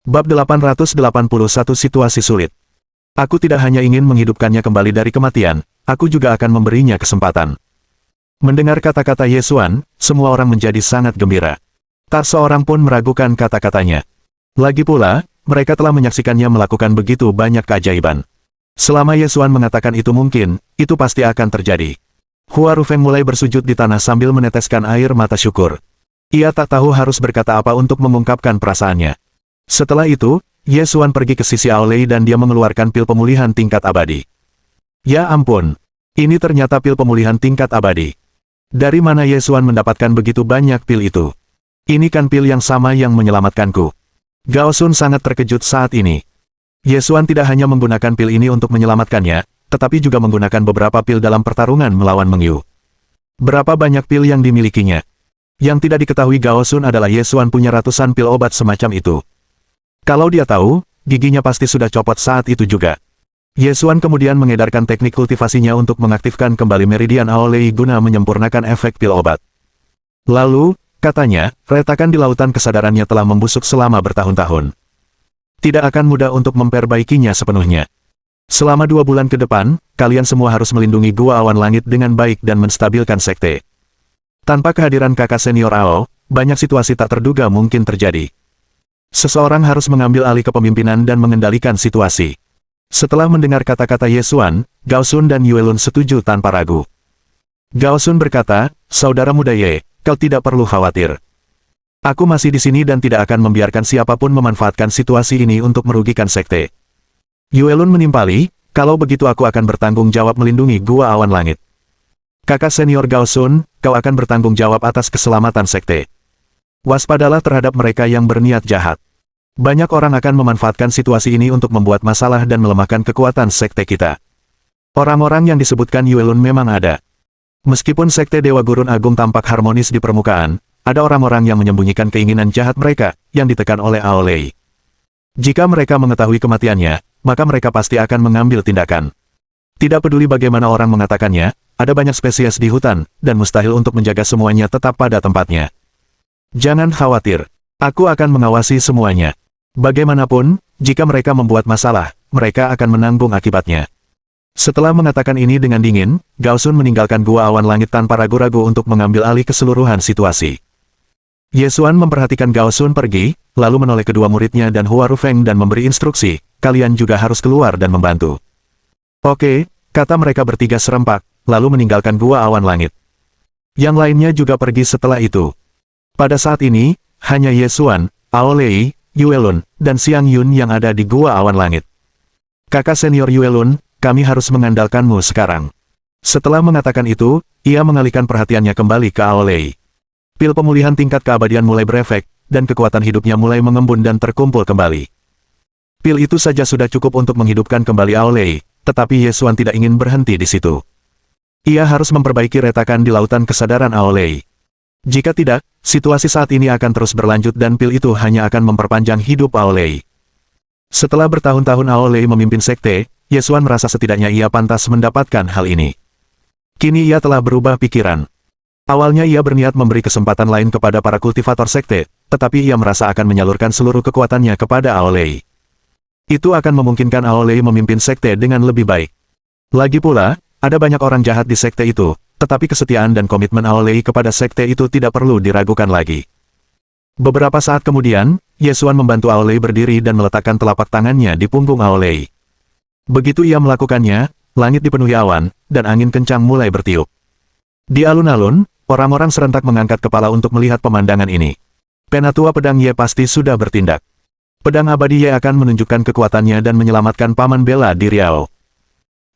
Bab 881 Situasi Sulit. Aku tidak hanya ingin menghidupkannya kembali dari kematian, aku juga akan memberinya kesempatan. Mendengar kata-kata Ye Xuan, semua orang menjadi sangat gembira. Tak seorang pun meragukan kata-katanya. Lagi pula, mereka telah menyaksikannya melakukan begitu banyak keajaiban. Selama Ye Xuan mengatakan itu mungkin, itu pasti akan terjadi. Hua Rufeng mulai bersujud di tanah sambil meneteskan air mata syukur. Ia tak tahu harus berkata apa untuk mengungkapkan perasaannya. Setelah itu, Ye Xuan pergi ke sisi Aolei dan dia mengeluarkan pil pemulihan tingkat abadi. Ya ampun, ini ternyata pil pemulihan tingkat abadi. Dari mana Ye Xuan mendapatkan begitu banyak pil itu? Ini kan pil yang sama yang menyelamatkanku. Gao Sun sangat terkejut saat ini. Ye Xuan tidak hanya menggunakan pil ini untuk menyelamatkannya, tetapi juga menggunakan beberapa pil dalam pertarungan melawan Meng Yu. Berapa banyak pil yang dimilikinya? Yang tidak diketahui Gao Sun adalah Ye Xuan punya ratusan pil obat semacam itu. Kalau dia tahu, giginya pasti sudah copot saat itu juga. Ye Xuan kemudian mengedarkan teknik kultivasinya untuk mengaktifkan kembali meridian Aolei guna menyempurnakan efek pil obat. Lalu, katanya, retakan di lautan kesadarannya telah membusuk selama bertahun-tahun. Tidak akan mudah untuk memperbaikinya sepenuhnya. Selama 2 bulan ke depan, kalian semua harus melindungi Gua Awan Langit dengan baik dan menstabilkan sekte. Tanpa kehadiran kakak senior Ao, banyak situasi tak terduga mungkin terjadi. Seseorang harus mengambil alih kepemimpinan dan mengendalikan situasi. Setelah mendengar kata-kata Ye Xuan, Gao Sun dan Yue Lun setuju tanpa ragu. Gao Sun berkata, "Saudara muda Ye, kau tidak perlu khawatir. Aku masih di sini dan tidak akan membiarkan siapapun memanfaatkan situasi ini untuk merugikan sekte." Yue Lun menimpali, "Kalau begitu aku akan bertanggung jawab melindungi Gua Awan Langit." "Kakak senior Gao Sun, kau akan bertanggung jawab atas keselamatan sekte. Waspadalah terhadap mereka yang berniat jahat. Banyak orang akan memanfaatkan situasi ini untuk membuat masalah dan melemahkan kekuatan sekte kita." Orang-orang yang disebutkan Yue Lun memang ada. Meskipun sekte Dewa Gurun Agung tampak harmonis di permukaan, ada orang-orang yang menyembunyikan keinginan jahat mereka, yang ditekan oleh Aolei. Jika mereka mengetahui kematiannya, maka mereka pasti akan mengambil tindakan. Tidak peduli bagaimana orang mengatakannya, ada banyak spesies di hutan, dan mustahil untuk menjaga semuanya tetap pada tempatnya. Jangan khawatir, aku akan mengawasi semuanya. Bagaimanapun, jika mereka membuat masalah, mereka akan menanggung akibatnya. Setelah mengatakan ini dengan dingin, Gao Sun meninggalkan Gua Awan Langit tanpa ragu-ragu untuk mengambil alih keseluruhan situasi. Ye Xuan memperhatikan Gao Sun pergi, lalu menoleh kedua muridnya dan Hua Rufeng dan memberi instruksi, "Kalian juga harus keluar dan membantu." "Oke," kata mereka bertiga serempak, lalu meninggalkan Gua Awan Langit. Yang lainnya juga pergi setelah itu. Pada saat ini, hanya Ye Xuan, Aolei, Yue Lun, dan Xiang Yun yang ada di Gua Awan Langit. "Kakak senior Yue Lun, kami harus mengandalkanmu sekarang." Setelah mengatakan itu, ia mengalihkan perhatiannya kembali ke Aolei. Pil pemulihan tingkat keabadian mulai berefek, dan kekuatan hidupnya mulai mengembun dan terkumpul kembali. Pil itu saja sudah cukup untuk menghidupkan kembali Aolei, tetapi Ye Xuan tidak ingin berhenti di situ. Ia harus memperbaiki retakan di lautan kesadaran Aolei. Jika tidak, situasi saat ini akan terus berlanjut dan pil itu hanya akan memperpanjang hidup Aolei. Setelah bertahun-tahun Aolei memimpin sekte, Ye Xuan merasa setidaknya ia pantas mendapatkan hal ini. Kini ia telah berubah pikiran. Awalnya ia berniat memberi kesempatan lain kepada para kultivator sekte, tetapi ia merasa akan menyalurkan seluruh kekuatannya kepada Aolei. Itu akan memungkinkan Aolei memimpin sekte dengan lebih baik. Lagi pula, ada banyak orang jahat di sekte itu, tetapi kesetiaan dan komitmen Aolei kepada sekte itu tidak perlu diragukan lagi. Beberapa saat kemudian, Ye Xuan membantu Aolei berdiri dan meletakkan telapak tangannya di punggung Aolei. Begitu ia melakukannya, langit dipenuhi awan, dan angin kencang mulai bertiup. Di alun-alun, orang-orang serentak mengangkat kepala untuk melihat pemandangan ini. Penatua pedang Ye pasti sudah bertindak. Pedang abadi Ye akan menunjukkan kekuatannya dan menyelamatkan paman bela di Riao.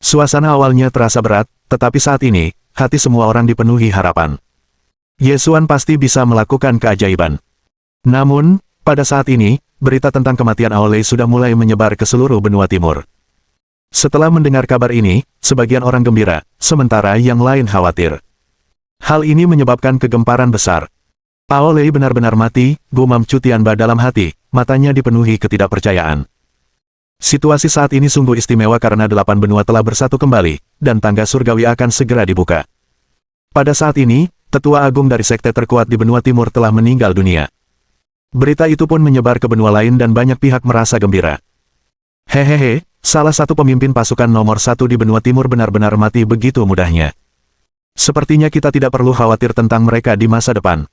Suasana awalnya terasa berat, tetapi saat ini, hati semua orang dipenuhi harapan. Ye Xuan pasti bisa melakukan keajaiban. Namun, pada saat ini, berita tentang kematian Aolei sudah mulai menyebar ke seluruh benua timur. Setelah mendengar kabar ini, sebagian orang gembira, sementara yang lain khawatir. Hal ini menyebabkan kegemparan besar. Aolei benar-benar mati, gumam Chu Tianba dalam hati, matanya dipenuhi ketidakpercayaan. Situasi saat ini sungguh istimewa karena 8 benua telah bersatu kembali, dan tangga surgawi akan segera dibuka. Pada saat ini, tetua agung dari sekte terkuat di benua timur telah meninggal dunia. Berita itu pun menyebar ke benua lain dan banyak pihak merasa gembira. Hehehe, salah satu pemimpin pasukan nomor 1 di benua timur benar-benar mati begitu mudahnya. Sepertinya kita tidak perlu khawatir tentang mereka di masa depan.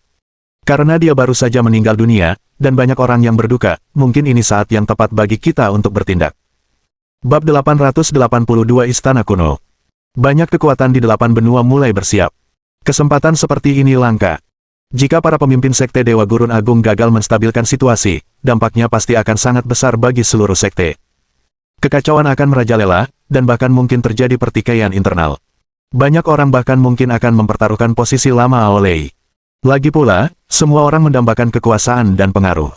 Karena dia baru saja meninggal dunia, dan banyak orang yang berduka, mungkin ini saat yang tepat bagi kita untuk bertindak. Bab 882 Istana Kuno. Banyak kekuatan di 8 benua mulai bersiap. Kesempatan seperti ini langka. Jika para pemimpin Sekte Dewa Gurun Agung gagal menstabilkan situasi, dampaknya pasti akan sangat besar bagi seluruh sekte. Kekacauan akan merajalela, dan bahkan mungkin terjadi pertikaian internal. Banyak orang bahkan mungkin akan mempertaruhkan posisi lama Aolei. Lagi pula, semua orang mendambakan kekuasaan dan pengaruh.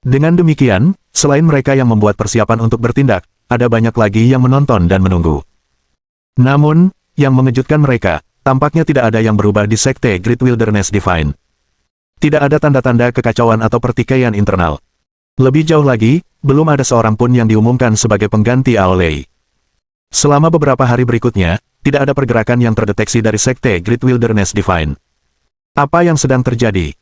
Dengan demikian, selain mereka yang membuat persiapan untuk bertindak, ada banyak lagi yang menonton dan menunggu. Namun, yang mengejutkan mereka, tampaknya tidak ada yang berubah di Sekte Great Wilderness Divine. Tidak ada tanda-tanda kekacauan atau pertikaian internal. Lebih jauh lagi, belum ada seorang pun yang diumumkan sebagai pengganti Aolei. Selama beberapa hari berikutnya, tidak ada pergerakan yang terdeteksi dari Sekte Great Wilderness Divine. Apa yang sedang terjadi?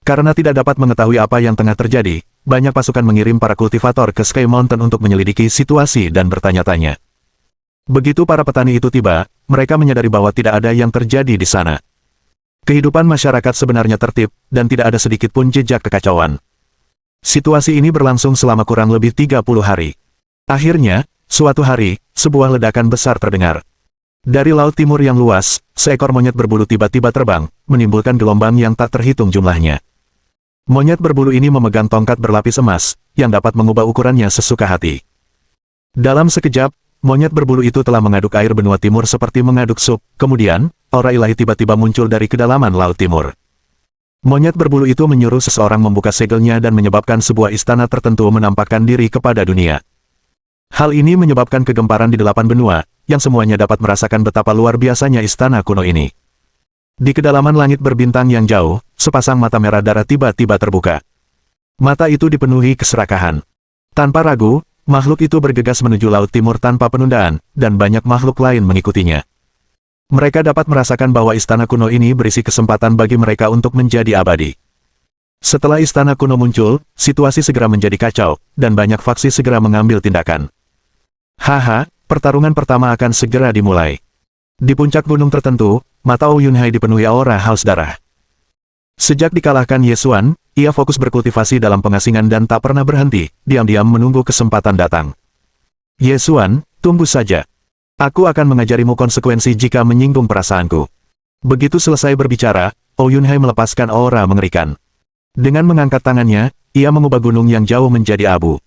Karena tidak dapat mengetahui apa yang tengah terjadi, banyak pasukan mengirim para kultivator ke Sky Mountain untuk menyelidiki situasi dan bertanya-tanya. Begitu para petani itu tiba, mereka menyadari bahwa tidak ada yang terjadi di sana. Kehidupan masyarakat sebenarnya tertib, dan tidak ada sedikit pun jejak kekacauan. Situasi ini berlangsung selama kurang lebih 30 hari. Akhirnya, suatu hari, sebuah ledakan besar terdengar. Dari laut timur yang luas, seekor monyet berbulu tiba-tiba terbang, menimbulkan gelombang yang tak terhitung jumlahnya. Monyet berbulu ini memegang tongkat berlapis emas, yang dapat mengubah ukurannya sesuka hati. Dalam sekejap, monyet berbulu itu telah mengaduk air benua timur seperti mengaduk sup, kemudian, aura ilahi tiba-tiba muncul dari kedalaman laut timur. Monyet berbulu itu menyuruh seseorang membuka segelnya dan menyebabkan sebuah istana tertentu menampakkan diri kepada dunia. Hal ini menyebabkan kegemparan di 8 benua, yang semuanya dapat merasakan betapa luar biasanya istana kuno ini. Di kedalaman langit berbintang yang jauh, sepasang mata merah darah tiba-tiba terbuka. Mata itu dipenuhi keserakahan. Tanpa ragu, makhluk itu bergegas menuju laut timur tanpa penundaan, dan banyak makhluk lain mengikutinya. Mereka dapat merasakan bahwa istana kuno ini berisi kesempatan bagi mereka untuk menjadi abadi. Setelah istana kuno muncul, situasi segera menjadi kacau, dan banyak faksi segera mengambil tindakan. Haha, pertarungan pertama akan segera dimulai. Di puncak gunung tertentu, mata Ou Yunhai dipenuhi aura haus darah. Sejak dikalahkan Ye Xuan, ia fokus berkultivasi dalam pengasingan dan tak pernah berhenti, diam-diam menunggu kesempatan datang. Ye Xuan, tunggu saja. Aku akan mengajarimu konsekuensi jika menyinggung perasaanku. Begitu selesai berbicara, Ou Yunhai melepaskan aura mengerikan. Dengan mengangkat tangannya, ia mengubah gunung yang jauh menjadi abu.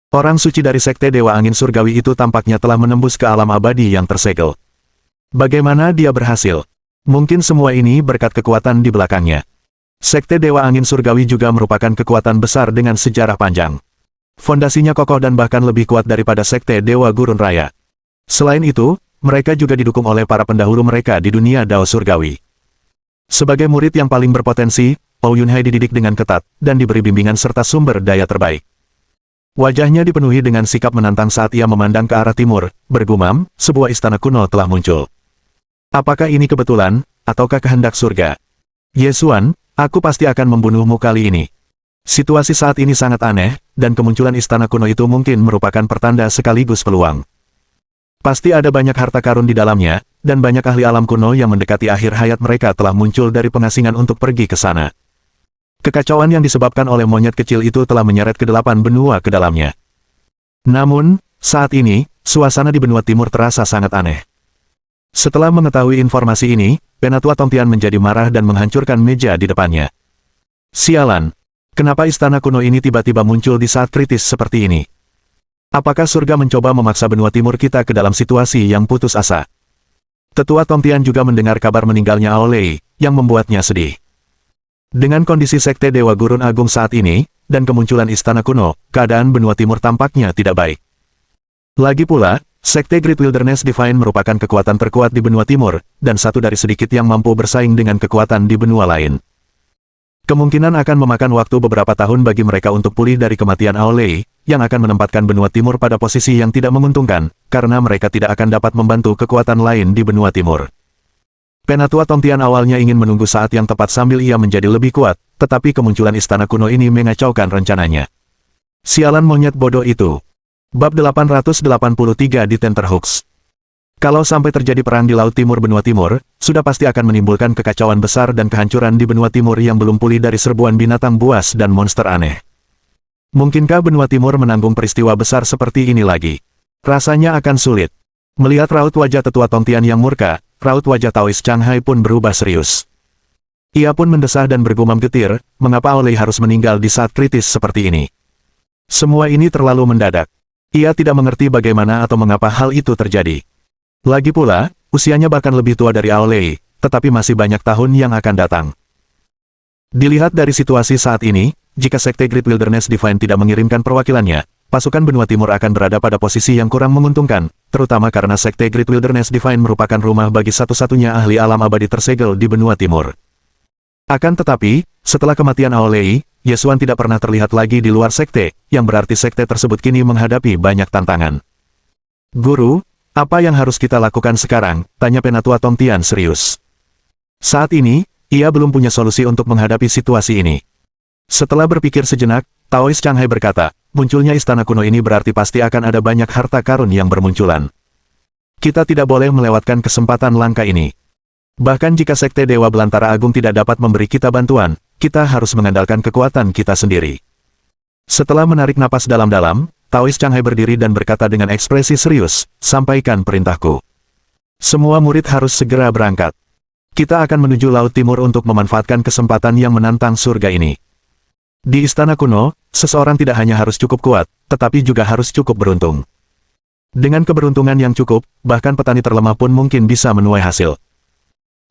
Orang suci dari Sekte Dewa Angin Surgawi itu tampaknya telah menembus ke alam abadi yang tersegel. Bagaimana dia berhasil? Mungkin semua ini berkat kekuatan di belakangnya. Sekte Dewa Angin Surgawi juga merupakan kekuatan besar dengan sejarah panjang. Fondasinya kokoh dan bahkan lebih kuat daripada Sekte Dewa Gurun Raya. Selain itu, mereka juga didukung oleh para pendahulu mereka di dunia Dao Surgawi. Sebagai murid yang paling berpotensi, Ou Yunhai dididik dengan ketat, dan diberi bimbingan serta sumber daya terbaik. Wajahnya dipenuhi dengan sikap menantang saat ia memandang ke arah timur, bergumam, sebuah istana kuno telah muncul. Apakah ini kebetulan, ataukah kehendak surga? Ye Xuan, aku pasti akan membunuhmu kali ini. Situasi saat ini sangat aneh, dan kemunculan istana kuno itu mungkin merupakan pertanda sekaligus peluang. Pasti ada banyak harta karun di dalamnya, dan banyak ahli alam kuno yang mendekati akhir hayat mereka telah muncul dari pengasingan untuk pergi ke sana. Kekacauan yang disebabkan oleh monyet kecil itu telah menyeret ke-8 benua ke dalamnya. Namun, saat ini, suasana di benua timur terasa sangat aneh. Setelah mengetahui informasi ini, Penatua Tongtian menjadi marah dan menghancurkan meja di depannya. Sialan! Kenapa istana kuno ini tiba-tiba muncul di saat kritis seperti ini? Apakah surga mencoba memaksa benua timur kita ke dalam situasi yang putus asa? Tetua Tongtian juga mendengar kabar meninggalnya Aolei, yang membuatnya sedih. Dengan kondisi Sekte Dewa Gurun Agung saat ini, dan kemunculan istana kuno, keadaan benua timur tampaknya tidak baik. Lagi pula, Sekte Great Wilderness Divine merupakan kekuatan terkuat di benua timur, dan satu dari sedikit yang mampu bersaing dengan kekuatan di benua lain. Kemungkinan akan memakan waktu beberapa tahun bagi mereka untuk pulih dari kematian Aolei, yang akan menempatkan benua timur pada posisi yang tidak menguntungkan, karena mereka tidak akan dapat membantu kekuatan lain di benua timur. Penatua Tongtian awalnya ingin menunggu saat yang tepat sambil ia menjadi lebih kuat, tetapi kemunculan istana kuno ini mengacaukan rencananya. Sialan monyet bodoh itu. Bab 883 di Tenterhooks. Kalau sampai terjadi perang di Laut Timur benua timur, sudah pasti akan menimbulkan kekacauan besar dan kehancuran di benua timur yang belum pulih dari serbuan binatang buas dan monster aneh. Mungkinkah benua timur menanggung peristiwa besar seperti ini lagi? Rasanya akan sulit. Melihat raut wajah tetua Tongtian yang murka, raut wajah Taois Changhai pun berubah serius. Ia pun mendesah dan bergumam getir, mengapa Olei harus meninggal di saat kritis seperti ini? Semua ini terlalu mendadak. Ia tidak mengerti bagaimana atau mengapa hal itu terjadi. Lagi pula, usianya bahkan lebih tua dari Aolei, tetapi masih banyak tahun yang akan datang. Dilihat dari situasi saat ini, jika Sekte Great Wilderness Divine tidak mengirimkan perwakilannya, pasukan benua timur akan berada pada posisi yang kurang menguntungkan, terutama karena Sekte Great Wilderness Divine merupakan rumah bagi satu-satunya ahli alam abadi tersegel di benua timur. Akan tetapi, setelah kematian Aolei, Yesuan tidak pernah terlihat lagi di luar sekte, yang berarti sekte tersebut kini menghadapi banyak tantangan. Guru, apa yang harus kita lakukan sekarang? Tanya Penatua Tongtian serius. Saat ini, ia belum punya solusi untuk menghadapi situasi ini. Setelah berpikir sejenak, Taois Changhai berkata, munculnya istana kuno ini berarti pasti akan ada banyak harta karun yang bermunculan. Kita tidak boleh melewatkan kesempatan langka ini. Bahkan jika Sekte Dewa Belantara Agung tidak dapat memberi kita bantuan, kita harus mengandalkan kekuatan kita sendiri. Setelah menarik napas dalam-dalam, Taois Changhai berdiri dan berkata dengan ekspresi serius, sampaikan perintahku. Semua murid harus segera berangkat. Kita akan menuju Laut Timur untuk memanfaatkan kesempatan yang menantang surga ini. Di istana kuno, seseorang tidak hanya harus cukup kuat, tetapi juga harus cukup beruntung. Dengan keberuntungan yang cukup, bahkan petani terlemah pun mungkin bisa menuai hasil.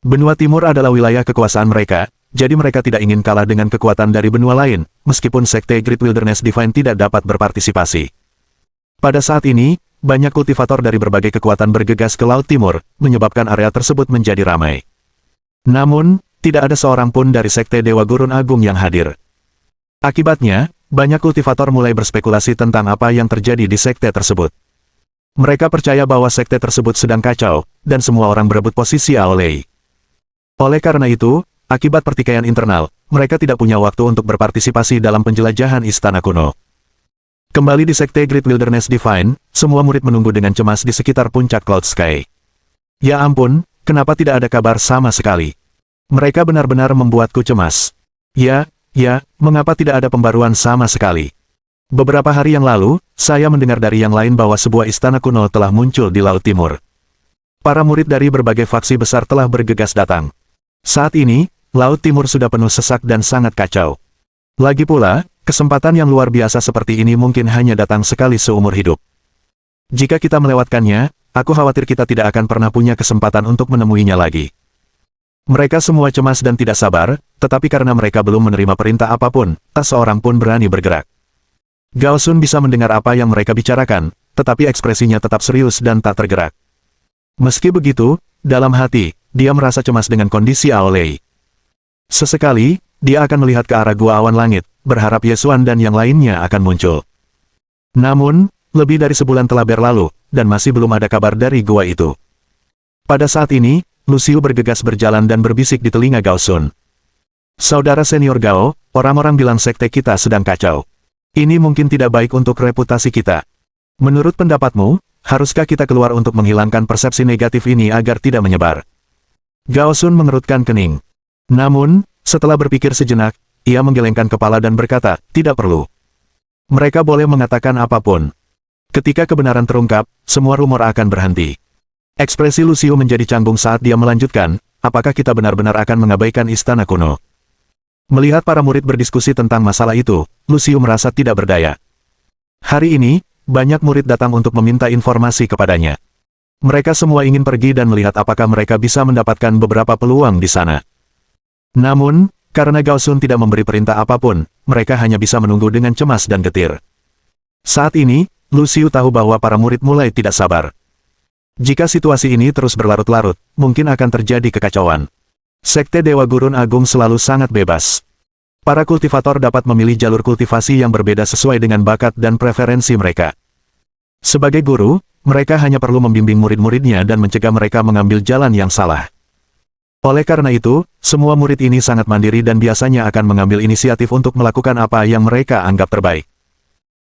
Benua Timur adalah wilayah kekuasaan mereka, jadi mereka tidak ingin kalah dengan kekuatan dari benua lain, meskipun Sekte Great Wilderness Divine tidak dapat berpartisipasi. Pada saat ini, banyak kultivator dari berbagai kekuatan bergegas ke Laut Timur, menyebabkan area tersebut menjadi ramai. Namun, tidak ada seorang pun dari Sekte Dewa Gurun Agung yang hadir. Akibatnya, banyak kultivator mulai berspekulasi tentang apa yang terjadi di sekte tersebut. Mereka percaya bahwa sekte tersebut sedang kacau, dan semua orang berebut posisi Aolei. Oleh karena itu, akibat pertikaian internal, mereka tidak punya waktu untuk berpartisipasi dalam penjelajahan istana kuno. Kembali di Sekte Great Wilderness Divine, semua murid menunggu dengan cemas di sekitar puncak Cloud Sky. Ya ampun, kenapa tidak ada kabar sama sekali? Mereka benar-benar membuatku cemas. Ya, mengapa tidak ada pembaruan sama sekali? Beberapa hari yang lalu, saya mendengar dari yang lain bahwa sebuah istana kuno telah muncul di Laut Timur. Para murid dari berbagai faksi besar telah bergegas datang. Saat ini, Laut Timur sudah penuh sesak dan sangat kacau. Lagi pula, kesempatan yang luar biasa seperti ini mungkin hanya datang sekali seumur hidup. Jika kita melewatkannya, aku khawatir kita tidak akan pernah punya kesempatan untuk menemuinya lagi. Mereka semua cemas dan tidak sabar, tetapi karena mereka belum menerima perintah apapun, tak seorang pun berani bergerak. Gao Sun bisa mendengar apa yang mereka bicarakan, tetapi ekspresinya tetap serius dan tak tergerak. Meski begitu, dalam hati, dia merasa cemas dengan kondisi Aolei. Sesekali, dia akan melihat ke arah gua awan langit, berharap Yesuan dan yang lainnya akan muncul. Namun, lebih dari sebulan telah berlalu, dan masih belum ada kabar dari gua itu. Pada saat ini, Lucio bergegas berjalan dan berbisik di telinga Gao Sun. Saudara senior Gao, orang-orang bilang sekte kita sedang kacau. Ini mungkin tidak baik untuk reputasi kita. Menurut pendapatmu, haruskah kita keluar untuk menghilangkan persepsi negatif ini agar tidak menyebar? Gao Sun mengerutkan kening. Namun, setelah berpikir sejenak, ia menggelengkan kepala dan berkata, tidak perlu. Mereka boleh mengatakan apapun. Ketika kebenaran terungkap, semua rumor akan berhenti. Ekspresi Lucio menjadi canggung saat dia melanjutkan, apakah kita benar-benar akan mengabaikan istana kuno? Melihat para murid berdiskusi tentang masalah itu, Lucio merasa tidak berdaya. Hari ini, banyak murid datang untuk meminta informasi kepadanya. Mereka semua ingin pergi dan melihat apakah mereka bisa mendapatkan beberapa peluang di sana. Namun, karena Gao Sun tidak memberi perintah apapun, mereka hanya bisa menunggu dengan cemas dan getir. Saat ini, Lucio tahu bahwa para murid mulai tidak sabar. Jika situasi ini terus berlarut-larut, mungkin akan terjadi kekacauan. Sekte Dewa Gurun Agung selalu sangat bebas. Para kultivator dapat memilih jalur kultivasi yang berbeda sesuai dengan bakat dan preferensi mereka. Sebagai guru, mereka hanya perlu membimbing murid-muridnya dan mencegah mereka mengambil jalan yang salah. Oleh karena itu, semua murid ini sangat mandiri dan biasanya akan mengambil inisiatif untuk melakukan apa yang mereka anggap terbaik.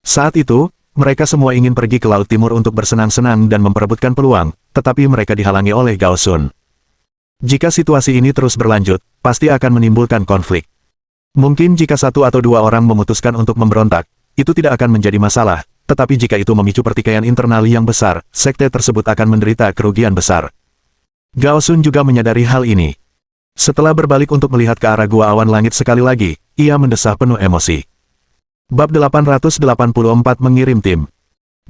Saat itu, mereka semua ingin pergi ke Laut Timur untuk bersenang-senang dan memperebutkan peluang, tetapi mereka dihalangi oleh Gao Sun. Jika situasi ini terus berlanjut, pasti akan menimbulkan konflik. Mungkin jika satu atau dua orang memutuskan untuk memberontak, itu tidak akan menjadi masalah, tetapi jika itu memicu pertikaian internal yang besar, sekte tersebut akan menderita kerugian besar. Gao Sun juga menyadari hal ini. Setelah berbalik untuk melihat ke arah gua awan langit sekali lagi, ia mendesah penuh emosi. Bab 884 mengirim tim.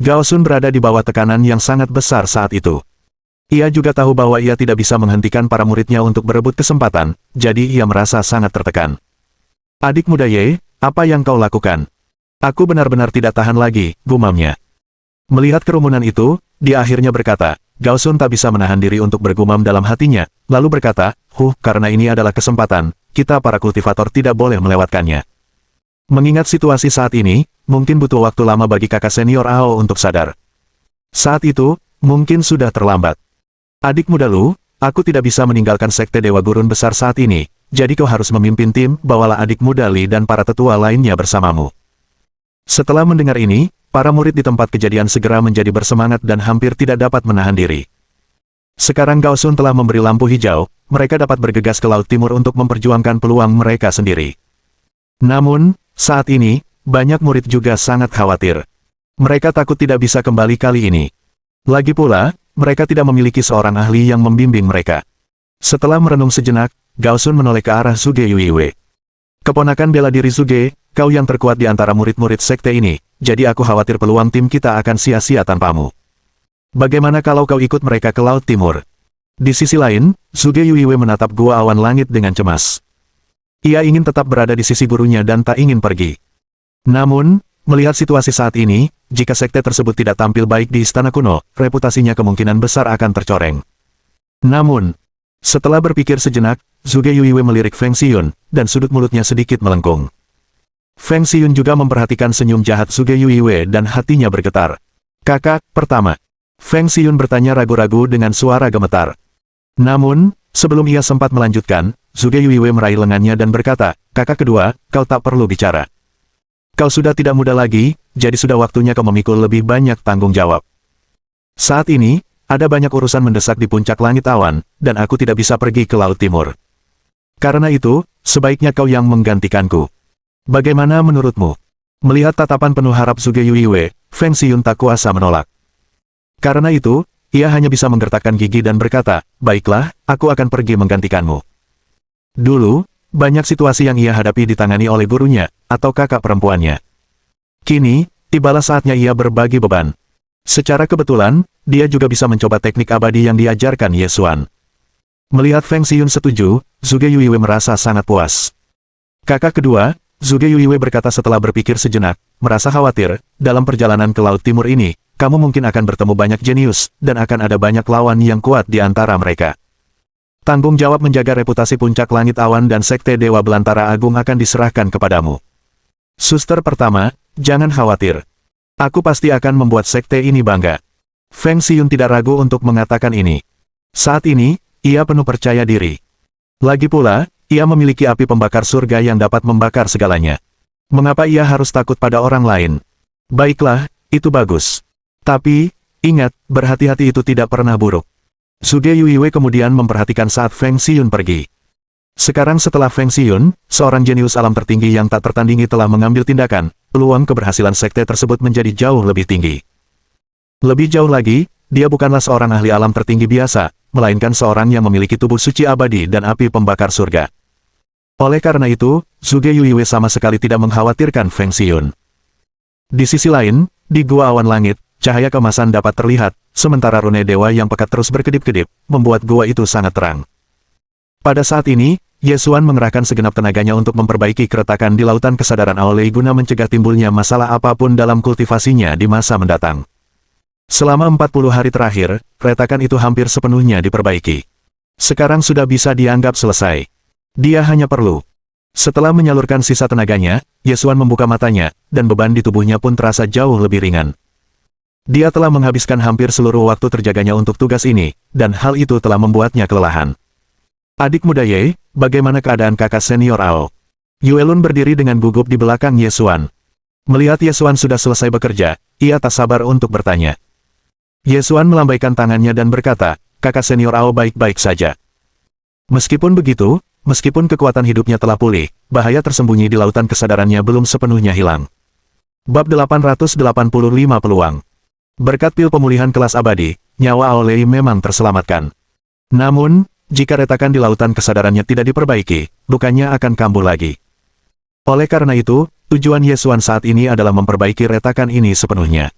Gao Sun berada di bawah tekanan yang sangat besar saat itu. Ia juga tahu bahwa ia tidak bisa menghentikan para muridnya untuk berebut kesempatan, jadi ia merasa sangat tertekan. Adik muda Ye, apa yang kau lakukan? Aku benar-benar tidak tahan lagi, gumamnya. Melihat kerumunan itu, dia akhirnya berkata, Gao Sun tak bisa menahan diri untuk bergumam dalam hatinya, lalu berkata, karena ini adalah kesempatan, kita para kultivator tidak boleh melewatkannya. Mengingat situasi saat ini, mungkin butuh waktu lama bagi kakak senior Ao untuk sadar. Saat itu, mungkin sudah terlambat. Adik muda Lu, aku tidak bisa meninggalkan sekte Dewa Gurun besar saat ini, jadi kau harus memimpin tim, bawalah adik muda Li dan para tetua lainnya bersamamu. Setelah mendengar ini, para murid di tempat kejadian segera menjadi bersemangat dan hampir tidak dapat menahan diri. Sekarang Gao Sun telah memberi lampu hijau, mereka dapat bergegas ke Laut Timur untuk memperjuangkan peluang mereka sendiri. Namun, saat ini, banyak murid juga sangat khawatir. Mereka takut tidak bisa kembali kali ini. Lagi pula, mereka tidak memiliki seorang ahli yang membimbing mereka. Setelah merenung sejenak, Gao Sun menoleh ke arah Zhuge Yuiwei. Keponakan bela diri Zhuge, kau yang terkuat di antara murid-murid sekte ini, jadi aku khawatir peluang tim kita akan sia-sia tanpamu. Bagaimana kalau kau ikut mereka ke Laut Timur? Di sisi lain, Zhuge Yuiwei menatap gua awan langit dengan cemas. Ia ingin tetap berada di sisi gurunya dan tak ingin pergi. Namun, melihat situasi saat ini, jika sekte tersebut tidak tampil baik di istana kuno, reputasinya kemungkinan besar akan tercoreng. Namun, setelah berpikir sejenak, Zhuge Yuiwei melirik Feng Xiyun, dan sudut mulutnya sedikit melengkung. Feng Xiyun juga memperhatikan senyum jahat Zhuge Yuiwei dan hatinya bergetar. Kakak, pertama. Feng Xiyun bertanya ragu-ragu dengan suara gemetar. Namun, sebelum ia sempat melanjutkan, Zhuge Yuiwei meraih lengannya dan berkata, kakak kedua, kau tak perlu bicara. Kau sudah tidak muda lagi, jadi sudah waktunya kau memikul lebih banyak tanggung jawab. Saat ini, ada banyak urusan mendesak di puncak langit awan, dan aku tidak bisa pergi ke Laut Timur. Karena itu, sebaiknya kau yang menggantikanku. Bagaimana menurutmu? Melihat tatapan penuh harap Zhuge Yuiwei, Feng Xiyun tak kuasa menolak. Karena itu, ia hanya bisa menggertakkan gigi dan berkata, baiklah, aku akan pergi menggantikanmu. Dulu, banyak situasi yang ia hadapi ditangani oleh gurunya, atau kakak perempuannya. Kini, tibalah saatnya ia berbagi beban. Secara kebetulan, dia juga bisa mencoba teknik abadi yang diajarkan Ye Xuan. Melihat Feng Xiyun setuju, Zhuge Yuiwei merasa sangat puas. Kakak kedua, Zhuge Yuiwei berkata setelah berpikir sejenak, merasa khawatir, dalam perjalanan ke Laut Timur ini, kamu mungkin akan bertemu banyak jenius, dan akan ada banyak lawan yang kuat di antara mereka. Tanggung jawab menjaga reputasi puncak langit awan dan sekte Dewa Belantara Agung akan diserahkan kepadamu. Suster pertama, jangan khawatir. Aku pasti akan membuat sekte ini bangga. Feng Xiyun tidak ragu untuk mengatakan ini. Saat ini, ia penuh percaya diri. Lagi pula, ia memiliki api pembakar surga yang dapat membakar segalanya. Mengapa ia harus takut pada orang lain? Baiklah, itu bagus. Tapi, ingat, berhati-hati itu tidak pernah buruk. Zhuge Yuiwei kemudian memperhatikan saat Feng Xiyun pergi. Sekarang setelah Feng Xiyun, seorang jenius alam tertinggi yang tak tertandingi telah mengambil tindakan, peluang keberhasilan sekte tersebut menjadi jauh lebih tinggi. Lebih jauh lagi, dia bukanlah seorang ahli alam tertinggi biasa, melainkan seorang yang memiliki tubuh suci abadi dan api pembakar surga. Oleh karena itu, Zhuge Yuiwei sama sekali tidak mengkhawatirkan Feng Xiyun. Di sisi lain, di gua awan langit, cahaya kemasan dapat terlihat, sementara rune dewa yang pekat terus berkedip-kedip, membuat gua itu sangat terang. Pada saat ini, Ye Xuan mengerahkan segenap tenaganya untuk memperbaiki keretakan di lautan kesadaran Aolei guna mencegah timbulnya masalah apapun dalam kultivasinya di masa mendatang. Selama 40 hari terakhir, keretakan itu hampir sepenuhnya diperbaiki. Sekarang sudah bisa dianggap selesai. Dia hanya perlu. Setelah menyalurkan sisa tenaganya, Ye Xuan membuka matanya, dan beban di tubuhnya pun terasa jauh lebih ringan. Dia telah menghabiskan hampir seluruh waktu terjaganya untuk tugas ini, dan hal itu telah membuatnya kelelahan. Adik muda Ye, bagaimana keadaan kakak senior Ao? Yuelun berdiri dengan gugup di belakang Ye Xuan. Melihat Ye Xuan sudah selesai bekerja, ia tak sabar untuk bertanya. Ye Xuan melambaikan tangannya dan berkata, kakak senior Ao baik-baik saja. Meskipun begitu, meskipun kekuatan hidupnya telah pulih, bahaya tersembunyi di lautan kesadarannya belum sepenuhnya hilang. Bab 885 Peluang. Berkat pil pemulihan kelas abadi, nyawa Ao Lei memang terselamatkan. Namun, jika retakan di lautan kesadarannya tidak diperbaiki, lukanya akan kambuh lagi. Oleh karena itu, tujuan Ye Xuan saat ini adalah memperbaiki retakan ini sepenuhnya.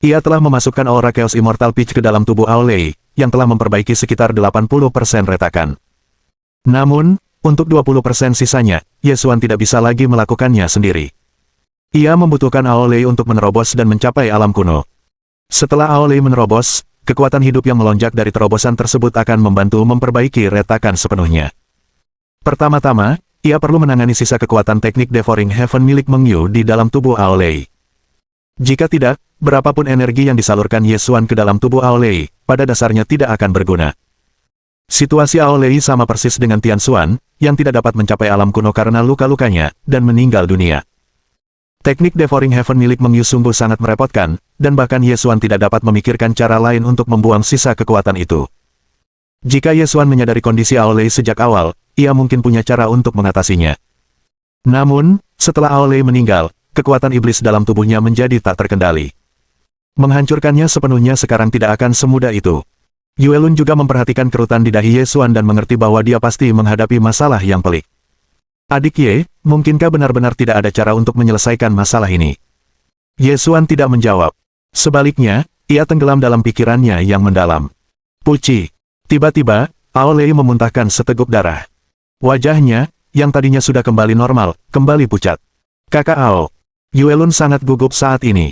Ia telah memasukkan aura Chaos Immortal Peach ke dalam tubuh Ao Lei, yang telah memperbaiki sekitar 80% retakan. Namun, untuk 20% sisanya, Ye Xuan tidak bisa lagi melakukannya sendiri. Ia membutuhkan Ao Lei untuk menerobos dan mencapai alam kuno. Setelah Ao Lei menerobos, kekuatan hidup yang melonjak dari terobosan tersebut akan membantu memperbaiki retakan sepenuhnya. Pertama-tama, ia perlu menangani sisa kekuatan teknik Devouring Heaven milik Meng Yu di dalam tubuh Ao Lei. Jika tidak, berapapun energi yang disalurkan Ye Xuan ke dalam tubuh Ao Lei, pada dasarnya tidak akan berguna. Situasi Ao Lei sama persis dengan Tian Xuan, yang tidak dapat mencapai alam kuno karena luka-lukanya, dan meninggal dunia. Teknik Devouring Heaven milik Meng Yu sungguh sangat merepotkan, dan bahkan Ye Xuan tidak dapat memikirkan cara lain untuk membuang sisa kekuatan itu. Jika Ye Xuan menyadari kondisi Ao Lei sejak awal, ia mungkin punya cara untuk mengatasinya. Namun, setelah Ao Lei meninggal, kekuatan iblis dalam tubuhnya menjadi tak terkendali. Menghancurkannya sepenuhnya sekarang tidak akan semudah itu. Yuelun juga memperhatikan kerutan di dahi Ye Xuan dan mengerti bahwa dia pasti menghadapi masalah yang pelik. Adik Ye, mungkinkah benar-benar tidak ada cara untuk menyelesaikan masalah ini? Ye Xuan tidak menjawab. Sebaliknya, ia tenggelam dalam pikirannya yang mendalam. Puci. Tiba-tiba, Ao Lei memuntahkan seteguk darah. Wajahnya, yang tadinya sudah kembali normal, kembali pucat. Kakak Ao. Yuelun sangat gugup saat ini.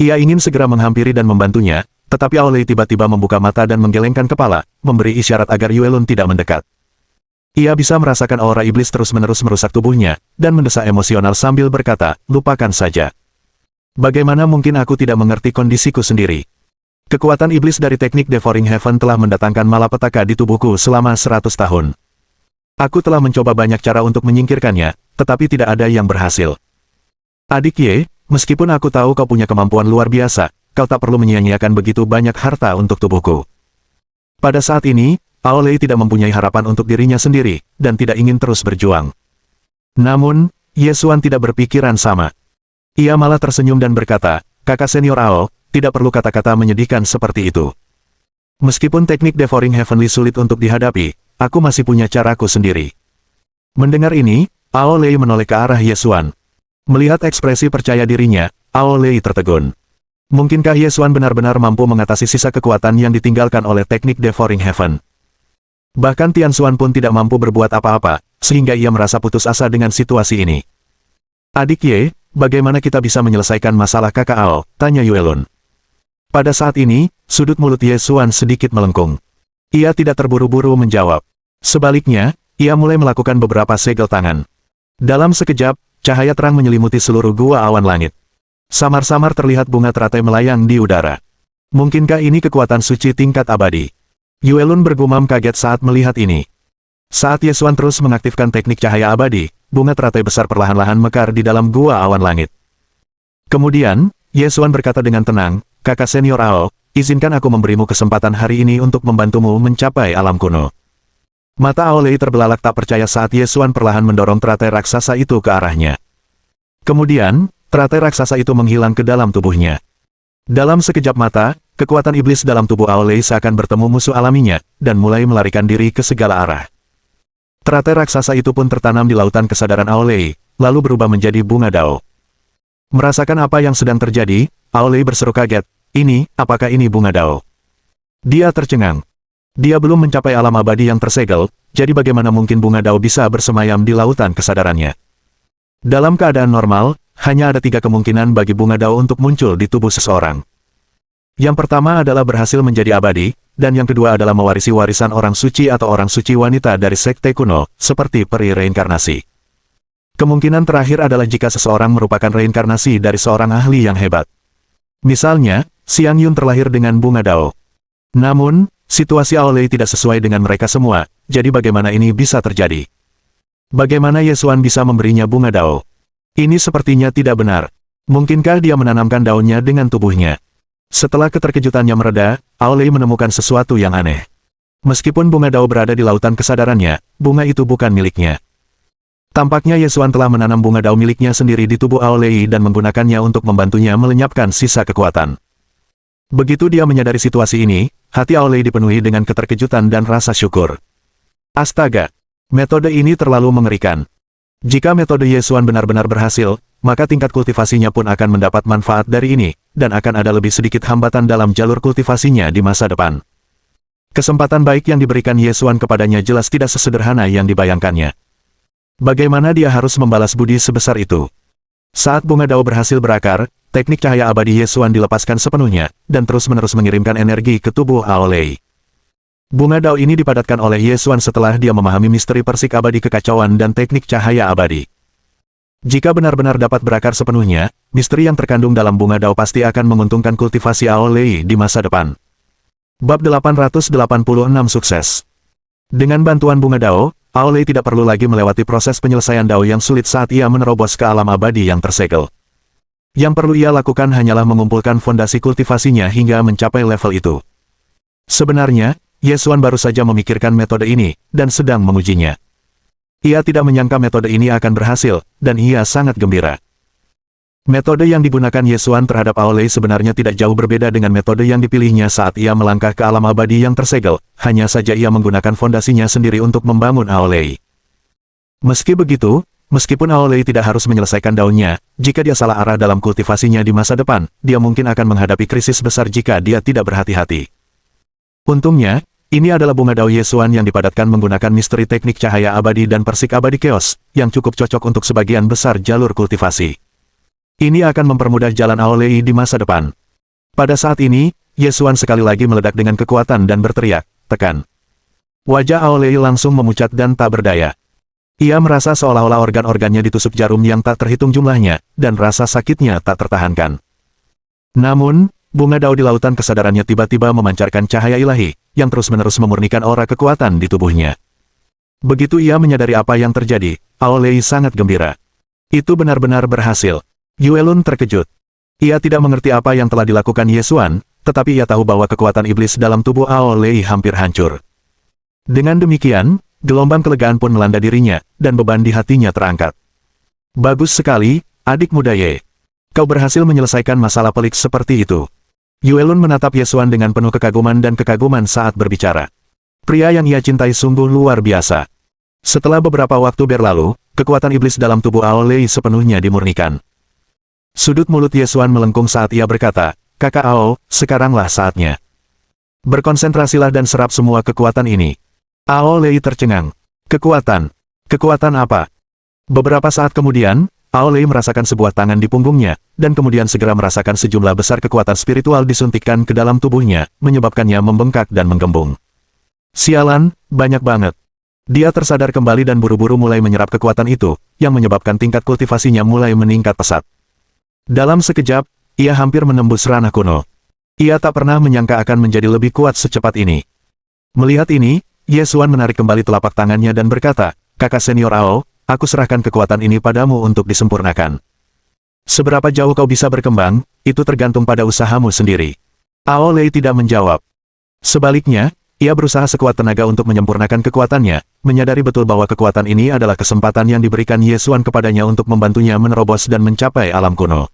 Ia ingin segera menghampiri dan membantunya, tetapi Ao Lei tiba-tiba membuka mata dan menggelengkan kepala, memberi isyarat agar Yuelun tidak mendekat. Ia bisa merasakan aura iblis terus-menerus merusak tubuhnya, dan mendesak emosional sambil berkata, lupakan saja. Bagaimana mungkin aku tidak mengerti kondisiku sendiri? Kekuatan iblis dari teknik Devouring Heaven telah mendatangkan malapetaka di tubuhku selama 100 tahun. Aku telah mencoba banyak cara untuk menyingkirkannya, tetapi tidak ada yang berhasil. Adik Ye, meskipun aku tahu kau punya kemampuan luar biasa, kau tak perlu menyia-nyiakan begitu banyak harta untuk tubuhku. Pada saat ini, Ao Lei tidak mempunyai harapan untuk dirinya sendiri, dan tidak ingin terus berjuang. Namun, Ye Xuan tidak berpikiran sama. Ia malah tersenyum dan berkata, kakak senior Ao, tidak perlu kata-kata menyedihkan seperti itu. Meskipun teknik Devouring Heavenly sulit untuk dihadapi, aku masih punya caraku sendiri. Mendengar ini, Ao Lei menoleh ke arah Ye Xuan. Melihat ekspresi percaya dirinya, Ao Lei tertegun. Mungkinkah Ye Xuan benar-benar mampu mengatasi sisa kekuatan yang ditinggalkan oleh teknik Devouring Heaven? Bahkan Tian Xuan pun tidak mampu berbuat apa-apa, sehingga ia merasa putus asa dengan situasi ini. Adik Ye, bagaimana kita bisa menyelesaikan masalah kakak Ao? Tanya Yuelun. Pada saat ini, sudut mulut Ye Xuan sedikit melengkung. Ia tidak terburu-buru menjawab. Sebaliknya, ia mulai melakukan beberapa segel tangan. Dalam sekejap, cahaya terang menyelimuti seluruh gua awan langit. Samar-samar terlihat bunga teratai melayang di udara. Mungkinkah ini kekuatan suci tingkat abadi? Yuelun bergumam kaget saat melihat ini. Saat Ye Xuan terus mengaktifkan teknik cahaya abadi, bunga teratai besar perlahan-lahan mekar di dalam gua awan langit. Kemudian, Ye Xuan berkata dengan tenang, kakak senior Ao, izinkan aku memberimu kesempatan hari ini untuk membantumu mencapai alam kuno. Mata Ao Lei terbelalak tak percaya saat Ye Xuan perlahan mendorong teratai raksasa itu ke arahnya. Kemudian, teratai raksasa itu menghilang ke dalam tubuhnya. Dalam sekejap mata, kekuatan iblis dalam tubuh Ao Lei seakan bertemu musuh alaminya, dan mulai melarikan diri ke segala arah. Teratai raksasa itu pun tertanam di lautan kesadaran Ao Lei, lalu berubah menjadi bunga dao. Merasakan apa yang sedang terjadi, Ao Lei berseru kaget, apakah ini bunga dao? Dia tercengang. Dia belum mencapai alam abadi yang tersegel, jadi bagaimana mungkin bunga dao bisa bersemayam di lautan kesadarannya? Dalam keadaan normal, hanya ada 3 kemungkinan bagi bunga dao untuk muncul di tubuh seseorang. Yang pertama adalah berhasil menjadi abadi, dan yang kedua adalah mewarisi warisan orang suci atau orang suci wanita dari sekte kuno, seperti peri reinkarnasi. Kemungkinan terakhir adalah jika seseorang merupakan reinkarnasi dari seorang ahli yang hebat. Misalnya, Xiang Yun terlahir dengan bunga dao. Namun, situasi Ao Lei tidak sesuai dengan mereka semua, jadi bagaimana ini bisa terjadi? Bagaimana Ye Xuan bisa memberinya bunga dao? Ini sepertinya tidak benar. Mungkinkah dia menanamkan daunnya dengan tubuhnya? Setelah keterkejutannya mereda, Ao Lei menemukan sesuatu yang aneh. Meskipun bunga dao berada di lautan kesadarannya, bunga itu bukan miliknya. Tampaknya Ye Xuan telah menanam bunga dao miliknya sendiri di tubuh Ao Lei dan menggunakannya untuk membantunya melenyapkan sisa kekuatan. Begitu dia menyadari situasi ini, hati Ao Lei dipenuhi dengan keterkejutan dan rasa syukur. Astaga! Metode ini terlalu mengerikan. Jika metode Ye Xuan benar-benar berhasil, maka tingkat kultivasinya pun akan mendapat manfaat dari ini, dan akan ada lebih sedikit hambatan dalam jalur kultivasinya di masa depan. Kesempatan baik yang diberikan Ye Xuan kepadanya jelas tidak sesederhana yang dibayangkannya. Bagaimana dia harus membalas budi sebesar itu? Saat bunga dao berhasil berakar, teknik cahaya abadi Ye Xuan dilepaskan sepenuhnya, dan terus-menerus mengirimkan energi ke tubuh Ao Lei. Bunga dao ini dipadatkan oleh Ye Xuan setelah dia memahami misteri persik abadi kekacauan dan teknik cahaya abadi. Jika benar-benar dapat berakar sepenuhnya, misteri yang terkandung dalam bunga dao pasti akan menguntungkan kultivasi Ao Lei di masa depan. Bab 886 sukses. Dengan bantuan bunga dao, Ao Lei tidak perlu lagi melewati proses penyelesaian dao yang sulit saat ia menerobos ke alam abadi yang tersegel. Yang perlu ia lakukan hanyalah mengumpulkan fondasi kultivasinya hingga mencapai level itu. Sebenarnya, Ye Xuan baru saja memikirkan metode ini, dan sedang mengujinya. Ia tidak menyangka metode ini akan berhasil, dan ia sangat gembira. Metode yang digunakan Ye Xuan terhadap Ao Lei sebenarnya tidak jauh berbeda dengan metode yang dipilihnya saat ia melangkah ke alam abadi yang tersegel, hanya saja ia menggunakan fondasinya sendiri untuk membangun Ao Lei. Meski begitu, meskipun Ao Lei tidak harus menyelesaikan daunnya, jika dia salah arah dalam kultivasinya di masa depan, dia mungkin akan menghadapi krisis besar jika dia tidak berhati-hati. Untungnya, ini adalah bunga dao Ye Xuan yang dipadatkan menggunakan misteri teknik cahaya abadi dan persik abadi chaos, yang cukup cocok untuk sebagian besar jalur kultivasi. Ini akan mempermudah jalan Ao Lei di masa depan. Pada saat ini, Ye Xuan sekali lagi meledak dengan kekuatan dan berteriak, "Tekan!" Wajah Ao Lei langsung memucat dan tak berdaya. Ia merasa seolah-olah organ-organnya ditusuk jarum yang tak terhitung jumlahnya, dan rasa sakitnya tak tertahankan. Namun, bunga dao di lautan kesadarannya tiba-tiba memancarkan cahaya ilahi, yang terus-menerus memurnikan aura kekuatan di tubuhnya. Begitu ia menyadari apa yang terjadi, Ao Lei sangat gembira. Itu benar-benar berhasil. Yue Lun terkejut. Ia tidak mengerti apa yang telah dilakukan Ye Xuan, tetapi ia tahu bahwa kekuatan iblis dalam tubuh Ao Lei hampir hancur. Dengan demikian, gelombang kelegaan pun melanda dirinya, dan beban di hatinya terangkat. Bagus sekali, adik muda Ye. Kau berhasil menyelesaikan masalah pelik seperti itu. Yue Lun menatap Ye Xuan dengan penuh kekaguman dan kekaguman saat berbicara. Pria yang ia cintai sungguh luar biasa. Setelah beberapa waktu berlalu, kekuatan iblis dalam tubuh Ao Lei sepenuhnya dimurnikan. Sudut mulut Ye Xuan melengkung saat ia berkata, "Kakak Ao, sekaranglah saatnya. Berkonsentrasilah dan serap semua kekuatan ini." Ao Lei tercengang. Kekuatan? Kekuatan apa? Beberapa saat kemudian, Ao Lei merasakan sebuah tangan di punggungnya, dan kemudian segera merasakan sejumlah besar kekuatan spiritual disuntikkan ke dalam tubuhnya, menyebabkannya membengkak dan menggembung. Sialan, banyak banget. Dia tersadar kembali dan buru-buru mulai menyerap kekuatan itu, yang menyebabkan tingkat kultivasinya mulai meningkat pesat. Dalam sekejap, ia hampir menembus ranah kuno. Ia tak pernah menyangka akan menjadi lebih kuat secepat ini. Melihat ini, Ye Xuan menarik kembali telapak tangannya dan berkata, "Kakak senior Ao, aku serahkan kekuatan ini padamu untuk disempurnakan. Seberapa jauh kau bisa berkembang, itu tergantung pada usahamu sendiri." Ao Lei tidak menjawab. Sebaliknya, ia berusaha sekuat tenaga untuk menyempurnakan kekuatannya, menyadari betul bahwa kekuatan ini adalah kesempatan yang diberikan Ye Xuan kepadanya untuk membantunya menerobos dan mencapai alam kuno.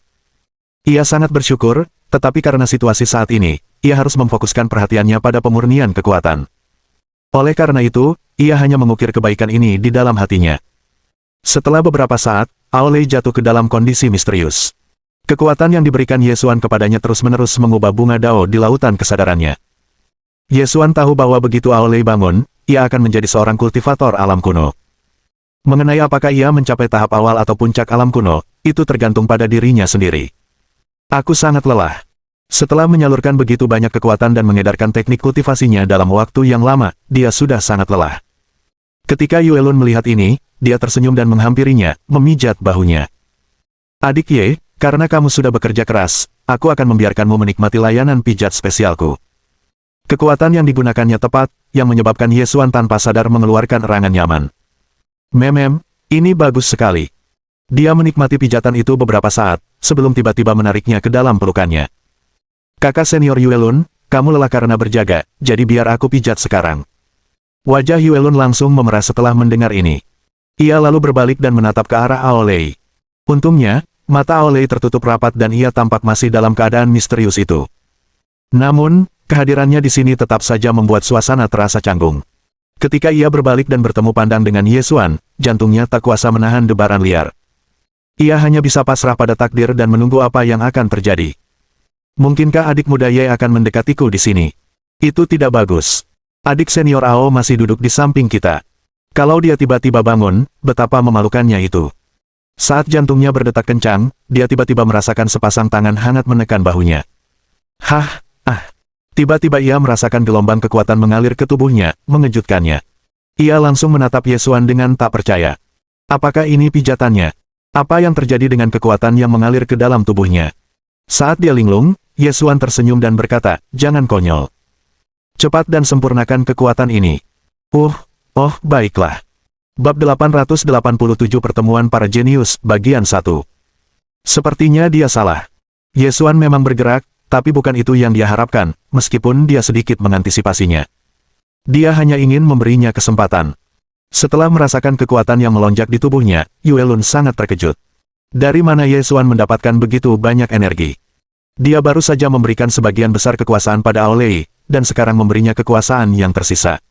Ia sangat bersyukur, tetapi karena situasi saat ini, ia harus memfokuskan perhatiannya pada pemurnian kekuatan. Oleh karena itu, ia hanya mengukir kebaikan ini di dalam hatinya. Setelah beberapa saat, Ao Lei jatuh ke dalam kondisi misterius. Kekuatan yang diberikan Ye Xuan kepadanya terus-menerus mengubah bunga dao di lautan kesadarannya. Ye Xuan tahu bahwa begitu Ao Lei bangun, ia akan menjadi seorang kultivator alam kuno. Mengenai apakah ia mencapai tahap awal atau puncak alam kuno, itu tergantung pada dirinya sendiri. Aku sangat lelah. Setelah menyalurkan begitu banyak kekuatan dan mengedarkan teknik kultivasinya dalam waktu yang lama, dia sudah sangat lelah. Ketika Yue Lun melihat ini, dia tersenyum dan menghampirinya, memijat bahunya. "Adik Ye, karena kamu sudah bekerja keras, aku akan membiarkanmu menikmati layanan pijat spesialku." Kekuatan yang digunakannya tepat, yang menyebabkan Ye Xuan tanpa sadar mengeluarkan erangan nyaman. Memem, ini bagus sekali. Dia menikmati pijatan itu beberapa saat, sebelum tiba-tiba menariknya ke dalam pelukannya. Kakak senior Yuelun, kamu lelah karena berjaga, jadi biar aku pijat sekarang. Wajah Yuelun langsung memerah setelah mendengar ini. Ia lalu berbalik dan menatap ke arah Aolei. Untungnya, mata Aolei tertutup rapat dan ia tampak masih dalam keadaan misterius itu. Namun, kehadirannya di sini tetap saja membuat suasana terasa canggung. Ketika ia berbalik dan bertemu pandang dengan Ye Xuan, jantungnya tak kuasa menahan debaran liar. Ia hanya bisa pasrah pada takdir dan menunggu apa yang akan terjadi. Mungkinkah adik muda Ye akan mendekatiku di sini? Itu tidak bagus. Adik senior Ao masih duduk di samping kita. Kalau dia tiba-tiba bangun, betapa memalukannya itu. Saat jantungnya berdetak kencang, dia tiba-tiba merasakan sepasang tangan hangat menekan bahunya. Tiba-tiba ia merasakan gelombang kekuatan mengalir ke tubuhnya, mengejutkannya. Ia langsung menatap Ye Xuan dengan tak percaya. Apakah ini pijatannya? Apa yang terjadi dengan kekuatan yang mengalir ke dalam tubuhnya? Saat dia linglung, Ye Xuan tersenyum dan berkata, jangan konyol. Cepat dan sempurnakan kekuatan ini. Baiklah. Bab 887 Pertemuan Para Jenius, Bagian 1. Sepertinya dia salah. Ye Xuan memang bergerak, tapi bukan itu yang dia harapkan, meskipun dia sedikit mengantisipasinya. Dia hanya ingin memberinya kesempatan. Setelah merasakan kekuatan yang melonjak di tubuhnya, Yuelun sangat terkejut. Dari mana Ye Xuan mendapatkan begitu banyak energi? Dia baru saja memberikan sebagian besar kekuasaan pada Aolei, dan sekarang memberinya kekuasaan yang tersisa.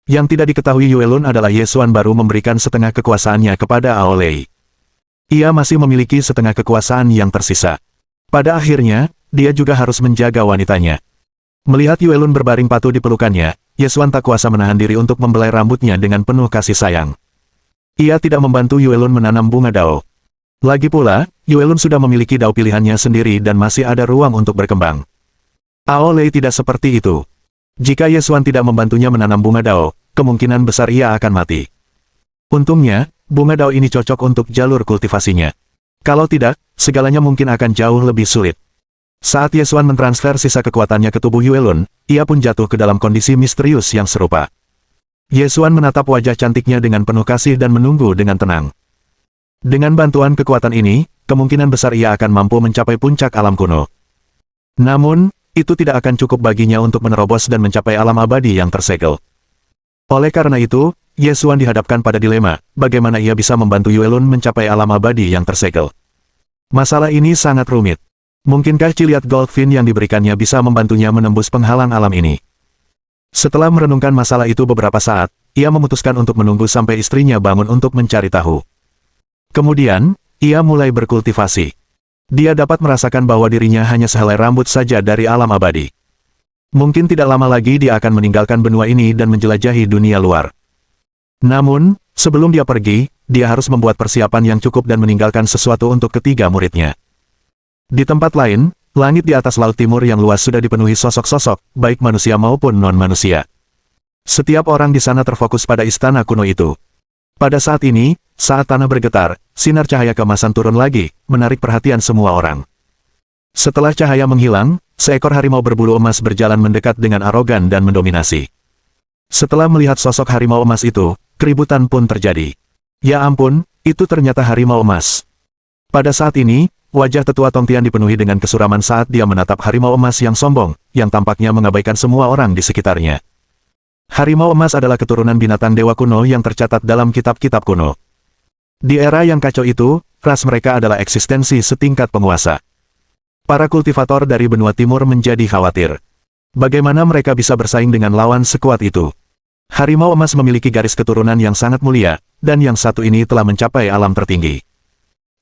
Yang tidak diketahui Yuelun adalah Ye Xuan baru memberikan setengah kekuasaannya kepada Aolei. Ia masih memiliki setengah kekuasaan yang tersisa. Pada akhirnya, dia juga harus menjaga wanitanya. Melihat Yuelun berbaring patuh di pelukannya, Ye Xuan tak kuasa menahan diri untuk membelai rambutnya dengan penuh kasih sayang. Ia tidak membantu Yuelun menanam bunga dao. Lagi pula, Yuelun sudah memiliki dao pilihannya sendiri dan masih ada ruang untuk berkembang. Aolei tidak seperti itu. Jika Ye Xuan tidak membantunya menanam bunga dao, kemungkinan besar ia akan mati. Untungnya, bunga dao ini cocok untuk jalur kultivasinya. Kalau tidak, segalanya mungkin akan jauh lebih sulit. Saat Ye Xuan mentransfer sisa kekuatannya ke tubuh Yuelun, ia pun jatuh ke dalam kondisi misterius yang serupa. Ye Xuan menatap wajah cantiknya dengan penuh kasih dan menunggu dengan tenang. Dengan bantuan kekuatan ini, kemungkinan besar ia akan mampu mencapai puncak alam kuno. Namun, itu tidak akan cukup baginya untuk menerobos dan mencapai alam abadi yang tersegel. Oleh karena itu, Ye Xuan dihadapkan pada dilema, bagaimana ia bisa membantu Yuelun mencapai alam abadi yang tersegel. Masalah ini sangat rumit. Mungkinkah ciliat Goldfin yang diberikannya bisa membantunya menembus penghalang alam ini? Setelah merenungkan masalah itu beberapa saat, ia memutuskan untuk menunggu sampai istrinya bangun untuk mencari tahu. Kemudian, ia mulai berkultivasi. Dia dapat merasakan bahwa dirinya hanya sehelai rambut saja dari alam abadi. Mungkin tidak lama lagi dia akan meninggalkan benua ini dan menjelajahi dunia luar. Namun, sebelum dia pergi, dia harus membuat persiapan yang cukup dan meninggalkan sesuatu untuk ketiga muridnya. Di tempat lain, langit di atas Laut Timur yang luas sudah dipenuhi sosok-sosok, baik manusia maupun non-manusia. Setiap orang di sana terfokus pada istana kuno itu. Pada saat ini, saat tanah bergetar, sinar cahaya keemasan turun lagi, menarik perhatian semua orang. Setelah cahaya menghilang, seekor harimau berbulu emas berjalan mendekat dengan arogan dan mendominasi. Setelah melihat sosok harimau emas itu, keributan pun terjadi. Ya ampun, itu ternyata harimau emas. Pada saat ini, wajah tetua Tongtian dipenuhi dengan kesuraman saat dia menatap harimau emas yang sombong, yang tampaknya mengabaikan semua orang di sekitarnya. Harimau emas adalah keturunan binatang dewa kuno yang tercatat dalam kitab-kitab kuno. Di era yang kacau itu, ras mereka adalah eksistensi setingkat penguasa. Para kultivator dari benua timur menjadi khawatir. Bagaimana mereka bisa bersaing dengan lawan sekuat itu? Harimau emas memiliki garis keturunan yang sangat mulia, dan yang satu ini telah mencapai alam tertinggi.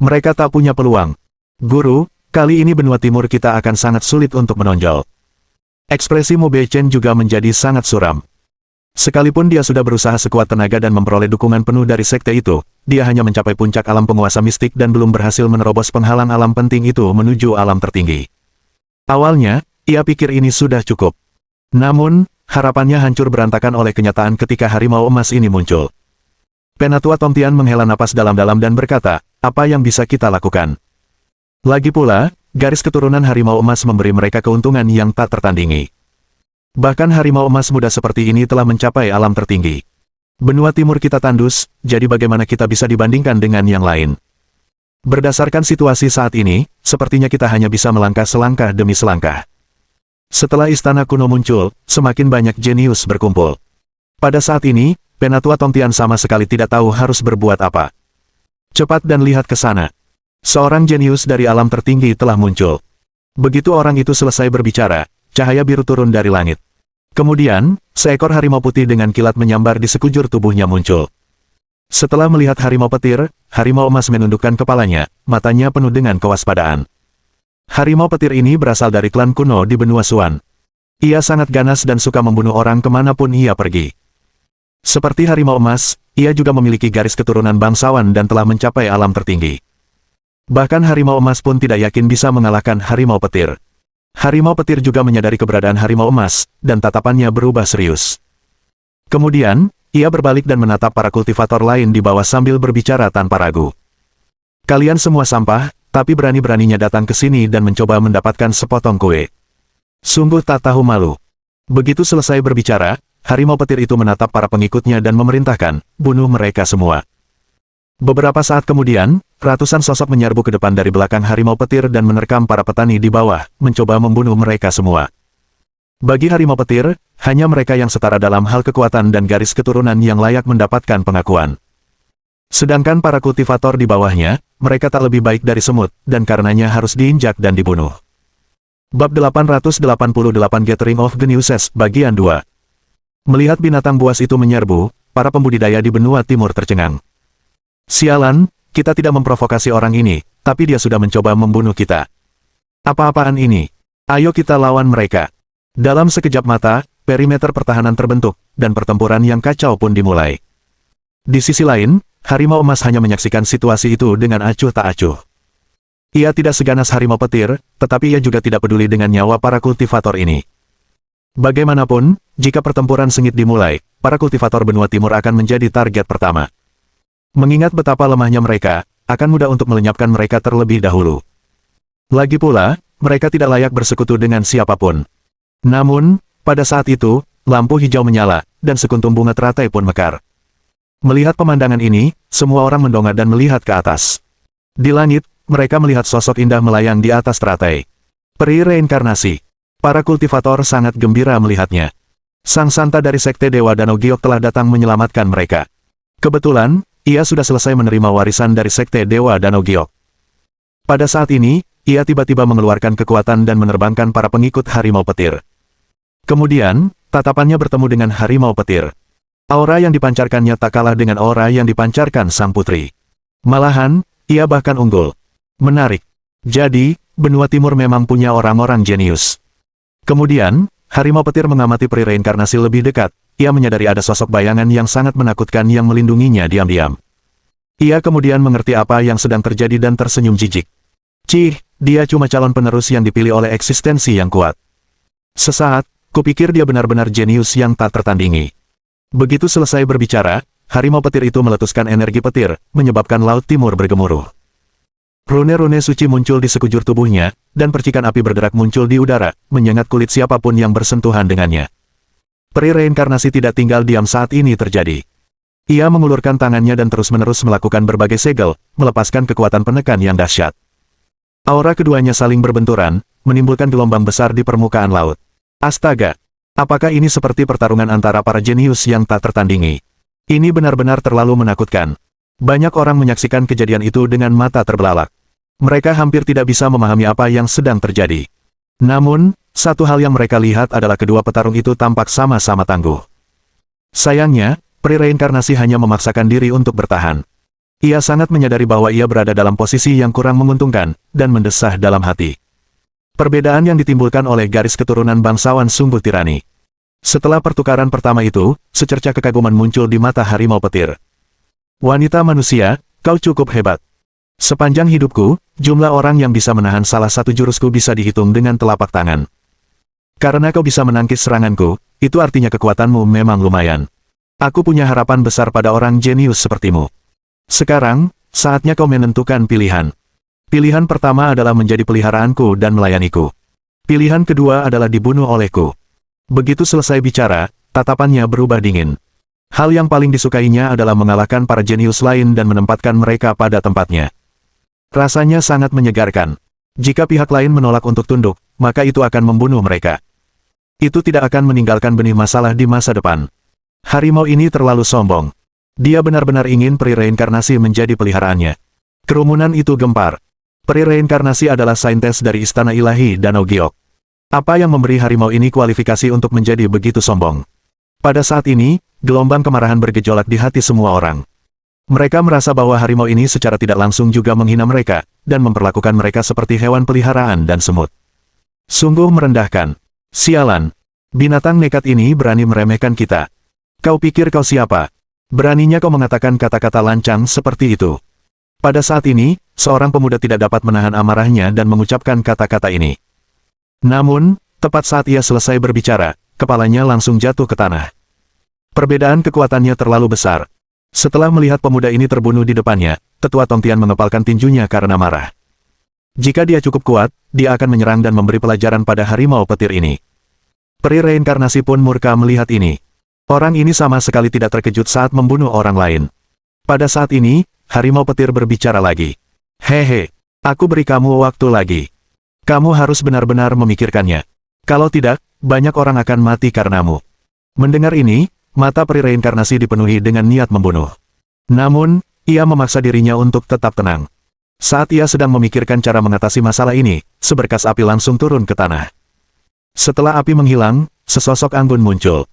Mereka tak punya peluang. Guru, kali ini benua timur kita akan sangat sulit untuk menonjol. Ekspresi Mu Beichen juga menjadi sangat suram. Sekalipun dia sudah berusaha sekuat tenaga dan memperoleh dukungan penuh dari sekte itu, dia hanya mencapai puncak alam penguasa mistik dan belum berhasil menerobos penghalang alam penting itu menuju alam tertinggi. Awalnya, ia pikir ini sudah cukup. Namun, harapannya hancur berantakan oleh kenyataan ketika harimau emas ini muncul. Penatua Tongtian menghela napas dalam-dalam dan berkata, apa yang bisa kita lakukan? Lagi pula, garis keturunan harimau emas memberi mereka keuntungan yang tak tertandingi. Bahkan harimau emas muda seperti ini telah mencapai alam tertinggi. Benua timur kita tandus, jadi bagaimana kita bisa dibandingkan dengan yang lain? Berdasarkan situasi saat ini, sepertinya kita hanya bisa melangkah selangkah demi selangkah. Setelah istana kuno muncul, semakin banyak jenius berkumpul. Pada saat ini, Penatua Tongtian sama sekali tidak tahu harus berbuat apa. Cepat dan lihat ke sana. Seorang jenius dari alam tertinggi telah muncul. Begitu orang itu selesai berbicara, cahaya biru turun dari langit. Kemudian, seekor harimau putih dengan kilat menyambar di sekujur tubuhnya muncul. Setelah melihat harimau petir, harimau emas menundukkan kepalanya, matanya penuh dengan kewaspadaan. Harimau petir ini berasal dari klan kuno di benua Suan. Ia sangat ganas dan suka membunuh orang kemanapun ia pergi. Seperti harimau emas, ia juga memiliki garis keturunan bangsawan dan telah mencapai alam tertinggi. Bahkan harimau emas pun tidak yakin bisa mengalahkan harimau petir. Harimau petir juga menyadari keberadaan harimau emas, dan tatapannya berubah serius. Kemudian, ia berbalik dan menatap para kultivator lain di bawah sambil berbicara tanpa ragu. Kalian semua sampah, tapi berani-beraninya datang ke sini dan mencoba mendapatkan sepotong kue. Sungguh tak tahu malu. Begitu selesai berbicara, harimau petir itu menatap para pengikutnya dan memerintahkan, bunuh mereka semua. Beberapa saat kemudian, ratusan sosok menyerbu ke depan dari belakang harimau petir dan menerkam para petani di bawah, mencoba membunuh mereka semua. Bagi harimau petir, hanya mereka yang setara dalam hal kekuatan dan garis keturunan yang layak mendapatkan pengakuan. Sedangkan para kultivator di bawahnya, mereka tak lebih baik dari semut, dan karenanya harus diinjak dan dibunuh. Bab 888 Gathering of Geniuses, Bagian 2. Melihat binatang buas itu menyerbu, para pembudidaya di benua timur tercengang. Sialan, kita tidak memprovokasi orang ini, tapi dia sudah mencoba membunuh kita. Apa-apaan ini? Ayo kita lawan mereka. Dalam sekejap mata, perimeter pertahanan terbentuk, dan pertempuran yang kacau pun dimulai. Di sisi lain, harimau emas hanya menyaksikan situasi itu dengan acuh tak acuh. Ia tidak seganas harimau petir, tetapi ia juga tidak peduli dengan nyawa para kultivator ini. Bagaimanapun, jika pertempuran sengit dimulai, para kultivator benua timur akan menjadi target pertama. Mengingat betapa lemahnya mereka, akan mudah untuk melenyapkan mereka terlebih dahulu. Lagi pula, mereka tidak layak bersekutu dengan siapapun. Namun, pada saat itu, lampu hijau menyala, dan sekuntum bunga teratai pun mekar. Melihat pemandangan ini, semua orang mendongak dan melihat ke atas. Di langit, mereka melihat sosok indah melayang di atas teratai. Peri reinkarnasi. Para kultivator sangat gembira melihatnya. Sang Santa dari Sekte Dewa Danau Giok telah datang menyelamatkan mereka. Kebetulan, ia sudah selesai menerima warisan dari Sekte Dewa Danau Giok. Pada saat ini, ia tiba-tiba mengeluarkan kekuatan dan menerbangkan para pengikut harimau petir. Kemudian, tatapannya bertemu dengan harimau petir. Aura yang dipancarkannya tak kalah dengan aura yang dipancarkan sang putri. Malahan, ia bahkan unggul. Menarik. Jadi, benua timur memang punya orang-orang jenius. Kemudian, harimau petir mengamati peri reinkarnasi lebih dekat. Ia menyadari ada sosok bayangan yang sangat menakutkan yang melindunginya diam-diam. Ia kemudian mengerti apa yang sedang terjadi dan tersenyum jijik. Cih, dia cuma calon penerus yang dipilih oleh eksistensi yang kuat. Sesaat, kupikir dia benar-benar jenius yang tak tertandingi. Begitu selesai berbicara, harimau petir itu meletuskan energi petir, menyebabkan Laut Timur bergemuruh. Rune-rune suci muncul di sekujur tubuhnya, dan percikan api berderak muncul di udara, menyengat kulit siapapun yang bersentuhan dengannya. Peri reinkarnasi tidak tinggal diam saat ini terjadi. Ia mengulurkan tangannya dan terus-menerus melakukan berbagai segel, melepaskan kekuatan penekan yang dahsyat. Aura keduanya saling berbenturan, menimbulkan gelombang besar di permukaan laut. Astaga! Apakah ini seperti pertarungan antara para jenius yang tak tertandingi? Ini benar-benar terlalu menakutkan. Banyak orang menyaksikan kejadian itu dengan mata terbelalak. Mereka hampir tidak bisa memahami apa yang sedang terjadi. Namun, satu hal yang mereka lihat adalah kedua petarung itu tampak sama-sama tangguh. Sayangnya, peri reinkarnasi hanya memaksakan diri untuk bertahan. Ia sangat menyadari bahwa ia berada dalam posisi yang kurang menguntungkan, dan mendesah dalam hati. Perbedaan yang ditimbulkan oleh garis keturunan bangsawan sungguh tirani. Setelah pertukaran pertama itu, secercah kekaguman muncul di mata harimau petir. Wanita manusia, kau cukup hebat. Sepanjang hidupku, jumlah orang yang bisa menahan salah satu jurusku bisa dihitung dengan telapak tangan. Karena kau bisa menangkis seranganku, itu artinya kekuatanmu memang lumayan. Aku punya harapan besar pada orang jenius sepertimu. Sekarang, saatnya kau menentukan pilihan. Pilihan pertama adalah menjadi peliharaanku dan melayaniku. Pilihan kedua adalah dibunuh olehku. Begitu selesai bicara, tatapannya berubah dingin. Hal yang paling disukainya adalah mengalahkan para jenius lain dan menempatkan mereka pada tempatnya. Rasanya sangat menyegarkan. Jika pihak lain menolak untuk tunduk, maka itu akan membunuh mereka. Itu tidak akan meninggalkan benih masalah di masa depan. Harimau ini terlalu sombong. Dia benar-benar ingin peri reinkarnasi menjadi peliharaannya. Kerumunan itu gempar. Peri reinkarnasi adalah saintes dari Istana Ilahi Danau Giok. Apa yang memberi harimau ini kualifikasi untuk menjadi begitu sombong? Pada saat ini, gelombang kemarahan bergejolak di hati semua orang. Mereka merasa bahwa harimau ini secara tidak langsung juga menghina mereka, dan memperlakukan mereka seperti hewan peliharaan dan semut. Sungguh merendahkan. Sialan. Binatang nekat ini berani meremehkan kita. Kau pikir kau siapa? Beraninya kau mengatakan kata-kata lancang seperti itu. Pada saat ini, seorang pemuda tidak dapat menahan amarahnya dan mengucapkan kata-kata ini. Namun, tepat saat ia selesai berbicara, kepalanya langsung jatuh ke tanah. Perbedaan kekuatannya terlalu besar. Setelah melihat pemuda ini terbunuh di depannya, Tetua Tongtian mengepalkan tinjunya karena marah. Jika dia cukup kuat, dia akan menyerang dan memberi pelajaran pada harimau petir ini. Peri reinkarnasi pun murka melihat ini. Orang ini sama sekali tidak terkejut saat membunuh orang lain. Pada saat ini, harimau petir berbicara lagi. Hehe, aku beri kamu waktu lagi. Kamu harus benar-benar memikirkannya. Kalau tidak, banyak orang akan mati karenamu. Mendengar ini, mata peri reinkarnasi dipenuhi dengan niat membunuh. Namun, ia memaksa dirinya untuk tetap tenang. Saat ia sedang memikirkan cara mengatasi masalah ini, seberkas api langsung turun ke tanah. Setelah api menghilang, sesosok anggun muncul.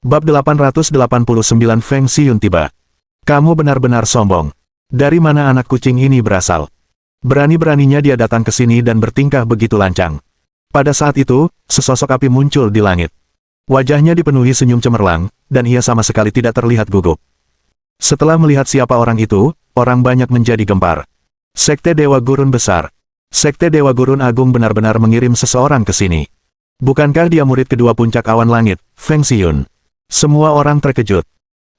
Bab 889 Feng Xiyun tiba. Kamu benar-benar sombong. Dari mana anak kucing ini berasal? Berani-beraninya dia datang ke sini dan bertingkah begitu lancang. Pada saat itu, sesosok api muncul di langit. Wajahnya dipenuhi senyum cemerlang, dan ia sama sekali tidak terlihat gugup. Setelah melihat siapa orang itu, orang banyak menjadi gempar. Sekte Dewa Gurun Besar. Sekte Dewa Gurun Agung benar-benar mengirim seseorang ke sini. Bukankah dia murid kedua puncak awan langit, Feng Xiyun? Semua orang terkejut.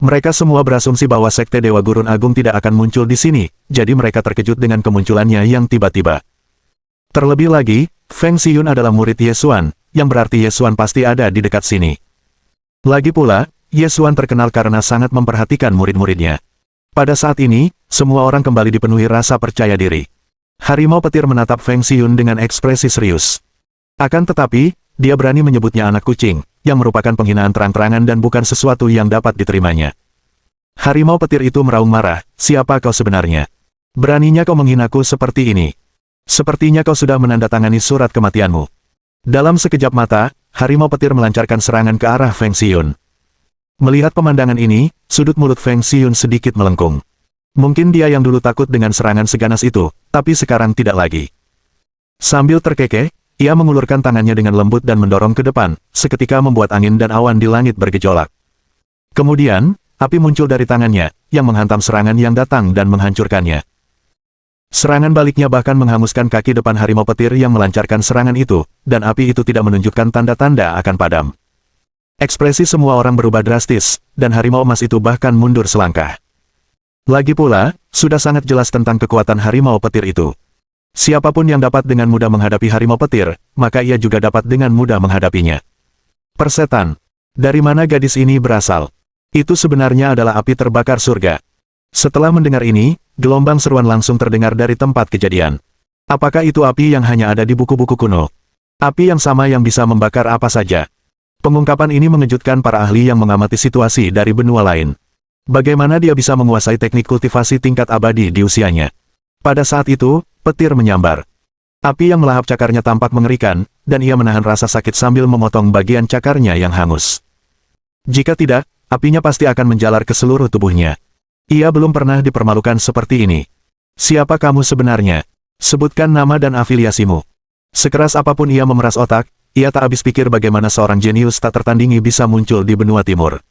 Mereka semua berasumsi bahwa Sekte Dewa Gurun Agung tidak akan muncul di sini, jadi mereka terkejut dengan kemunculannya yang tiba-tiba. Terlebih lagi, Feng Xiyun adalah murid Ye Xuan, yang berarti Ye Xuan pasti ada di dekat sini. Lagi pula, Ye Xuan terkenal karena sangat memperhatikan murid-muridnya. Pada saat ini, semua orang kembali dipenuhi rasa percaya diri. Harimau petir menatap Feng Xiyun dengan ekspresi serius. Akan tetapi, dia berani menyebutnya anak kucing, yang merupakan penghinaan terang-terangan dan bukan sesuatu yang dapat diterimanya. Harimau petir itu meraung marah, siapa kau sebenarnya? Beraninya kau menghinaku seperti ini. Sepertinya kau sudah menandatangani surat kematianmu. Dalam sekejap mata, harimau petir melancarkan serangan ke arah Feng Xiyun. Melihat pemandangan ini, sudut mulut Feng Xiyun sedikit melengkung. Mungkin dia yang dulu takut dengan serangan seganas itu, tapi sekarang tidak lagi. Sambil terkekeh, ia mengulurkan tangannya dengan lembut dan mendorong ke depan, seketika membuat angin dan awan di langit bergejolak. Kemudian, api muncul dari tangannya, yang menghantam serangan yang datang dan menghancurkannya. Serangan baliknya bahkan menghanguskan kaki depan harimau petir yang melancarkan serangan itu, dan api itu tidak menunjukkan tanda-tanda akan padam. Ekspresi semua orang berubah drastis, dan harimau emas itu bahkan mundur selangkah. Lagi pula, sudah sangat jelas tentang kekuatan harimau petir itu. Siapapun yang dapat dengan mudah menghadapi harimau petir, maka ia juga dapat dengan mudah menghadapinya. Persetan. Dari mana gadis ini berasal? Itu sebenarnya adalah api terbakar surga. Setelah mendengar ini, gelombang seruan langsung terdengar dari tempat kejadian. Apakah itu api yang hanya ada di buku-buku kuno? Api yang sama yang bisa membakar apa saja? Pengungkapan ini mengejutkan para ahli yang mengamati situasi dari benua lain. Bagaimana dia bisa menguasai teknik kultivasi tingkat abadi di usianya? Pada saat itu, petir menyambar. Api yang melahap cakarnya tampak mengerikan, dan ia menahan rasa sakit sambil memotong bagian cakarnya yang hangus. Jika tidak, apinya pasti akan menjalar ke seluruh tubuhnya. Ia belum pernah dipermalukan seperti ini. Siapa kamu sebenarnya? Sebutkan nama dan afiliasimu. Sekeras apapun ia memeras otak, ia tak habis pikir bagaimana seorang jenius tak tertandingi bisa muncul di benua timur.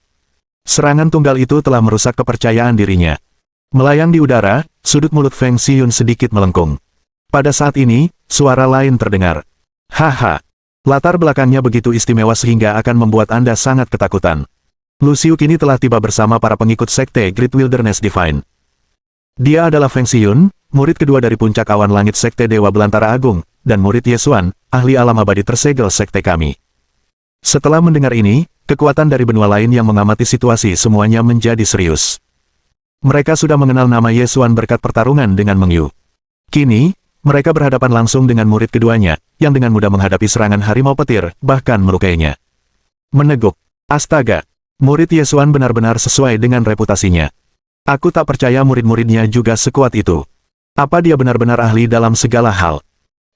Serangan tunggal itu telah merusak kepercayaan dirinya. Melayang di udara, sudut mulut Feng Xiyun sedikit melengkung. Pada saat ini, suara lain terdengar. Haha, latar belakangnya begitu istimewa sehingga akan membuat Anda sangat ketakutan. Lu Xiu kini telah tiba bersama para pengikut Sekte Great Wilderness Divine. Dia adalah Feng Xiyun, murid kedua dari puncak awan langit Sekte Dewa Belantara Agung, dan murid Ye Xuan, ahli alam abadi tersegel Sekte kami. Setelah mendengar ini, kekuatan dari benua lain yang mengamati situasi semuanya menjadi serius. Mereka sudah mengenal nama Ye Xuan berkat pertarungan dengan Meng Yu. Kini, mereka berhadapan langsung dengan murid keduanya, yang dengan mudah menghadapi serangan harimau petir, bahkan melukainya. Meneguk. Astaga! Murid Ye Xuan benar-benar sesuai dengan reputasinya. Aku tak percaya murid-muridnya juga sekuat itu. Apa dia benar-benar ahli dalam segala hal?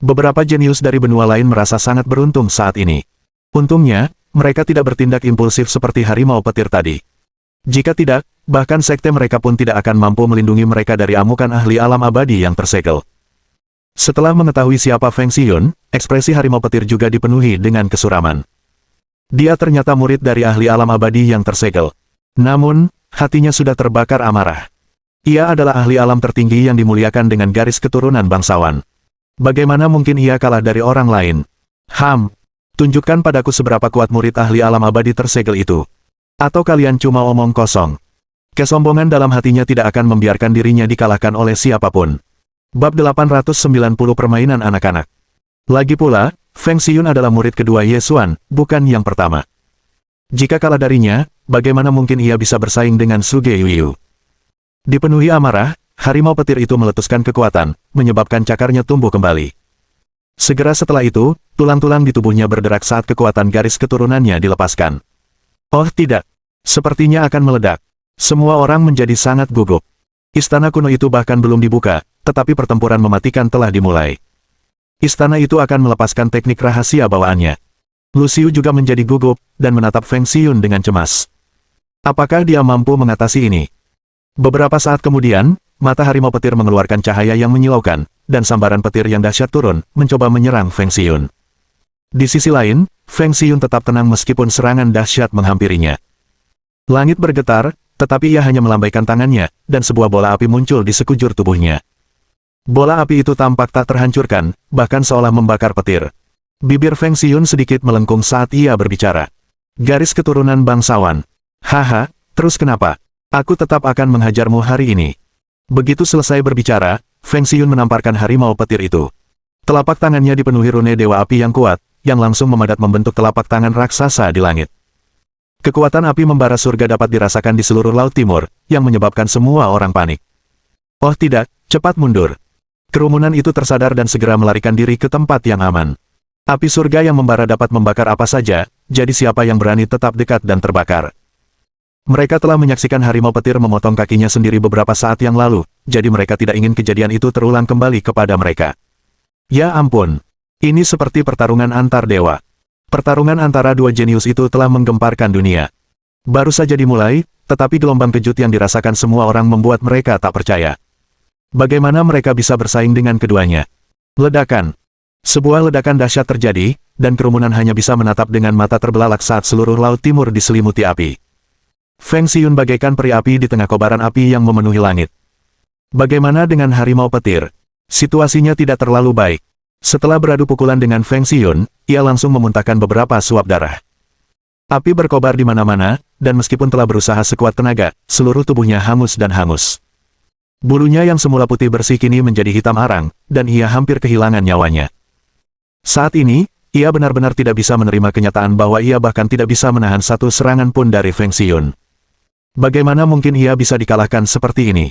Beberapa jenius dari benua lain merasa sangat beruntung saat ini. Untungnya, mereka tidak bertindak impulsif seperti harimau petir tadi. Jika tidak, bahkan sekte mereka pun tidak akan mampu melindungi mereka dari amukan ahli alam abadi yang tersegel. Setelah mengetahui siapa Feng Xiyun, ekspresi harimau petir juga dipenuhi dengan kesuraman. Dia ternyata murid dari ahli alam abadi yang tersegel. Namun, hatinya sudah terbakar amarah. Ia adalah ahli alam tertinggi yang dimuliakan dengan garis keturunan bangsawan. Bagaimana mungkin ia kalah dari orang lain? Tunjukkan padaku seberapa kuat murid ahli alam abadi tersegel itu. Atau kalian cuma omong kosong. Kesombongan dalam hatinya tidak akan membiarkan dirinya dikalahkan oleh siapapun. Bab 890 Permainan Anak-anak. Lagi pula, Feng Xiyun adalah murid kedua Ye Xuan, bukan yang pertama. Jika kalah darinya, bagaimana mungkin ia bisa bersaing dengan Suge Yuyu? Dipenuhi amarah, harimau petir itu meletuskan kekuatan, menyebabkan cakarnya tumbuh kembali. Segera setelah itu, tulang-tulang di tubuhnya berderak saat kekuatan garis keturunannya dilepaskan. Oh tidak! Sepertinya akan meledak. Semua orang menjadi sangat gugup. Istana kuno itu bahkan belum dibuka, tetapi pertempuran mematikan telah dimulai. Istana itu akan melepaskan teknik rahasia bawaannya. Lu Xiu juga menjadi gugup, dan menatap Feng Xiyun dengan cemas. Apakah dia mampu mengatasi ini? Beberapa saat kemudian, mata harimau petir mengeluarkan cahaya yang menyilaukan, dan sambaran petir yang dahsyat turun, mencoba menyerang Feng Xiyun. Di sisi lain, Feng Xiyun tetap tenang meskipun serangan dahsyat menghampirinya. Langit bergetar, tetapi ia hanya melambaikan tangannya, dan sebuah bola api muncul di sekujur tubuhnya. Bola api itu tampak tak terhancurkan, bahkan seolah membakar petir. Bibir Feng Xiyun sedikit melengkung saat ia berbicara. Garis keturunan bangsawan. Haha, terus kenapa? Aku tetap akan menghajarmu hari ini. Begitu selesai berbicara, Feng Xiyun menamparkan harimau petir itu. Telapak tangannya dipenuhi rune dewa api yang kuat, yang langsung memadat membentuk telapak tangan raksasa di langit. Kekuatan api membara surga dapat dirasakan di seluruh Laut Timur, yang menyebabkan semua orang panik. Oh tidak, cepat mundur. Kerumunan itu tersadar dan segera melarikan diri ke tempat yang aman. Api surga yang membara dapat membakar apa saja, jadi siapa yang berani tetap dekat dan terbakar. Mereka telah menyaksikan harimau petir memotong kakinya sendiri beberapa saat yang lalu, jadi mereka tidak ingin kejadian itu terulang kembali kepada mereka. Ya ampun, ini seperti pertarungan antar dewa. Pertarungan antara dua jenius itu telah menggemparkan dunia. Baru saja dimulai, tetapi gelombang kejut yang dirasakan semua orang membuat mereka tak percaya. Bagaimana mereka bisa bersaing dengan keduanya? Ledakan. Sebuah ledakan dahsyat terjadi, dan kerumunan hanya bisa menatap dengan mata terbelalak saat seluruh Laut Timur diselimuti api. Feng Xiyun bagaikan peri api di tengah kobaran api yang memenuhi langit. Bagaimana dengan harimau petir? Situasinya tidak terlalu baik. Setelah beradu pukulan dengan Feng Xiyun, ia langsung memuntahkan beberapa suap darah. Api berkobar di mana-mana, dan meskipun telah berusaha sekuat tenaga, seluruh tubuhnya hangus dan hangus. Bulunya yang semula putih bersih kini menjadi hitam arang, dan ia hampir kehilangan nyawanya. Saat ini, ia benar-benar tidak bisa menerima kenyataan bahwa ia bahkan tidak bisa menahan satu serangan pun dari Feng Xiyun. Bagaimana mungkin ia bisa dikalahkan seperti ini?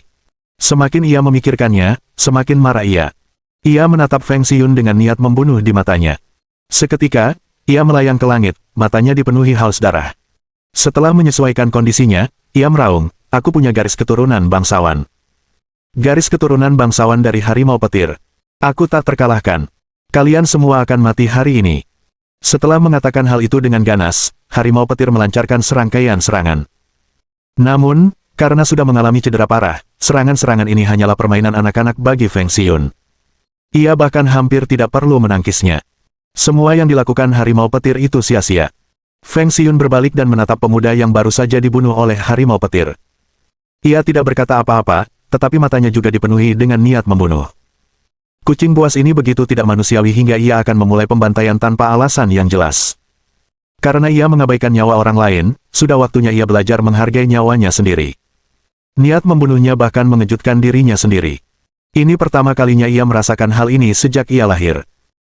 Semakin ia memikirkannya, semakin marah ia. Ia menatap Feng Xiyun dengan niat membunuh di matanya. Seketika, ia melayang ke langit, matanya dipenuhi haus darah. Setelah menyesuaikan kondisinya, ia meraung, aku punya garis keturunan bangsawan. Garis keturunan bangsawan dari harimau petir. Aku tak terkalahkan. Kalian semua akan mati hari ini. Setelah mengatakan hal itu dengan ganas, harimau petir melancarkan serangkaian serangan. Namun, karena sudah mengalami cedera parah, serangan-serangan ini hanyalah permainan anak-anak bagi Feng Xiyun. Ia bahkan hampir tidak perlu menangkisnya. Semua yang dilakukan harimau petir itu sia-sia. Feng Xiyun berbalik dan menatap pemuda yang baru saja dibunuh oleh harimau petir. Ia tidak berkata apa-apa, tetapi matanya juga dipenuhi dengan niat membunuh. Kucing buas ini begitu tidak manusiawi hingga ia akan memulai pembantaian tanpa alasan yang jelas. Karena ia mengabaikan nyawa orang lain, sudah waktunya ia belajar menghargai nyawanya sendiri. Niat membunuhnya bahkan mengejutkan dirinya sendiri. Ini pertama kalinya ia merasakan hal ini sejak ia lahir.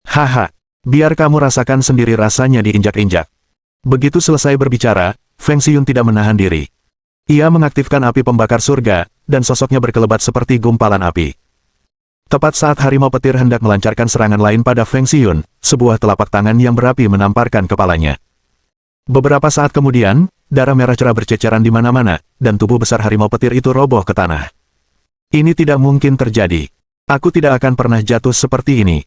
Haha, biar kamu rasakan sendiri rasanya diinjak-injak. Begitu selesai berbicara, Feng Xiyun tidak menahan diri. Ia mengaktifkan api pembakar surga, dan sosoknya berkelebat seperti gumpalan api. Tepat saat harimau petir hendak melancarkan serangan lain pada Feng Xiyun, sebuah telapak tangan yang berapi menamparkan kepalanya. Beberapa saat kemudian, darah merah cerah berceceran di mana-mana, dan tubuh besar harimau petir itu roboh ke tanah. Ini tidak mungkin terjadi. Aku tidak akan pernah jatuh seperti ini.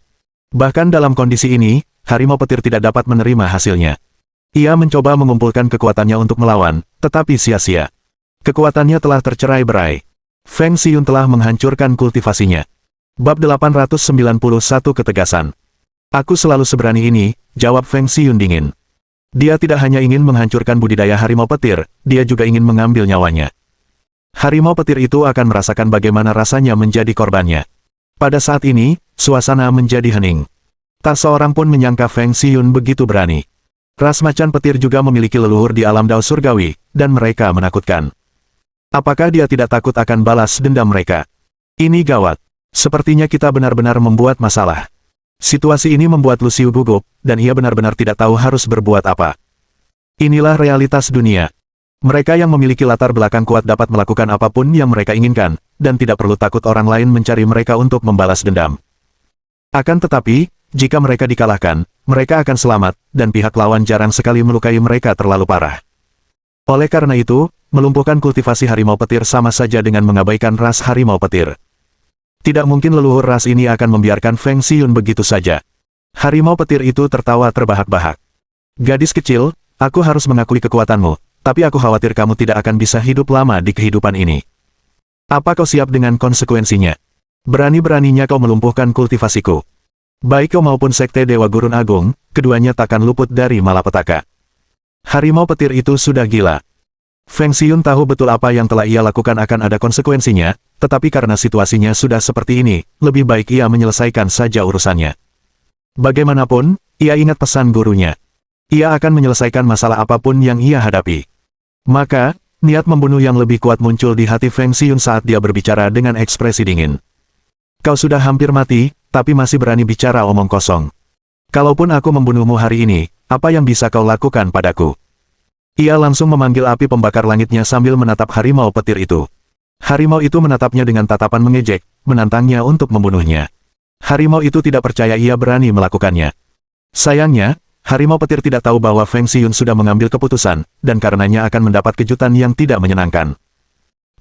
Bahkan dalam kondisi ini, harimau petir tidak dapat menerima hasilnya. Ia mencoba mengumpulkan kekuatannya untuk melawan, tetapi sia-sia. Kekuatannya telah tercerai-berai. Feng Xiyun telah menghancurkan kultivasinya. Bab 891 Ketegasan. Aku selalu seberani ini, jawab Feng Xiyun dingin. Dia tidak hanya ingin menghancurkan budidaya harimau petir, dia juga ingin mengambil nyawanya. Harimau petir itu akan merasakan bagaimana rasanya menjadi korbannya. Pada saat ini, suasana menjadi hening. Tak seorang pun menyangka Feng Xiyun begitu berani. Ras macan petir juga memiliki leluhur di alam Dao Surgawi, dan mereka menakutkan. Apakah dia tidak takut akan balas dendam mereka? Ini gawat. Sepertinya kita benar-benar membuat masalah. Situasi ini membuat Lu Xiu gugup, dan ia benar-benar tidak tahu harus berbuat apa. Inilah realitas dunia. Mereka yang memiliki latar belakang kuat dapat melakukan apapun yang mereka inginkan, dan tidak perlu takut orang lain mencari mereka untuk membalas dendam. Akan tetapi, jika mereka dikalahkan, mereka akan selamat, dan pihak lawan jarang sekali melukai mereka terlalu parah. Oleh karena itu, melumpuhkan kultivasi harimau petir sama saja dengan mengabaikan ras harimau petir. Tidak mungkin leluhur ras ini akan membiarkan Feng Xiyun begitu saja. Harimau petir itu tertawa terbahak-bahak. Gadis kecil, aku harus mengakui kekuatanmu, tapi aku khawatir kamu tidak akan bisa hidup lama di kehidupan ini. Apa kau siap dengan konsekuensinya? Berani-beraninya kau melumpuhkan kultivasiku. Baik kau maupun Sekte Dewa Gurun Agung, keduanya takkan luput dari malapetaka. Harimau petir itu sudah gila. Feng Xiyun tahu betul apa yang telah ia lakukan akan ada konsekuensinya, tetapi karena situasinya sudah seperti ini, lebih baik ia menyelesaikan saja urusannya. Bagaimanapun, ia ingat pesan gurunya. Ia akan menyelesaikan masalah apapun yang ia hadapi. Maka, niat membunuh yang lebih kuat muncul di hati Feng Xiyun saat dia berbicara dengan ekspresi dingin. Kau sudah hampir mati, tapi masih berani bicara omong kosong. Kalaupun aku membunuhmu hari ini, apa yang bisa kau lakukan padaku? Ia langsung memanggil api pembakar langitnya sambil menatap harimau petir itu. Harimau itu menatapnya dengan tatapan mengejek, menantangnya untuk membunuhnya. Harimau itu tidak percaya ia berani melakukannya. Sayangnya, harimau petir tidak tahu bahwa Feng Xiyun sudah mengambil keputusan, dan karenanya akan mendapat kejutan yang tidak menyenangkan.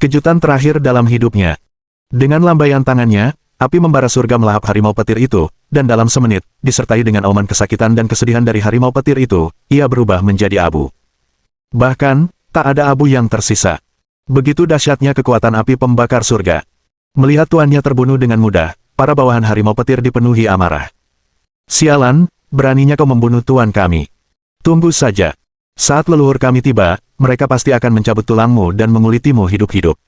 Kejutan terakhir dalam hidupnya. Dengan lambaian tangannya, api membara surga melahap harimau petir itu, dan dalam semenit, disertai dengan auman kesakitan dan kesedihan dari harimau petir itu, ia berubah menjadi abu. Bahkan, tak ada abu yang tersisa. Begitu dahsyatnya kekuatan api pembakar surga. Melihat tuannya terbunuh dengan mudah, para bawahan harimau petir dipenuhi amarah. Sialan, beraninya kau membunuh tuan kami. Tunggu saja. Saat leluhur kami tiba, mereka pasti akan mencabut tulangmu dan mengulitimu hidup-hidup.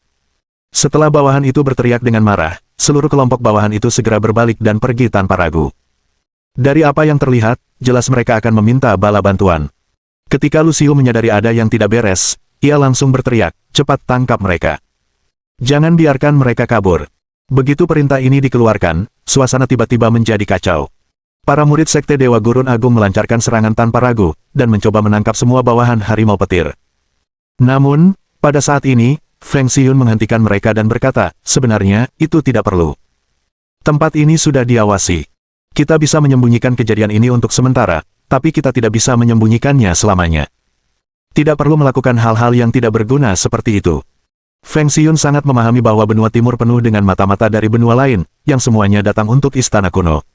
Setelah bawahan itu berteriak dengan marah, seluruh kelompok bawahan itu segera berbalik dan pergi tanpa ragu. Dari apa yang terlihat, jelas mereka akan meminta bala bantuan. Ketika Lu Xiu menyadari ada yang tidak beres, ia langsung berteriak, cepat tangkap mereka. Jangan biarkan mereka kabur. Begitu perintah ini dikeluarkan, suasana tiba-tiba menjadi kacau. Para murid Sekte Dewa Gurun Agung melancarkan serangan tanpa ragu, dan mencoba menangkap semua bawahan harimau petir. Namun, pada saat ini, Feng Xiyun menghentikan mereka dan berkata, sebenarnya, itu tidak perlu. Tempat ini sudah diawasi. Kita bisa menyembunyikan kejadian ini untuk sementara, tapi kita tidak bisa menyembunyikannya selamanya. Tidak perlu melakukan hal-hal yang tidak berguna seperti itu. Feng Xiyun sangat memahami bahwa benua timur penuh dengan mata-mata dari benua lain, yang semuanya datang untuk istana kuno.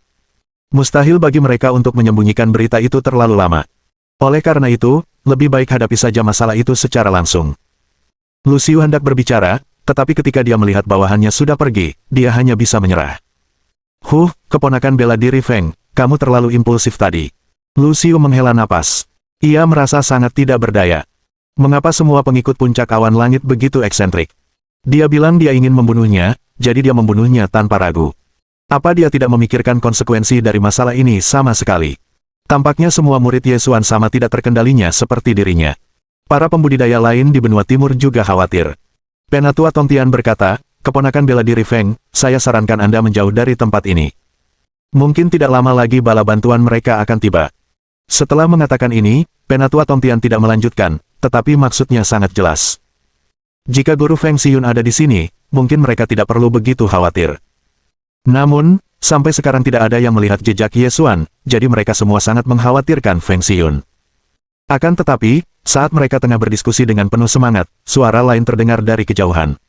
Mustahil bagi mereka untuk menyembunyikan berita itu terlalu lama. Oleh karena itu, lebih baik hadapi saja masalah itu secara langsung. Lu Xiu hendak berbicara, tetapi ketika dia melihat bawahannya sudah pergi, dia hanya bisa menyerah. Keponakan bela diri Feng, kamu terlalu impulsif tadi. Lu Xiu menghela napas. Ia merasa sangat tidak berdaya. Mengapa semua pengikut puncak awan langit begitu eksentrik? Dia bilang dia ingin membunuhnya, jadi dia membunuhnya tanpa ragu. Apa dia tidak memikirkan konsekuensi dari masalah ini sama sekali? Tampaknya semua murid Yesuan sama tidak terkendalinya seperti dirinya. Para pembudidaya lain di benua timur juga khawatir. Penatua Tongtian berkata, keponakan bela diri Feng, saya sarankan Anda menjauh dari tempat ini. Mungkin tidak lama lagi bala bantuan mereka akan tiba. Setelah mengatakan ini, Penatua Tongtian tidak melanjutkan, tetapi maksudnya sangat jelas. Jika guru Feng Xiyun ada di sini, mungkin mereka tidak perlu begitu khawatir. Namun, sampai sekarang tidak ada yang melihat jejak Ye Xuan, jadi mereka semua sangat mengkhawatirkan Feng Xiyun. Akan tetapi, saat mereka tengah berdiskusi dengan penuh semangat, suara lain terdengar dari kejauhan.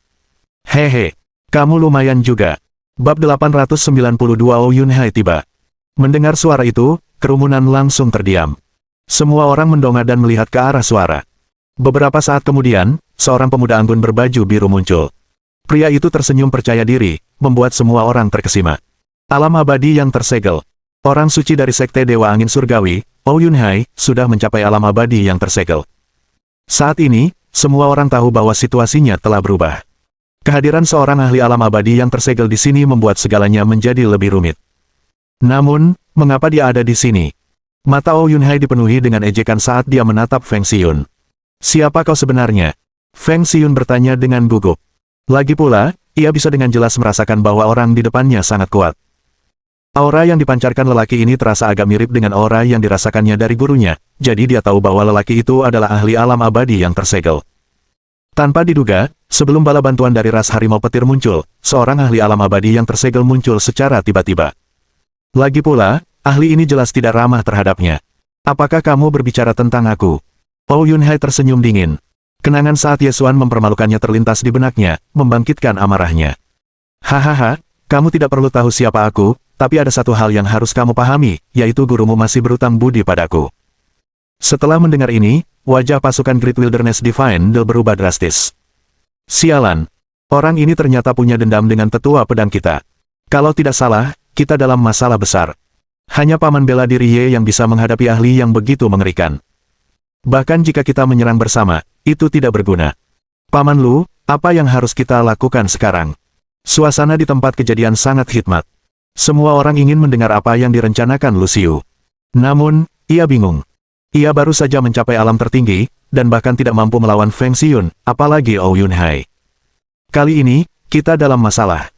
Hehe, kamu lumayan juga. Bab 892 Ou Yunhai tiba. Mendengar suara itu, kerumunan langsung terdiam. Semua orang mendongak dan melihat ke arah suara. Beberapa saat kemudian, seorang pemuda anggun berbaju biru muncul. Pria itu tersenyum percaya diri, membuat semua orang terkesima. Alam abadi yang tersegel. Orang suci dari Sekte Dewa Angin Surgawi, Ou Yunhai, sudah mencapai alam abadi yang tersegel. Saat ini, semua orang tahu bahwa situasinya telah berubah. Kehadiran seorang ahli alam abadi yang tersegel di sini membuat segalanya menjadi lebih rumit. Namun, mengapa dia ada di sini? Mata Ou Yunhai dipenuhi dengan ejekan saat dia menatap Feng Xiyun. Siapa kau sebenarnya? Feng Xiyun bertanya dengan gugup. Lagi pula, ia bisa dengan jelas merasakan bahwa orang di depannya sangat kuat. Aura yang dipancarkan lelaki ini terasa agak mirip dengan aura yang dirasakannya dari gurunya, jadi dia tahu bahwa lelaki itu adalah ahli alam abadi yang tersegel. Tanpa diduga, sebelum bala bantuan dari ras harimau petir muncul, seorang ahli alam abadi yang tersegel muncul secara tiba-tiba. Lagi pula, ahli ini jelas tidak ramah terhadapnya. Apakah kamu berbicara tentang aku? Ou Yunhai tersenyum dingin. Kenangan saat Ye Xuan mempermalukannya terlintas di benaknya, membangkitkan amarahnya. Hahaha, kamu tidak perlu tahu siapa aku, tapi ada satu hal yang harus kamu pahami, yaitu gurumu masih berutang budi padaku. Setelah mendengar ini, wajah pasukan Great Wilderness Divine Del berubah drastis. Sialan, orang ini ternyata punya dendam dengan tetua pedang kita. Kalau tidak salah, kita dalam masalah besar. Hanya paman bela diri Ye yang bisa menghadapi ahli yang begitu mengerikan. Bahkan jika kita menyerang bersama, itu tidak berguna. Paman Lu, apa yang harus kita lakukan sekarang? Suasana di tempat kejadian sangat hikmat. Semua orang ingin mendengar apa yang direncanakan Lu Xiu. Namun, ia bingung. Ia baru saja mencapai alam tertinggi, dan bahkan tidak mampu melawan Feng Xiyun, apalagi Ou Yunhai. Kali ini, kita dalam masalah.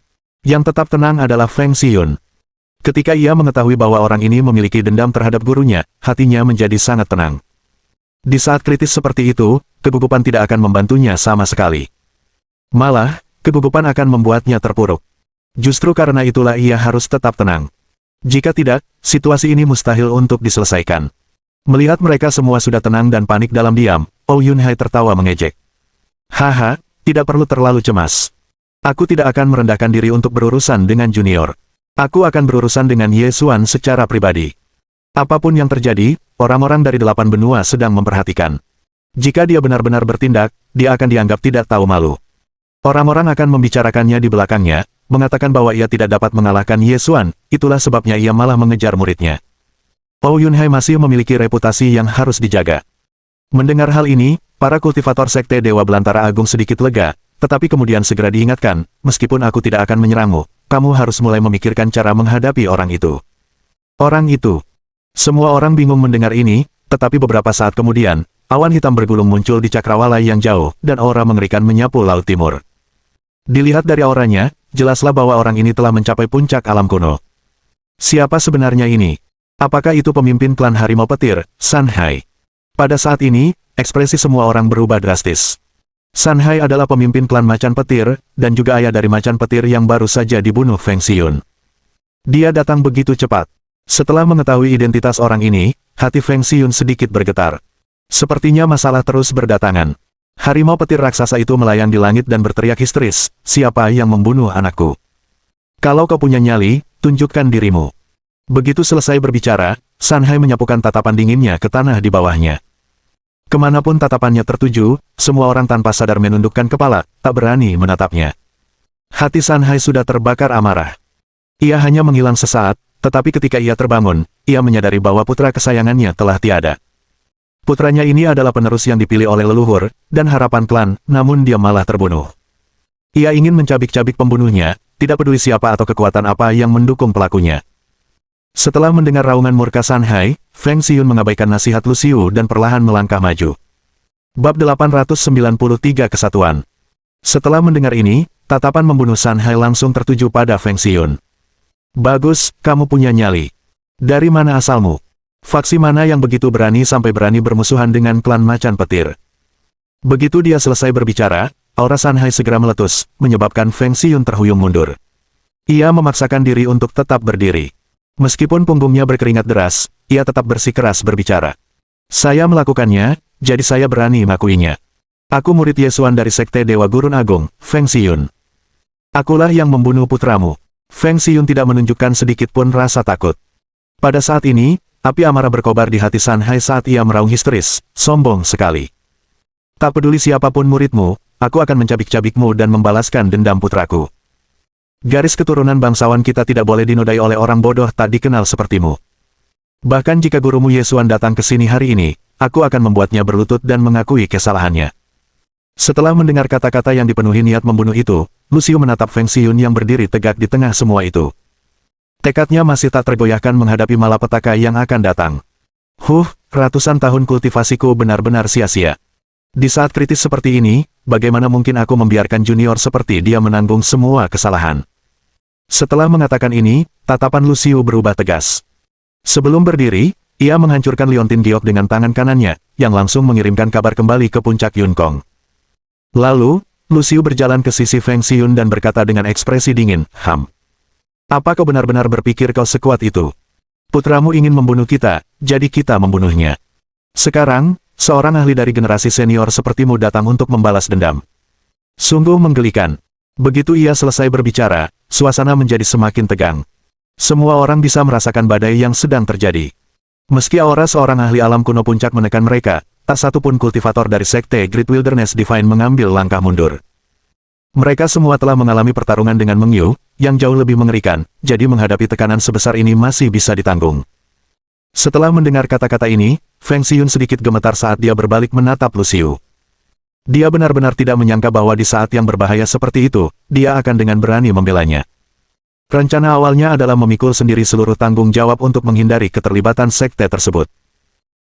Yang tetap tenang adalah Feng Xiyun. Ketika ia mengetahui bahwa orang ini memiliki dendam terhadap gurunya, hatinya menjadi sangat tenang. Di saat kritis seperti itu, kegugupan tidak akan membantunya sama sekali. Malah, kegugupan akan membuatnya terpuruk. Justru karena itulah ia harus tetap tenang. Jika tidak, situasi ini mustahil untuk diselesaikan. Melihat mereka semua sudah tenang dan panik dalam diam, Ou Yunhai tertawa mengejek. Haha, tidak perlu terlalu cemas. Aku tidak akan merendahkan diri untuk berurusan dengan junior. Aku akan berurusan dengan Ye Xuan secara pribadi. Apapun yang terjadi, orang-orang dari 8 benua sedang memperhatikan. Jika dia benar-benar bertindak, dia akan dianggap tidak tahu malu. Orang-orang akan membicarakannya di belakangnya, mengatakan bahwa ia tidak dapat mengalahkan Ye Xuan, itulah sebabnya ia malah mengejar muridnya. Ou Yunhai masih memiliki reputasi yang harus dijaga. Mendengar hal ini, para kultivator Sekte Dewa Belantara Agung sedikit lega, tetapi kemudian segera diingatkan, meskipun aku tidak akan menyerangmu, kamu harus mulai memikirkan cara menghadapi orang itu. Orang itu. Semua orang bingung mendengar ini, tetapi beberapa saat kemudian, awan hitam bergulung muncul di cakrawala yang jauh, dan aura mengerikan menyapu Laut Timur. Dilihat dari auranya, jelaslah bahwa orang ini telah mencapai puncak alam kuno. Siapa sebenarnya ini? Apakah itu pemimpin klan Harimau Petir, San Hai? Pada saat ini, ekspresi semua orang berubah drastis. San Hai adalah pemimpin klan Macan Petir, dan juga ayah dari Macan Petir yang baru saja dibunuh Feng Xiyun. Dia datang begitu cepat. Setelah mengetahui identitas orang ini, hati Feng Xiyun sedikit bergetar. Sepertinya masalah terus berdatangan. Harimau Petir raksasa itu melayang di langit dan berteriak histeris, siapa yang membunuh anakku? Kalau kau punya nyali, tunjukkan dirimu. Begitu selesai berbicara, San Hai menyapukan tatapan dinginnya ke tanah di bawahnya. Kemanapun tatapannya tertuju, semua orang tanpa sadar menundukkan kepala, tak berani menatapnya. Hati San Hai sudah terbakar amarah. Ia hanya menghilang sesaat, tetapi ketika ia terbangun, ia menyadari bahwa putra kesayangannya telah tiada. Putranya ini adalah penerus yang dipilih oleh leluhur, dan harapan klan, namun dia malah terbunuh. Ia ingin mencabik-cabik pembunuhnya, tidak peduli siapa atau kekuatan apa yang mendukung pelakunya. Setelah mendengar raungan murka San Hai, Feng Xiyun mengabaikan nasihat Lu Xiu dan perlahan melangkah maju. Bab 893 Kesatuan. Setelah mendengar ini, tatapan membunuh San Hai langsung tertuju pada Feng Xiyun. Bagus, kamu punya nyali. Dari mana asalmu? Faksi mana yang begitu berani sampai berani bermusuhan dengan klan Macan Petir? Begitu dia selesai berbicara, aura Sanhai segera meletus, menyebabkan Feng Xiyun terhuyung mundur. Ia memaksakan diri untuk tetap berdiri. Meskipun punggungnya berkeringat deras, ia tetap bersikeras berbicara. Saya melakukannya, jadi saya berani mengakuinya. Aku murid Yesuan dari Sekte Dewa Gurun Agung, Feng Xiyun. Akulah yang membunuh putramu. Feng Xiyun tidak menunjukkan sedikit pun rasa takut. Pada saat ini, api amarah berkobar di hati Sanhai saat ia meraung histeris, sombong sekali. Tak peduli siapapun muridmu, aku akan mencabik-cabikmu dan membalaskan dendam putraku. Garis keturunan bangsawan kita tidak boleh dinodai oleh orang bodoh tak dikenal sepertimu. Bahkan jika gurumu Yesuan datang ke sini hari ini, aku akan membuatnya berlutut dan mengakui kesalahannya. Setelah mendengar kata-kata yang dipenuhi niat membunuh itu, Lucio menatap Feng Xiyun yang berdiri tegak di tengah semua itu. Tekadnya masih tak tergoyahkan menghadapi malapetaka yang akan datang. Ratusan tahun kultivasiku benar-benar sia-sia. Di saat kritis seperti ini, bagaimana mungkin aku membiarkan junior seperti dia menanggung semua kesalahan? Setelah mengatakan ini, tatapan Lucio berubah tegas. Sebelum berdiri, ia menghancurkan liontin giok dengan tangan kanannya, yang langsung mengirimkan kabar kembali ke puncak Yunkong. Lalu, Lucio berjalan ke sisi Feng Xiyun dan berkata dengan ekspresi dingin, Apa kau benar-benar berpikir kau sekuat itu? Putramu ingin membunuh kita, jadi kita membunuhnya. Sekarang, seorang ahli dari generasi senior sepertimu datang untuk membalas dendam. Sungguh menggelikan. Begitu ia selesai berbicara, suasana menjadi semakin tegang. Semua orang bisa merasakan badai yang sedang terjadi. Meski aura seorang ahli alam kuno puncak menekan mereka, tak satu pun kultivator dari Sekte Great Wilderness Divine mengambil langkah mundur. Mereka semua telah mengalami pertarungan dengan Meng Yu, yang jauh lebih mengerikan, jadi menghadapi tekanan sebesar ini masih bisa ditanggung. Setelah mendengar kata-kata ini, Feng Xiyun sedikit gemetar saat dia berbalik menatap Lucio. Dia benar-benar tidak menyangka bahwa di saat yang berbahaya seperti itu, dia akan dengan berani membelanya. Rencana awalnya adalah memikul sendiri seluruh tanggung jawab untuk menghindari keterlibatan sekte tersebut.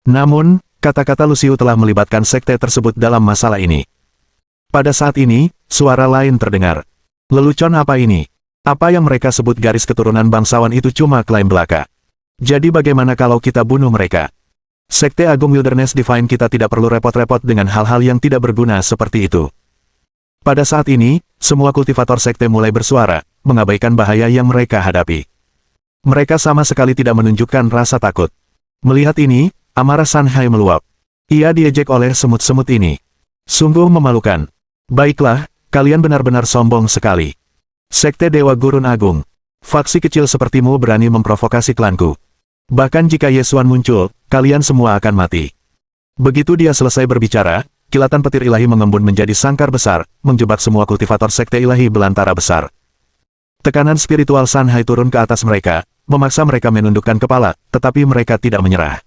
Namun, kata-kata Lucio telah melibatkan sekte tersebut dalam masalah ini. Pada saat ini, suara lain terdengar. Lelucon apa ini? Apa yang mereka sebut garis keturunan bangsawan itu cuma klaim belaka. Jadi bagaimana kalau kita bunuh mereka? Sekte Agung Wilderness Divine kita tidak perlu repot-repot dengan hal-hal yang tidak berguna seperti itu. Pada saat ini, semua kultivator sekte mulai bersuara, mengabaikan bahaya yang mereka hadapi. Mereka sama sekali tidak menunjukkan rasa takut. Melihat ini, amarah Sanhai meluap. Ia diejek oleh semut-semut ini. Sungguh memalukan. Baiklah, kalian benar-benar sombong sekali. Sekte Dewa Gurun Agung. Faksi kecil sepertimu berani memprovokasi klanku. Bahkan jika Yesuan muncul, kalian semua akan mati. Begitu dia selesai berbicara, kilatan petir ilahi mengembun menjadi sangkar besar, menjebak semua kultivator sekte ilahi belantara besar. Tekanan spiritual Sanhai turun ke atas mereka, memaksa mereka menundukkan kepala, tetapi mereka tidak menyerah.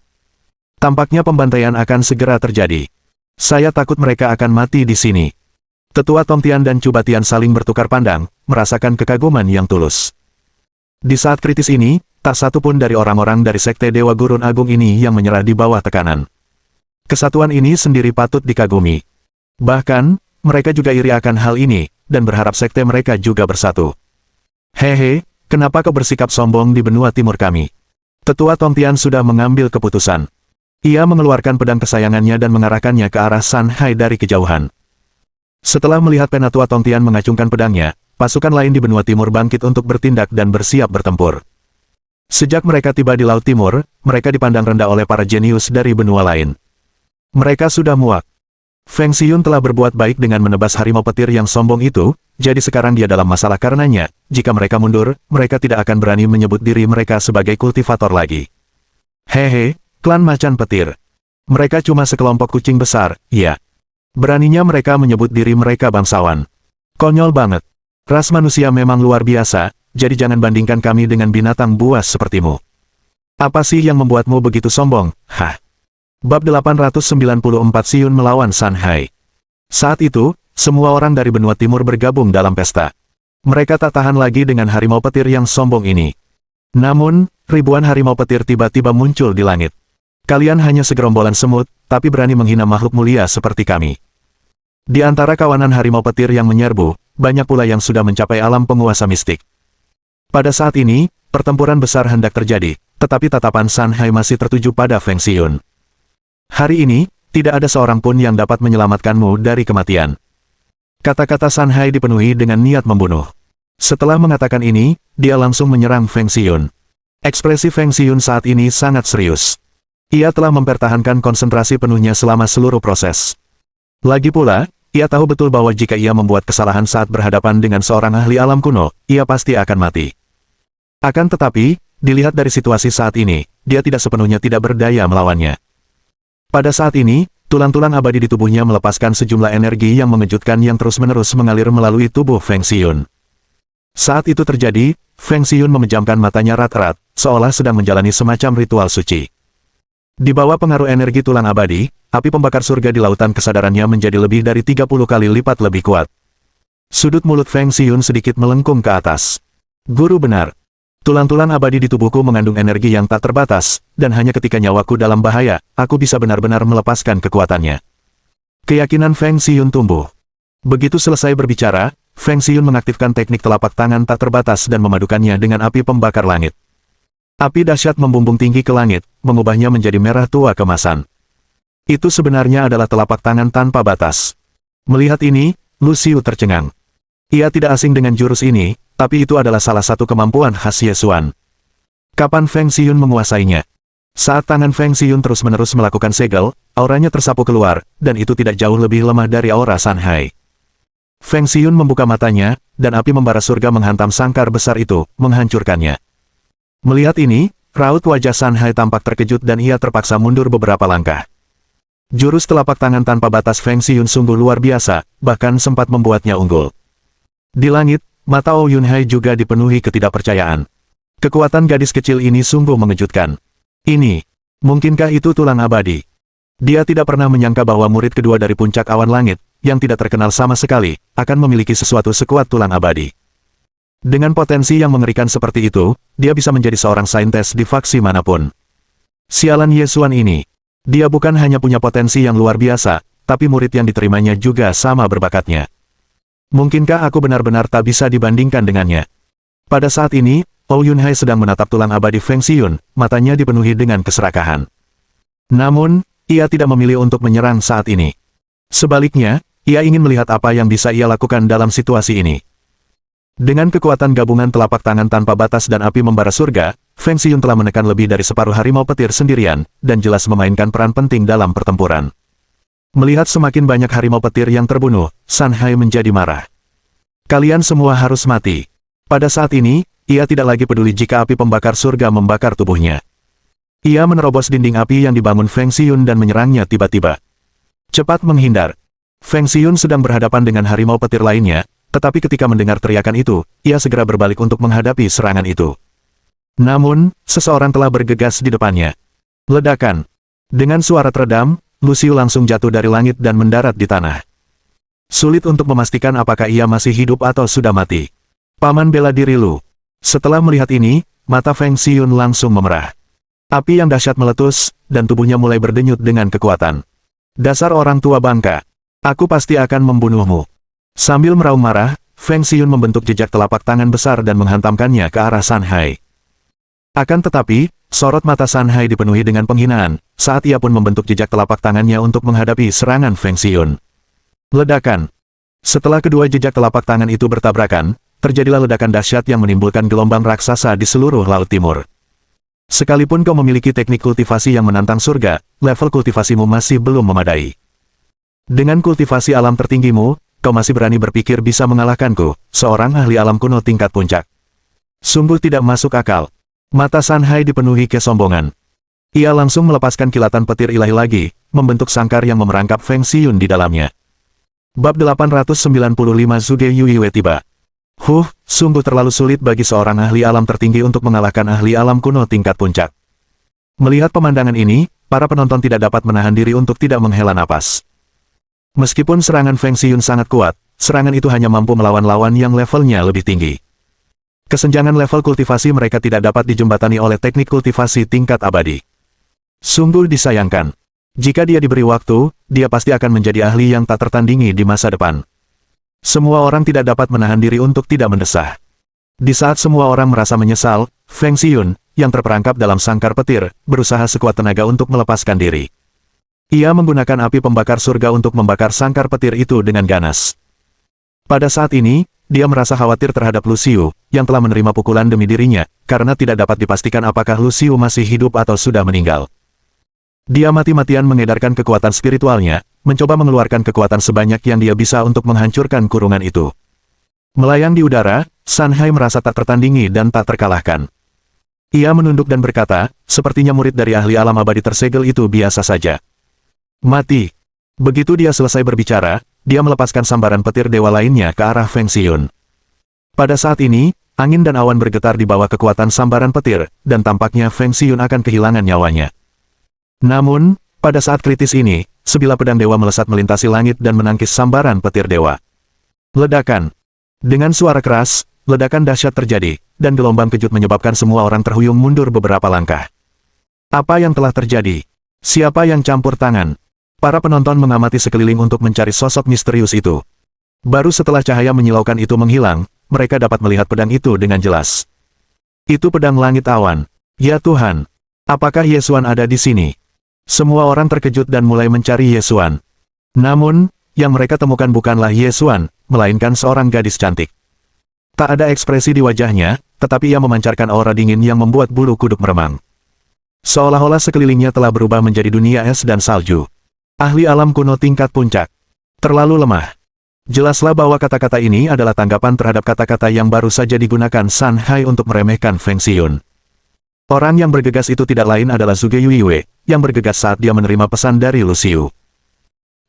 Tampaknya pembantaian akan segera terjadi. Saya takut mereka akan mati di sini. Tetua Tongtian dan Cubatian saling bertukar pandang, merasakan kekaguman yang tulus. Di saat kritis ini, tak satu pun dari orang-orang dari Sekte Dewa Gurun Agung ini yang menyerah di bawah tekanan. Kesatuan ini sendiri patut dikagumi. Bahkan, mereka juga iri akan hal ini, dan berharap sekte mereka juga bersatu. Hehe, kenapa kau bersikap sombong di benua timur kami? Tetua Tongtian sudah mengambil keputusan. Ia mengeluarkan pedang kesayangannya dan mengarahkannya ke arah Sanhai dari kejauhan. Setelah melihat Penatua Tongtian mengacungkan pedangnya, pasukan lain di benua timur bangkit untuk bertindak dan bersiap bertempur. Sejak mereka tiba di Laut Timur, mereka dipandang rendah oleh para jenius dari benua lain. Mereka sudah muak. Feng Xiyun telah berbuat baik dengan menebas harimau petir yang sombong itu, jadi sekarang dia dalam masalah karenanya. Jika mereka mundur, mereka tidak akan berani menyebut diri mereka sebagai kultivator lagi. Hehe, klan Macan Petir. Mereka cuma sekelompok kucing besar, iya. Beraninya mereka menyebut diri mereka bangsawan. Konyol banget. Ras manusia memang luar biasa, jadi jangan bandingkan kami dengan binatang buas sepertimu. Apa sih yang membuatmu begitu sombong? Bab 894 Xiyun melawan Sanhai. Saat itu, semua orang dari benua timur bergabung dalam pesta. Mereka tak tahan lagi dengan harimau petir yang sombong ini. Namun, ribuan harimau petir tiba-tiba muncul di langit. Kalian hanya segerombolan semut, tapi berani menghina makhluk mulia seperti kami. Di antara kawanan harimau petir yang menyerbu, banyak pula yang sudah mencapai alam penguasa mistik. Pada saat ini, pertempuran besar hendak terjadi, tetapi tatapan San Hai masih tertuju pada Feng Xiyun. Hari ini, tidak ada seorang pun yang dapat menyelamatkanmu dari kematian. Kata-kata San Hai dipenuhi dengan niat membunuh. Setelah mengatakan ini, dia langsung menyerang Feng Xiyun. Ekspresi Feng Xiyun saat ini sangat serius. Ia telah mempertahankan konsentrasi penuhnya selama seluruh proses. Lagi pula, ia tahu betul bahwa jika ia membuat kesalahan saat berhadapan dengan seorang ahli alam kuno, ia pasti akan mati. Akan tetapi, dilihat dari situasi saat ini, dia tidak sepenuhnya tidak berdaya melawannya. Pada saat ini, tulang-tulang abadi di tubuhnya melepaskan sejumlah energi yang mengejutkan yang terus-menerus mengalir melalui tubuh Feng Xiyun. Saat itu terjadi, Feng Xiyun memejamkan matanya erat-erat, seolah sedang menjalani semacam ritual suci. Di bawah pengaruh energi tulang abadi, api pembakar surga di lautan kesadarannya menjadi lebih dari 30 kali lipat lebih kuat. Sudut mulut Feng Xiyun sedikit melengkung ke atas. Guru benar. Tulang-tulang abadi di tubuhku mengandung energi yang tak terbatas, dan hanya ketika nyawaku dalam bahaya, aku bisa benar-benar melepaskan kekuatannya. Keyakinan Feng Xiyun tumbuh. Begitu selesai berbicara, Feng Xiyun mengaktifkan teknik telapak tangan tak terbatas dan memadukannya dengan api pembakar langit. Api dahsyat membumbung tinggi ke langit, mengubahnya menjadi merah tua kemasan. Itu sebenarnya adalah telapak tangan tanpa batas. Melihat ini, Lu Xiu tercengang. Ia tidak asing dengan jurus ini, tapi itu adalah salah satu kemampuan khas Yesuan. Kapan Feng Xiyun menguasainya? Saat tangan Feng Xiyun terus-menerus melakukan segel, auranya tersapu keluar, dan itu tidak jauh lebih lemah dari aura San Hai. Feng Xiyun membuka matanya, dan api membara surga menghantam sangkar besar itu, menghancurkannya. Melihat ini, raut wajah San Hai tampak terkejut dan ia terpaksa mundur beberapa langkah. Jurus telapak tangan tanpa batas Feng Xiyun sungguh luar biasa, bahkan sempat membuatnya unggul. Di langit, mata Oh Yun Hai juga dipenuhi ketidakpercayaan. Kekuatan gadis kecil ini sungguh mengejutkan. Mungkinkah itu tulang abadi? Dia tidak pernah menyangka bahwa murid kedua dari puncak awan langit, yang tidak terkenal sama sekali, akan memiliki sesuatu sekuat tulang abadi. Dengan potensi yang mengerikan seperti itu, dia bisa menjadi seorang saintes di faksi manapun. Sialan Yesuan ini. Dia bukan hanya punya potensi yang luar biasa, tapi murid yang diterimanya juga sama berbakatnya. Mungkinkah aku benar-benar tak bisa dibandingkan dengannya? Pada saat ini, Oh Yun Hai sedang menatap tulang abadi Feng Xiyun, matanya dipenuhi dengan keserakahan. Namun, ia tidak memilih untuk menyerang saat ini. Sebaliknya, ia ingin melihat apa yang bisa ia lakukan dalam situasi ini. Dengan kekuatan gabungan telapak tangan tanpa batas dan api membara surga, Feng Xiyun telah menekan lebih dari separuh harimau petir sendirian, dan jelas memainkan peran penting dalam pertempuran. Melihat semakin banyak harimau petir yang terbunuh, San Hai menjadi marah. Kalian semua harus mati. Pada saat ini, ia tidak lagi peduli jika api pembakar surga membakar tubuhnya. Ia menerobos dinding api yang dibangun Feng Xiyun dan menyerangnya tiba-tiba. Cepat menghindar. Feng Xiyun sedang berhadapan dengan harimau petir lainnya, tetapi ketika mendengar teriakan itu, ia segera berbalik untuk menghadapi serangan itu. Namun, seseorang telah bergegas di depannya. Ledakan. Dengan suara teredam, Lu Xiu langsung jatuh dari langit dan mendarat di tanah. Sulit untuk memastikan apakah ia masih hidup atau sudah mati. Paman bela diri Lu. Setelah melihat ini, mata Feng Xiyun langsung memerah. Api yang dahsyat meletus, dan tubuhnya mulai berdenyut dengan kekuatan. Dasar orang tua bangka. Aku pasti akan membunuhmu. Sambil meraung marah, Feng Xiyun membentuk jejak telapak tangan besar dan menghantamkannya ke arah San Hai. Akan tetapi, sorot mata San Hai dipenuhi dengan penghinaan, saat ia pun membentuk jejak telapak tangannya untuk menghadapi serangan Feng Xiyun. Ledakan. Setelah kedua jejak telapak tangan itu bertabrakan, terjadilah ledakan dahsyat yang menimbulkan gelombang raksasa di seluruh Laut Timur. Sekalipun kau memiliki teknik kultivasi yang menantang surga, level kultivasimu masih belum memadai. Dengan kultivasi alam tertinggimu, kau masih berani berpikir bisa mengalahkanku, seorang ahli alam kuno tingkat puncak. Sungguh tidak masuk akal. Mata San Hai dipenuhi kesombongan. Ia langsung melepaskan kilatan petir ilahi lagi, membentuk sangkar yang memerangkap Feng Xiyun di dalamnya. Bab 895 Zuge Yuiwe tiba. Sungguh terlalu sulit bagi seorang ahli alam tertinggi untuk mengalahkan ahli alam kuno tingkat puncak. Melihat pemandangan ini, para penonton tidak dapat menahan diri untuk tidak menghela napas. Meskipun serangan Feng Xiyun sangat kuat, serangan itu hanya mampu melawan lawan yang levelnya lebih tinggi. Kesenjangan level kultivasi mereka tidak dapat dijembatani oleh teknik kultivasi tingkat abadi. Sungguh disayangkan. Jika dia diberi waktu, dia pasti akan menjadi ahli yang tak tertandingi di masa depan. Semua orang tidak dapat menahan diri untuk tidak mendesah. Di saat semua orang merasa menyesal, Feng Xiyun, yang terperangkap dalam sangkar petir, berusaha sekuat tenaga untuk melepaskan diri. Ia menggunakan api pembakar surga untuk membakar sangkar petir itu dengan ganas. Pada saat ini, dia merasa khawatir terhadap Lucio, yang telah menerima pukulan demi dirinya, karena tidak dapat dipastikan apakah Lucio masih hidup atau sudah meninggal. Dia mati-matian mengedarkan kekuatan spiritualnya, mencoba mengeluarkan kekuatan sebanyak yang dia bisa untuk menghancurkan kurungan itu. Melayang di udara, Sanhai merasa tak tertandingi dan tak terkalahkan. Ia menunduk dan berkata, sepertinya murid dari ahli alam abadi tersegel itu biasa saja. Mati. Begitu dia selesai berbicara, dia melepaskan sambaran petir dewa lainnya ke arah Feng Xiun. Pada saat ini, angin dan awan bergetar di bawah kekuatan sambaran petir, dan tampaknya Feng Xiun akan kehilangan nyawanya. Namun, pada saat kritis ini, sebilah pedang dewa melesat melintasi langit dan menangkis sambaran petir dewa. Ledakan. Dengan suara keras, ledakan dahsyat terjadi, dan gelombang kejut menyebabkan semua orang terhuyung mundur beberapa langkah. Apa yang telah terjadi? Siapa yang campur tangan? Para penonton mengamati sekeliling untuk mencari sosok misterius itu. Baru setelah cahaya menyilaukan itu menghilang, mereka dapat melihat pedang itu dengan jelas. Itu pedang langit awan. Ya Tuhan! Apakah Yesuan ada di sini? Semua orang terkejut dan mulai mencari Yesuan. Namun, yang mereka temukan bukanlah Yesuan, melainkan seorang gadis cantik. Tak ada ekspresi di wajahnya, tetapi ia memancarkan aura dingin yang membuat bulu kuduk meremang. Seolah-olah sekelilingnya telah berubah menjadi dunia es dan salju. Ahli alam kuno tingkat puncak. Terlalu lemah. Jelaslah bahwa kata-kata ini adalah tanggapan terhadap kata-kata yang baru saja digunakan Sanhai untuk meremehkan Feng Xiun. Orang yang bergegas itu tidak lain adalah Zhuge Yuiwei, yang bergegas saat dia menerima pesan dari Lucio.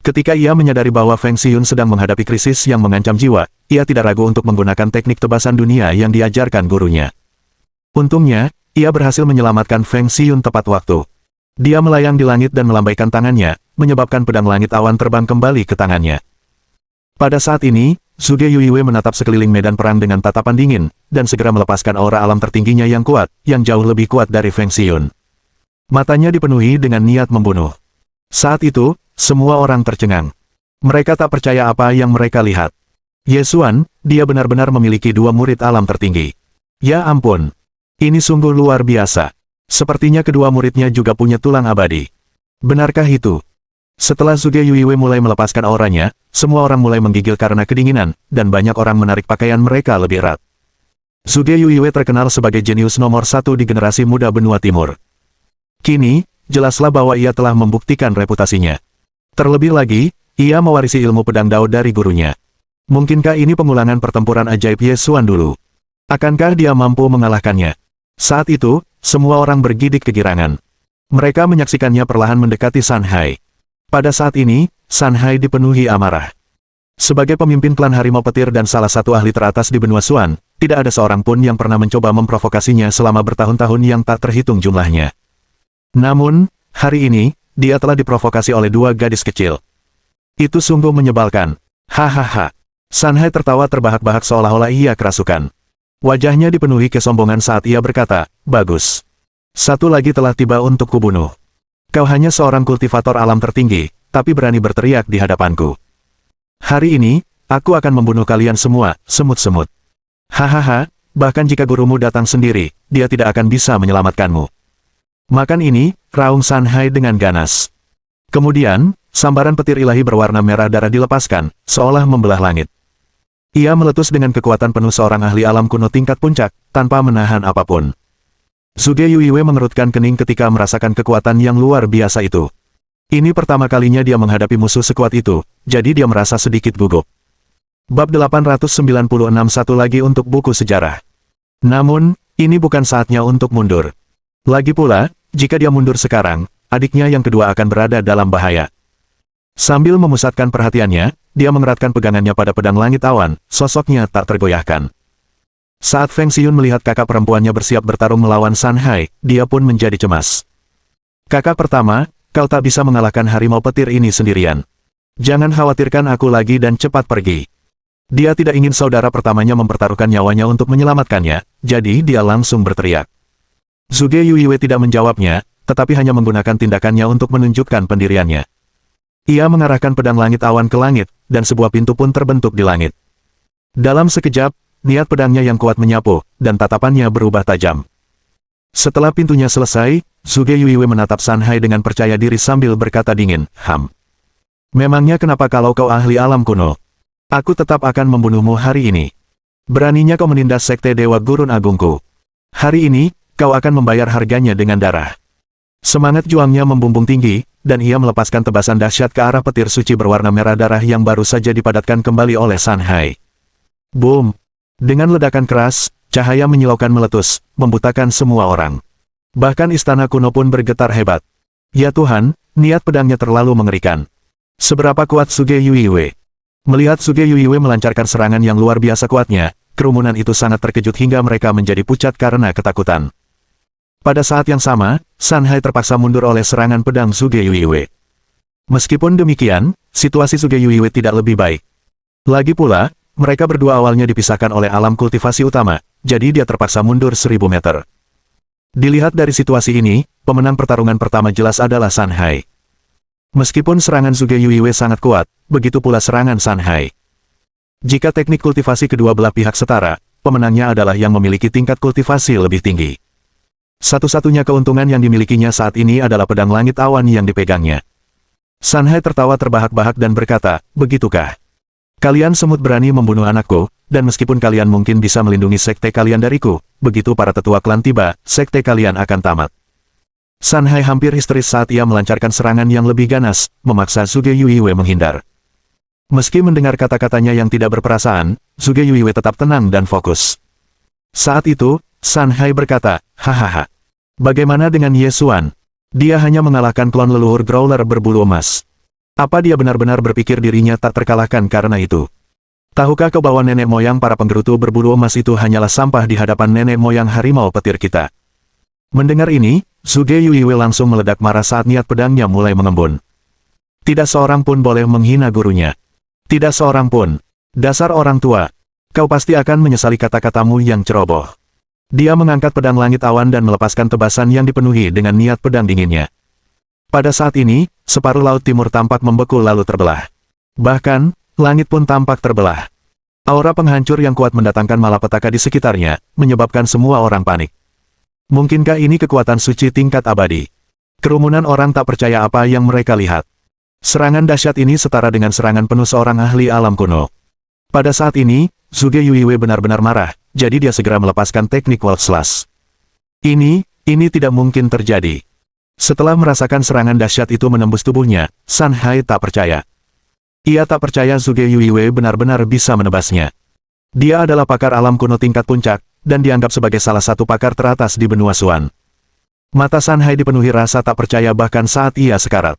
Ketika ia menyadari bahwa Feng Xiun sedang menghadapi krisis yang mengancam jiwa, ia tidak ragu untuk menggunakan teknik tebasan dunia yang diajarkan gurunya. Untungnya, ia berhasil menyelamatkan Feng Xiun tepat waktu. Dia melayang di langit dan melambaikan tangannya, menyebabkan pedang langit awan terbang kembali ke tangannya. Pada saat ini, Zhuge Yuiwei menatap sekeliling medan perang dengan tatapan dingin, dan segera melepaskan aura alam tertingginya yang kuat, yang jauh lebih kuat dari Feng Xiun. Matanya dipenuhi dengan niat membunuh. Saat itu, semua orang tercengang. Mereka tak percaya apa yang mereka lihat. Yesuan, dia benar-benar memiliki dua murid alam tertinggi. Ya ampun. Ini sungguh luar biasa. Sepertinya kedua muridnya juga punya tulang abadi. Benarkah itu? Setelah Zhuge Yuiwei mulai melepaskan auranya, semua orang mulai menggigil karena kedinginan, dan banyak orang menarik pakaian mereka lebih erat. Zhuge Yuiwei terkenal sebagai jenius nomor satu di generasi muda benua timur. Kini, jelaslah bahwa ia telah membuktikan reputasinya. Terlebih lagi, ia mewarisi ilmu pedang Dao dari gurunya. Mungkinkah ini pengulangan pertempuran ajaib Yesuan dulu? Akankah dia mampu mengalahkannya? Saat itu, semua orang bergidik kegirangan. Mereka menyaksikannya perlahan mendekati Sanhai. Pada saat ini, Sanhai dipenuhi amarah. Sebagai pemimpin klan Harimau Petir dan salah satu ahli teratas di benua Xuan, tidak ada seorang pun yang pernah mencoba memprovokasinya selama bertahun-tahun yang tak terhitung jumlahnya. Namun, hari ini, dia telah diprovokasi oleh dua gadis kecil. Itu sungguh menyebalkan. Hahaha. Sanhai tertawa terbahak-bahak seolah-olah ia kerasukan. Wajahnya dipenuhi kesombongan saat ia berkata, bagus. Satu lagi telah tiba untuk kubunuh. Kau hanya seorang kultivator alam tertinggi, tapi berani berteriak di hadapanku. Hari ini, aku akan membunuh kalian semua, semut-semut. Hahaha, bahkan jika gurumu datang sendiri, dia tidak akan bisa menyelamatkanmu. Makan ini, raung Sanhai dengan ganas. Kemudian, sambaran petir ilahi berwarna merah darah dilepaskan, seolah membelah langit. Ia meletus dengan kekuatan penuh seorang ahli alam kuno tingkat puncak, tanpa menahan apapun. Zhuge Yuiwei mengerutkan kening ketika merasakan kekuatan yang luar biasa itu. Ini pertama kalinya dia menghadapi musuh sekuat itu, jadi dia merasa sedikit gugup. Bab 896 satu lagi untuk buku sejarah. Namun, ini bukan saatnya untuk mundur. Lagi pula, jika dia mundur sekarang, adiknya yang kedua akan berada dalam bahaya. Sambil memusatkan perhatiannya, dia mengeratkan pegangannya pada pedang langit awan, sosoknya tak tergoyahkan. Saat Feng Xiun melihat kakak perempuannya bersiap bertarung melawan Sanhai, dia pun menjadi cemas. Kakak pertama, kau tak bisa mengalahkan Harimau Petir ini sendirian. Jangan khawatirkan aku lagi dan cepat pergi. Dia tidak ingin saudara pertamanya mempertaruhkan nyawanya untuk menyelamatkannya, jadi dia langsung berteriak. Zhuge Yuiwei tidak menjawabnya, tetapi hanya menggunakan tindakannya untuk menunjukkan pendiriannya. Ia mengarahkan pedang langit awan ke langit, dan sebuah pintu pun terbentuk di langit. Dalam sekejap, niat pedangnya yang kuat menyapu, dan tatapannya berubah tajam. Setelah pintunya selesai, Zhuge Yuiwei menatap San Hai dengan percaya diri sambil berkata dingin, Memangnya kenapa kalau kau ahli alam kuno? Aku tetap akan membunuhmu hari ini. Beraninya kau menindas Sekte Dewa Gurun Agungku. Hari ini, kau akan membayar harganya dengan darah. Semangat juangnya membumbung tinggi, dan ia melepaskan tebasan dahsyat ke arah petir suci berwarna merah darah yang baru saja dipadatkan kembali oleh San Hai. Boom! Dengan ledakan keras, cahaya menyilaukan meletus, membutakan semua orang. Bahkan istana kuno pun bergetar hebat. Ya Tuhan, niat pedangnya terlalu mengerikan. Seberapa kuat Zhuge Yuiwei? Melihat Zhuge Yuiwei melancarkan serangan yang luar biasa kuatnya, kerumunan itu sangat terkejut hingga mereka menjadi pucat karena ketakutan. Pada saat yang sama, San Hai terpaksa mundur oleh serangan pedang Zhuge Yuiwei. Meskipun demikian, situasi Zhuge Yuiwei tidak lebih baik. Lagi pula, mereka berdua awalnya dipisahkan oleh alam kultivasi utama, jadi dia terpaksa mundur 1000 meter. Dilihat dari situasi ini, pemenang pertarungan pertama jelas adalah San Hai. Meskipun serangan Zhuge Yuiwei sangat kuat, begitu pula serangan San Hai. Jika teknik kultivasi kedua belah pihak setara, pemenangnya adalah yang memiliki tingkat kultivasi lebih tinggi. Satu-satunya keuntungan yang dimilikinya saat ini adalah pedang langit awan yang dipegangnya. San Hai tertawa terbahak-bahak dan berkata, begitukah? Kalian semut berani membunuh anakku, dan meskipun kalian mungkin bisa melindungi sekte kalian dariku, begitu para tetua klan tiba, sekte kalian akan tamat. San Hai hampir histeris saat ia melancarkan serangan yang lebih ganas, memaksa Zhuge Yuiwei menghindar. Meski mendengar kata-katanya yang tidak berperasaan, Zhuge Yuiwei tetap tenang dan fokus. Saat itu, San Hai berkata, hahaha. Bagaimana dengan Ye Xuan? Dia hanya mengalahkan klon leluhur Growler berbulu emas. Apa dia benar-benar berpikir dirinya tak terkalahkan karena itu? Tahukah kau bahwa nenek moyang para penggerutu berbulu emas itu hanyalah sampah di hadapan nenek moyang harimau petir kita? Mendengar ini, Zhuge Yuiwei langsung meledak marah saat niat pedangnya mulai mengembun. Tidak seorang pun boleh menghina gurunya. Tidak seorang pun. Dasar orang tua. Kau pasti akan menyesali kata-katamu yang ceroboh. Dia mengangkat pedang langit awan dan melepaskan tebasan yang dipenuhi dengan niat pedang dinginnya. Pada saat ini, separuh laut timur tampak membeku lalu terbelah. Bahkan, langit pun tampak terbelah. Aura penghancur yang kuat mendatangkan malapetaka di sekitarnya, menyebabkan semua orang panik. Mungkinkah ini kekuatan suci tingkat abadi? Kerumunan orang tak percaya apa yang mereka lihat. Serangan dahsyat ini setara dengan serangan penuh seorang ahli alam kuno. Pada saat ini, Zhuge Yuiwei benar-benar marah, jadi dia segera melepaskan teknik Wolf Slash. Ini tidak mungkin terjadi. Setelah merasakan serangan dahsyat itu menembus tubuhnya, San Hai tak percaya. Ia tak percaya Zhuge Yuiwei benar-benar bisa menebasnya. Dia adalah pakar alam kuno tingkat puncak, dan dianggap sebagai salah satu pakar teratas di benua Xuan. Mata San Hai dipenuhi rasa tak percaya bahkan saat ia sekarat.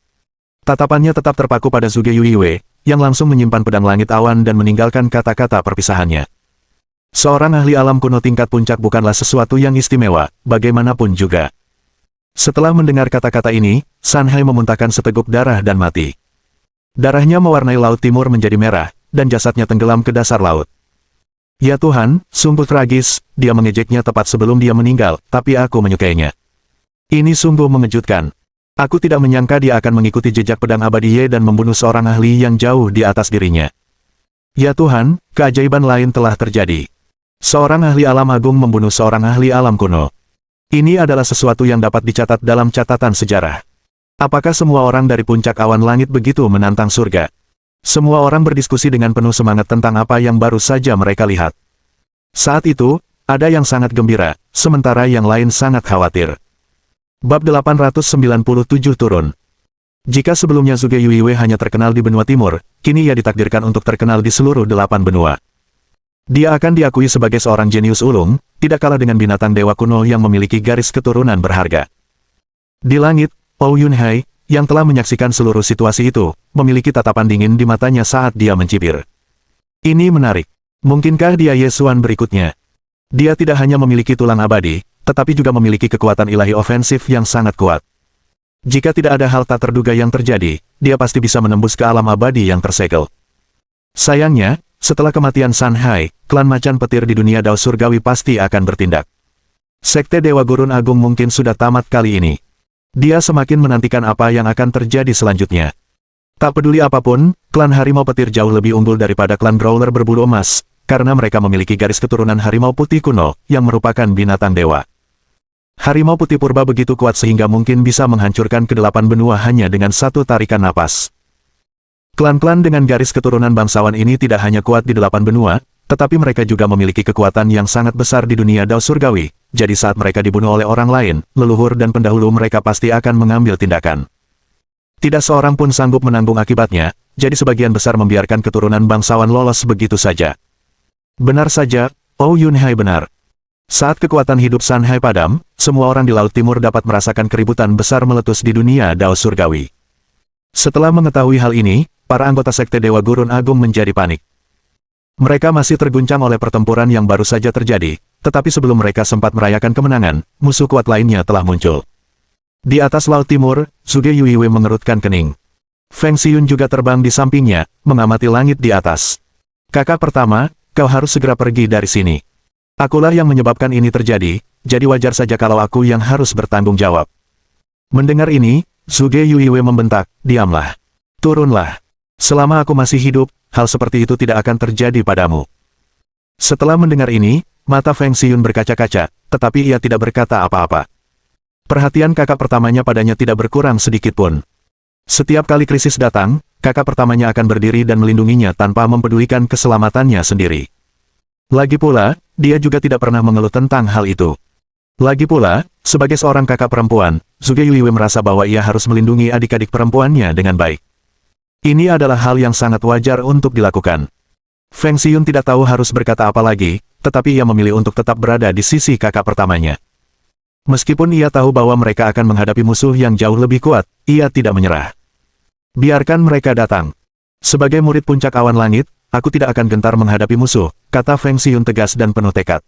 Tatapannya tetap terpaku pada Zhuge Yuiwei, yang langsung menyimpan pedang langit awan dan meninggalkan kata-kata perpisahannya. Seorang ahli alam kuno tingkat puncak bukanlah sesuatu yang istimewa, bagaimanapun juga. Setelah mendengar kata-kata ini, San Hai memuntahkan seteguk darah dan mati. Darahnya mewarnai laut timur menjadi merah, dan jasadnya tenggelam ke dasar laut. Ya Tuhan, sungguh tragis, dia mengejeknya tepat sebelum dia meninggal, tapi aku menyukainya. Ini sungguh mengejutkan. Aku tidak menyangka dia akan mengikuti jejak pedang abadi Ye dan membunuh seorang ahli yang jauh di atas dirinya. Ya Tuhan, keajaiban lain telah terjadi. Seorang ahli alam agung membunuh seorang ahli alam kuno. Ini adalah sesuatu yang dapat dicatat dalam catatan sejarah. Apakah semua orang dari puncak awan langit begitu menantang surga? Semua orang berdiskusi dengan penuh semangat tentang apa yang baru saja mereka lihat. Saat itu, ada yang sangat gembira, sementara yang lain sangat khawatir. Bab 897 turun. Jika sebelumnya Zhuge Yuiwei hanya terkenal di benua timur, kini ia ditakdirkan untuk terkenal di seluruh 8 benua. Dia akan diakui sebagai seorang jenius ulung, tidak kalah dengan binatang dewa kuno yang memiliki garis keturunan berharga. Di langit, Ou Yunhai, yang telah menyaksikan seluruh situasi itu, memiliki tatapan dingin di matanya saat dia mencibir. Ini menarik. Mungkinkah dia Ye Xuan berikutnya? Dia tidak hanya memiliki tulang abadi, tetapi juga memiliki kekuatan ilahi ofensif yang sangat kuat. Jika tidak ada hal tak terduga yang terjadi, dia pasti bisa menembus ke alam abadi yang tersegel. Sayangnya, setelah kematian San Hai, klan macan petir di dunia Dao Surgawi pasti akan bertindak. Sekte Dewa Gurun Agung mungkin sudah tamat kali ini. Dia semakin menantikan apa yang akan terjadi selanjutnya. Tak peduli apapun, klan harimau petir jauh lebih unggul daripada klan Growler berbulu emas, karena mereka memiliki garis keturunan harimau putih kuno, yang merupakan binatang dewa. Harimau putih purba begitu kuat sehingga mungkin bisa menghancurkan kedelapan benua hanya dengan satu tarikan napas. Klan-klan dengan garis keturunan bangsawan ini tidak hanya kuat di delapan benua, tetapi mereka juga memiliki kekuatan yang sangat besar di dunia Dao Surgawi, jadi saat mereka dibunuh oleh orang lain, leluhur dan pendahulu mereka pasti akan mengambil tindakan. Tidak seorang pun sanggup menanggung akibatnya, jadi sebagian besar membiarkan keturunan bangsawan lolos begitu saja. Benar saja, Oh Yunhai benar. Saat kekuatan hidup San Hai padam, semua orang di Laut Timur dapat merasakan keributan besar meletus di dunia Dao Surgawi. Setelah mengetahui hal ini, para anggota Sekte Dewa Gurun Agung menjadi panik. Mereka masih terguncang oleh pertempuran yang baru saja terjadi, tetapi sebelum mereka sempat merayakan kemenangan, musuh kuat lainnya telah muncul. Di atas Laut Timur, Zhuge Yuiwei mengerutkan kening. Feng Xiyun juga terbang di sampingnya, mengamati langit di atas. Kakak pertama, kau harus segera pergi dari sini. Akulah yang menyebabkan ini terjadi, jadi wajar saja kalau aku yang harus bertanggung jawab. Mendengar ini, Zhuge Yuiwei membentak, diamlah. Turunlah. Selama aku masih hidup, hal seperti itu tidak akan terjadi padamu. Setelah mendengar ini, mata Feng Xiyun berkaca-kaca, tetapi ia tidak berkata apa-apa. Perhatian kakak pertamanya padanya tidak berkurang sedikit pun. Setiap kali krisis datang, kakak pertamanya akan berdiri dan melindunginya tanpa mempedulikan keselamatannya sendiri. Lagi pula, dia juga tidak pernah mengeluh tentang hal itu. Lagi pula, sebagai seorang kakak perempuan, Zhuge Yuiwei merasa bahwa ia harus melindungi adik-adik perempuannya dengan baik. Ini adalah hal yang sangat wajar untuk dilakukan. Feng Xiyun tidak tahu harus berkata apa lagi, tetapi ia memilih untuk tetap berada di sisi kakak pertamanya. Meskipun ia tahu bahwa mereka akan menghadapi musuh yang jauh lebih kuat, ia tidak menyerah. Biarkan mereka datang. Sebagai murid puncak awan langit, aku tidak akan gentar menghadapi musuh, kata Feng Xiyun tegas dan penuh tekad.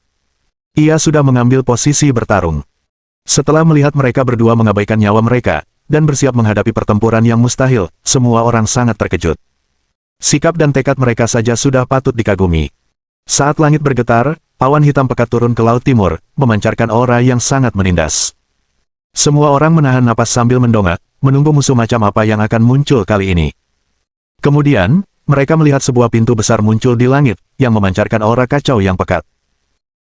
Ia sudah mengambil posisi bertarung. Setelah melihat mereka berdua mengabaikan nyawa mereka, dan bersiap menghadapi pertempuran yang mustahil, semua orang sangat terkejut. Sikap dan tekad mereka saja sudah patut dikagumi. Saat langit bergetar, awan hitam pekat turun ke Laut Timur, memancarkan aura yang sangat menindas. Semua orang menahan napas sambil mendongak, menunggu musuh macam apa yang akan muncul kali ini. Kemudian, mereka melihat sebuah pintu besar muncul di langit, yang memancarkan aura kacau yang pekat.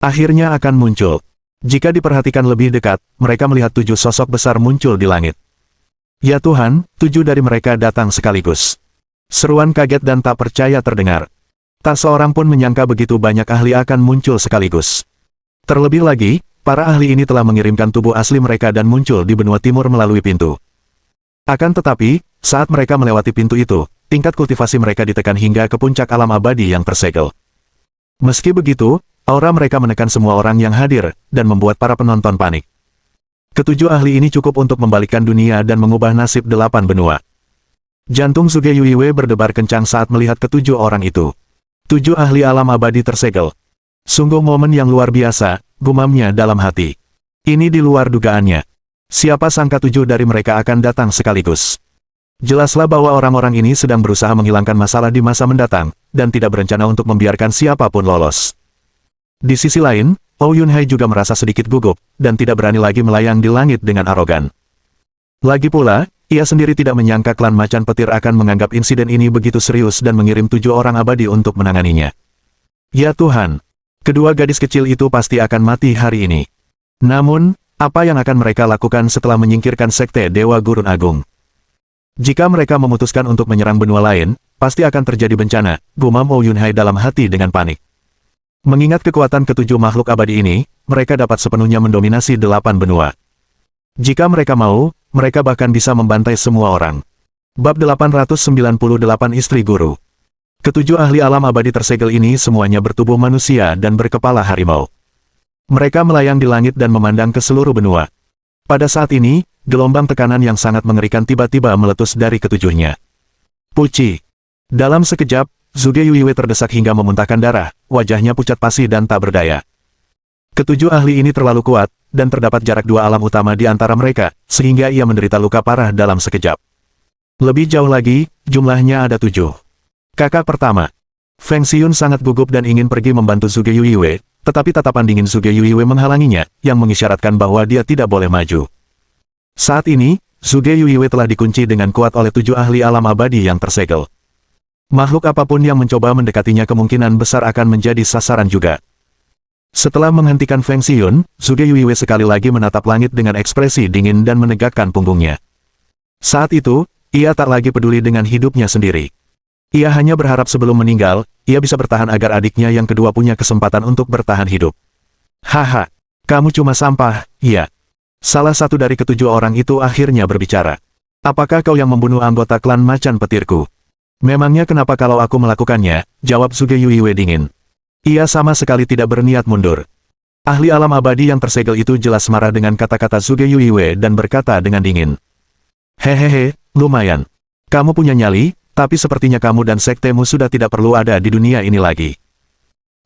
Akhirnya akan muncul. Jika diperhatikan lebih dekat, mereka melihat 7 sosok besar muncul di langit. Ya Tuhan, 7 dari mereka datang sekaligus. Seruan kaget dan tak percaya terdengar. Tak seorang pun menyangka begitu banyak ahli akan muncul sekaligus. Terlebih lagi, para ahli ini telah mengirimkan tubuh asli mereka dan muncul di benua timur melalui pintu. Akan tetapi, saat mereka melewati pintu itu, tingkat kultivasi mereka ditekan hingga ke puncak alam abadi yang tersegel. Meski begitu, aura mereka menekan semua orang yang hadir, dan membuat para penonton panik. Ketujuh ahli ini cukup untuk membalikkan dunia dan mengubah nasib 8 benua. Jantung Zhuge Yuiwei berdebar kencang saat melihat ketujuh orang itu. 7 ahli alam abadi tersegel. Sungguh momen yang luar biasa, gumamnya dalam hati. Ini di luar dugaannya. Siapa sangka 7 dari mereka akan datang sekaligus. Jelaslah bahwa orang-orang ini sedang berusaha menghilangkan masalah di masa mendatang, dan tidak berencana untuk membiarkan siapapun lolos. Di sisi lain, Oh Yunhai juga merasa sedikit gugup, dan tidak berani lagi melayang di langit dengan arogan. Lagi pula, ia sendiri tidak menyangka klan Macan Petir akan menganggap insiden ini begitu serius dan mengirim 7 orang abadi untuk menanganinya. Ya Tuhan, kedua gadis kecil itu pasti akan mati hari ini. Namun, apa yang akan mereka lakukan setelah menyingkirkan Sekte Dewa Gurun Agung? Jika mereka memutuskan untuk menyerang benua lain, pasti akan terjadi bencana, gumam Oh Yunhai dalam hati dengan panik. Mengingat kekuatan ketujuh makhluk abadi ini, mereka dapat sepenuhnya mendominasi 8 benua. Jika mereka mau, mereka bahkan bisa membantai semua orang. Bab 898 Istri Guru. Ketujuh ahli alam abadi tersegel ini semuanya bertubuh manusia dan berkepala harimau. Mereka melayang di langit dan memandang ke seluruh benua. Pada saat ini, gelombang tekanan yang sangat mengerikan tiba-tiba meletus dari ketujuhnya. Puci. Dalam sekejap, Zhuge Yuiwei terdesak hingga memuntahkan darah, wajahnya pucat pasi dan tak berdaya. Ketujuh ahli ini terlalu kuat, dan terdapat jarak 2 alam utama di antara mereka, sehingga ia menderita luka parah dalam sekejap. Lebih jauh lagi, jumlahnya ada 7. Kakak pertama. Feng Xiyun sangat gugup dan ingin pergi membantu Zhuge Yuiwei, tetapi tatapan dingin Zhuge Yuiwei menghalanginya, yang mengisyaratkan bahwa dia tidak boleh maju. Saat ini, Zhuge Yuiwei telah dikunci dengan kuat oleh 7 ahli alam abadi yang tersegel. Makhluk apapun yang mencoba mendekatinya kemungkinan besar akan menjadi sasaran juga. Setelah menghentikan Feng Xiyun, Zhuge Yuiwei sekali lagi menatap langit dengan ekspresi dingin dan menegakkan punggungnya. Saat itu, ia tak lagi peduli dengan hidupnya sendiri. Ia hanya berharap sebelum meninggal, ia bisa bertahan agar adiknya yang kedua punya kesempatan untuk bertahan hidup. Haha, kamu cuma sampah, iya. Salah satu dari ketujuh orang itu akhirnya berbicara. Apakah kau yang membunuh anggota klan macan petirku? Memangnya kenapa kalau aku melakukannya? Jawab Zhuge Yuiwei dingin. Ia sama sekali tidak berniat mundur. Ahli alam abadi yang tersegel itu jelas marah dengan kata-kata Zhuge Yuiwei dan berkata dengan dingin. Hehehe, lumayan. Kamu punya nyali, tapi sepertinya kamu dan sektemu sudah tidak perlu ada di dunia ini lagi.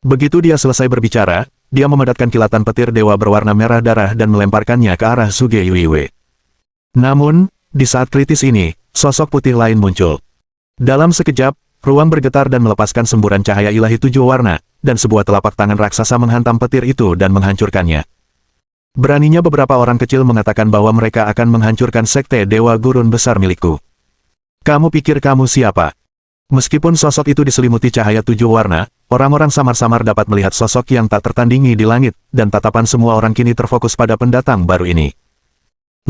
Begitu dia selesai berbicara, dia memedatkan kilatan petir dewa berwarna merah darah dan melemparkannya ke arah Zhuge Yuiwei. Namun, di saat kritis ini, sosok putih lain muncul. Dalam sekejap, ruang bergetar dan melepaskan semburan cahaya ilahi 7 warna, dan sebuah telapak tangan raksasa menghantam petir itu dan menghancurkannya. Beraninya beberapa orang kecil mengatakan bahwa mereka akan menghancurkan sekte Dewa Gurun besar milikku. Kamu pikir kamu siapa? Meskipun sosok itu diselimuti cahaya 7 warna, orang-orang samar-samar dapat melihat sosok yang tak tertandingi di langit, dan tatapan semua orang kini terfokus pada pendatang baru ini.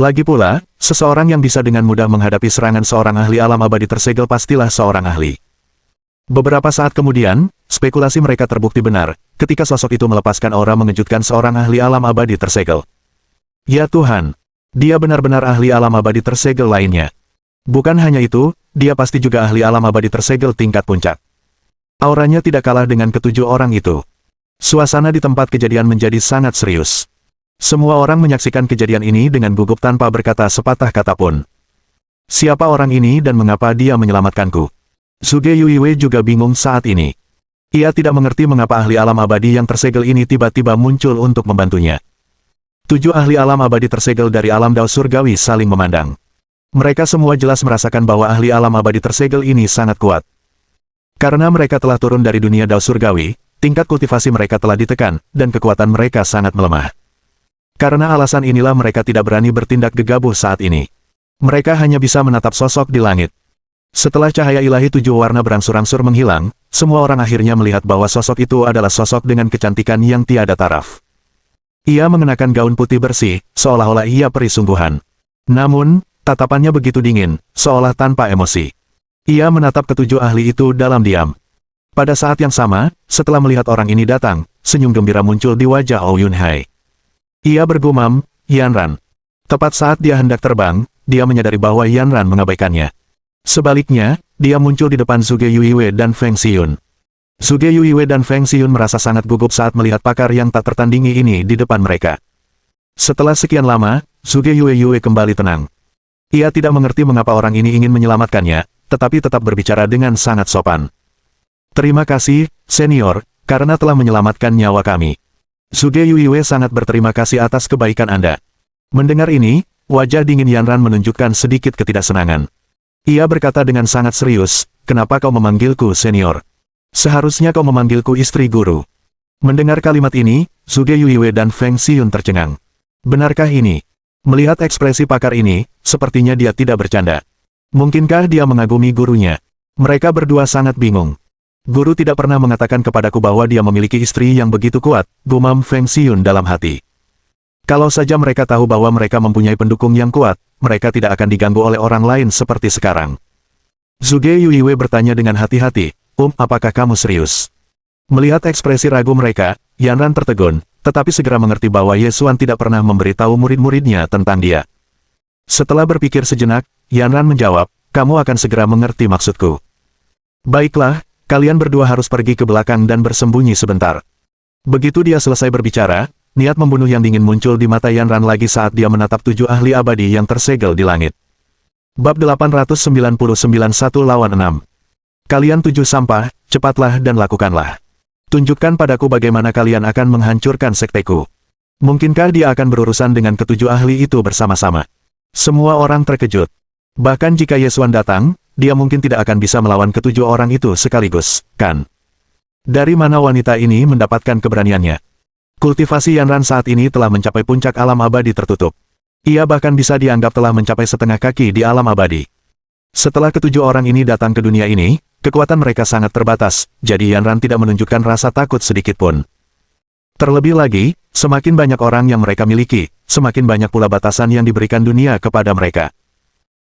Lagi pula, seseorang yang bisa dengan mudah menghadapi serangan seorang ahli alam abadi tersegel pastilah seorang ahli. Beberapa saat kemudian, spekulasi mereka terbukti benar, ketika sosok itu melepaskan aura mengejutkan seorang ahli alam abadi tersegel. Ya Tuhan! Dia benar-benar ahli alam abadi tersegel lainnya. Bukan hanya itu, dia pasti juga ahli alam abadi tersegel tingkat puncak. Auranya tidak kalah dengan ketujuh orang itu. Suasana di tempat kejadian menjadi sangat serius. Semua orang menyaksikan kejadian ini dengan gugup tanpa berkata sepatah kata pun. Siapa orang ini dan mengapa dia menyelamatkanku? Zhuge Yuiwei juga bingung saat ini. Ia tidak mengerti mengapa ahli alam abadi yang tersegel ini tiba-tiba muncul untuk membantunya. 7 ahli alam abadi tersegel dari alam Dao Surgawi saling memandang. Mereka semua jelas merasakan bahwa ahli alam abadi tersegel ini sangat kuat. Karena mereka telah turun dari dunia Dao Surgawi, tingkat kultivasi mereka telah ditekan, dan kekuatan mereka sangat melemah. Karena alasan inilah mereka tidak berani bertindak gegabah saat ini. Mereka hanya bisa menatap sosok di langit. Setelah cahaya ilahi 7 warna berangsur-angsur menghilang, semua orang akhirnya melihat bahwa sosok itu adalah sosok dengan kecantikan yang tiada taraf. Ia mengenakan gaun putih bersih, seolah-olah ia peri sungguhan. Namun, tatapannya begitu dingin, seolah tanpa emosi. Ia menatap ketujuh ahli itu dalam diam. Pada saat yang sama, setelah melihat orang ini datang, senyum gembira muncul di wajah Oh Yunhai. Ia bergumam, Yanran. Tepat saat dia hendak terbang, dia menyadari bahwa Yanran mengabaikannya. Sebaliknya, dia muncul di depan Zhuge Yuiwei dan Feng Xiyun. Zhuge Yuiwei dan Feng Xiyun merasa sangat gugup saat melihat pakar yang tak tertandingi ini di depan mereka. Setelah sekian lama, Zhuge Yuiwei kembali tenang. Ia tidak mengerti mengapa orang ini ingin menyelamatkannya, tetapi tetap berbicara dengan sangat sopan. Terima kasih, senior, karena telah menyelamatkan nyawa kami. Zhuge Yuiwei sangat berterima kasih atas kebaikan Anda. Mendengar ini, wajah dingin Yanran menunjukkan sedikit ketidaksenangan. Ia berkata dengan sangat serius, kenapa kau memanggilku senior? Seharusnya kau memanggilku istri guru. Mendengar kalimat ini, Zhuge Yuiwei dan Feng Xiyun tercengang. Benarkah ini? Melihat ekspresi pakar ini, sepertinya dia tidak bercanda. Mungkinkah dia mengagumi gurunya? Mereka berdua sangat bingung. Guru tidak pernah mengatakan kepadaku bahwa dia memiliki istri yang begitu kuat, gumam Feng Xiyun dalam hati. Kalau saja mereka tahu bahwa mereka mempunyai pendukung yang kuat, mereka tidak akan diganggu oleh orang lain seperti sekarang. Zhuge Yuiwei bertanya dengan hati-hati, apakah kamu serius? Melihat ekspresi ragu mereka, Yanran tertegun, tetapi segera mengerti bahwa Yesuan tidak pernah memberitahu murid-muridnya tentang dia. Setelah berpikir sejenak, Yanran menjawab, kamu akan segera mengerti maksudku. Baiklah, kalian berdua harus pergi ke belakang dan bersembunyi sebentar. Begitu dia selesai berbicara, niat membunuh yang dingin muncul di mata Yanran lagi saat dia menatap 7 ahli abadi yang tersegel di langit. Bab 899 1 lawan 6. Kalian 7 sampah, cepatlah dan lakukanlah. Tunjukkan padaku bagaimana kalian akan menghancurkan sekteku. Mungkinkah dia akan berurusan dengan ketujuh ahli itu bersama-sama? Semua orang terkejut. Bahkan jika Yesuan datang, dia mungkin tidak akan bisa melawan ketujuh orang itu sekaligus, kan? Dari mana wanita ini mendapatkan keberaniannya? Kultivasi Yanran saat ini telah mencapai puncak alam abadi tertutup. Ia bahkan bisa dianggap telah mencapai setengah kaki di alam abadi. Setelah ketujuh orang ini datang ke dunia ini, kekuatan mereka sangat terbatas, jadi Yanran tidak menunjukkan rasa takut sedikitpun. Terlebih lagi, semakin banyak orang yang mereka miliki, semakin banyak pula batasan yang diberikan dunia kepada mereka.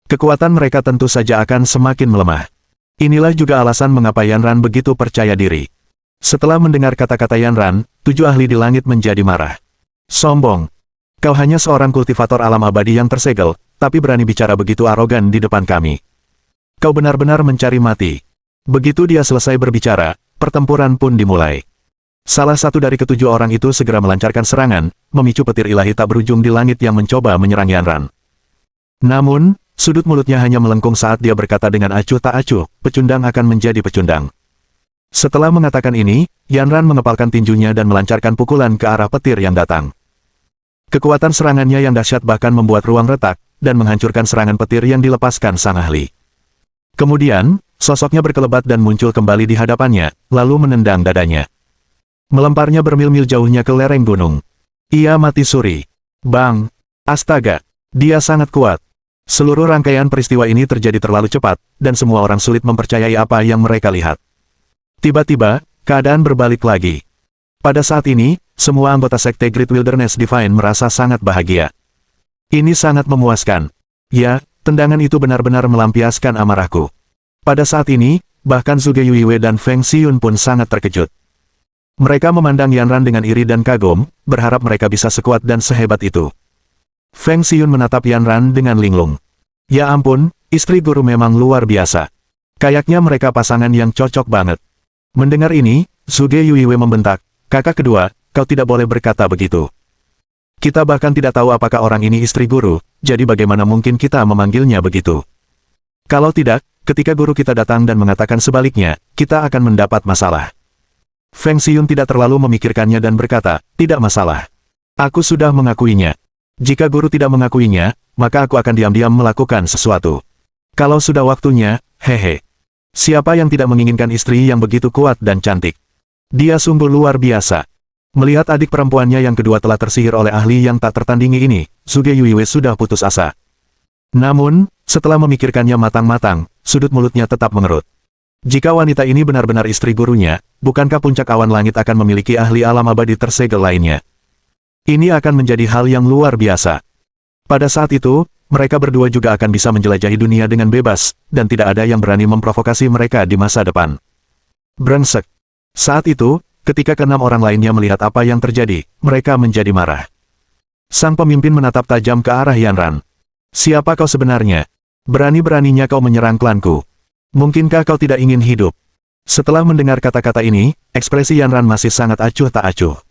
Kekuatan mereka tentu saja akan semakin melemah. Inilah juga alasan mengapa Yanran begitu percaya diri. Setelah mendengar kata-kata Yanran, 7 ahli di langit menjadi marah. Sombong. Kau hanya seorang kultivator alam abadi yang tersegel, tapi berani bicara begitu arogan di depan kami. Kau benar-benar mencari mati. Begitu dia selesai berbicara, pertempuran pun dimulai. Salah satu dari ketujuh orang itu segera melancarkan serangan, memicu petir ilahi tak berujung di langit yang mencoba menyerang Yanran. Namun, sudut mulutnya hanya melengkung saat dia berkata dengan acuh tak acuh, pecundang akan menjadi pecundang. Setelah mengatakan ini, Yanran mengepalkan tinjunya dan melancarkan pukulan ke arah petir yang datang. Kekuatan serangannya yang dahsyat bahkan membuat ruang retak, dan menghancurkan serangan petir yang dilepaskan sang ahli. Kemudian, sosoknya berkelebat dan muncul kembali di hadapannya, lalu menendang dadanya. Melemparnya bermil-mil jauhnya ke lereng gunung. Ia mati suri. Bang! Astaga! Dia sangat kuat. Seluruh rangkaian peristiwa ini terjadi terlalu cepat, dan semua orang sulit mempercayai apa yang mereka lihat. Tiba-tiba, keadaan berbalik lagi. Pada saat ini, semua anggota Sekte Great Wilderness Divine merasa sangat bahagia. Ini sangat memuaskan. Ya, tendangan itu benar-benar melampiaskan amarahku. Pada saat ini, bahkan Zhuge Yuiwei dan Feng Xiun pun sangat terkejut. Mereka memandang Yanran dengan iri dan kagum, berharap mereka bisa sekuat dan sehebat itu. Feng Xiun menatap Yanran dengan linglung. Ya ampun, istri guru memang luar biasa. Kayaknya mereka pasangan yang cocok banget. Mendengar ini, Zhuge Yuiwei membentak, kakak kedua, kau tidak boleh berkata begitu. Kita bahkan tidak tahu apakah orang ini istri guru, jadi bagaimana mungkin kita memanggilnya begitu. Kalau tidak, ketika guru kita datang dan mengatakan sebaliknya, kita akan mendapat masalah. Feng Xiun tidak terlalu memikirkannya dan berkata, tidak masalah. Aku sudah mengakuinya. Jika guru tidak mengakuinya, maka aku akan diam-diam melakukan sesuatu. Kalau sudah waktunya, hehe. Siapa yang tidak menginginkan istri yang begitu kuat dan cantik? Dia sungguh luar biasa. Melihat adik perempuannya yang kedua telah tersihir oleh ahli yang tak tertandingi ini, Zhuge Yuiwei sudah putus asa. Namun, setelah memikirkannya matang-matang, sudut mulutnya tetap mengerut. Jika wanita ini benar-benar istri gurunya, bukankah puncak awan langit akan memiliki ahli alam abadi tersegel lainnya? Ini akan menjadi hal yang luar biasa. Pada saat itu, mereka berdua juga akan bisa menjelajahi dunia dengan bebas, dan tidak ada yang berani memprovokasi mereka di masa depan. Brengsek. Saat itu, ketika keenam orang lainnya melihat apa yang terjadi, mereka menjadi marah. Sang pemimpin menatap tajam ke arah Yanran. Siapa kau sebenarnya? Berani-beraninya kau menyerang klanku. Mungkinkah kau tidak ingin hidup? Setelah mendengar kata-kata ini, ekspresi Yanran masih sangat acuh tak acuh.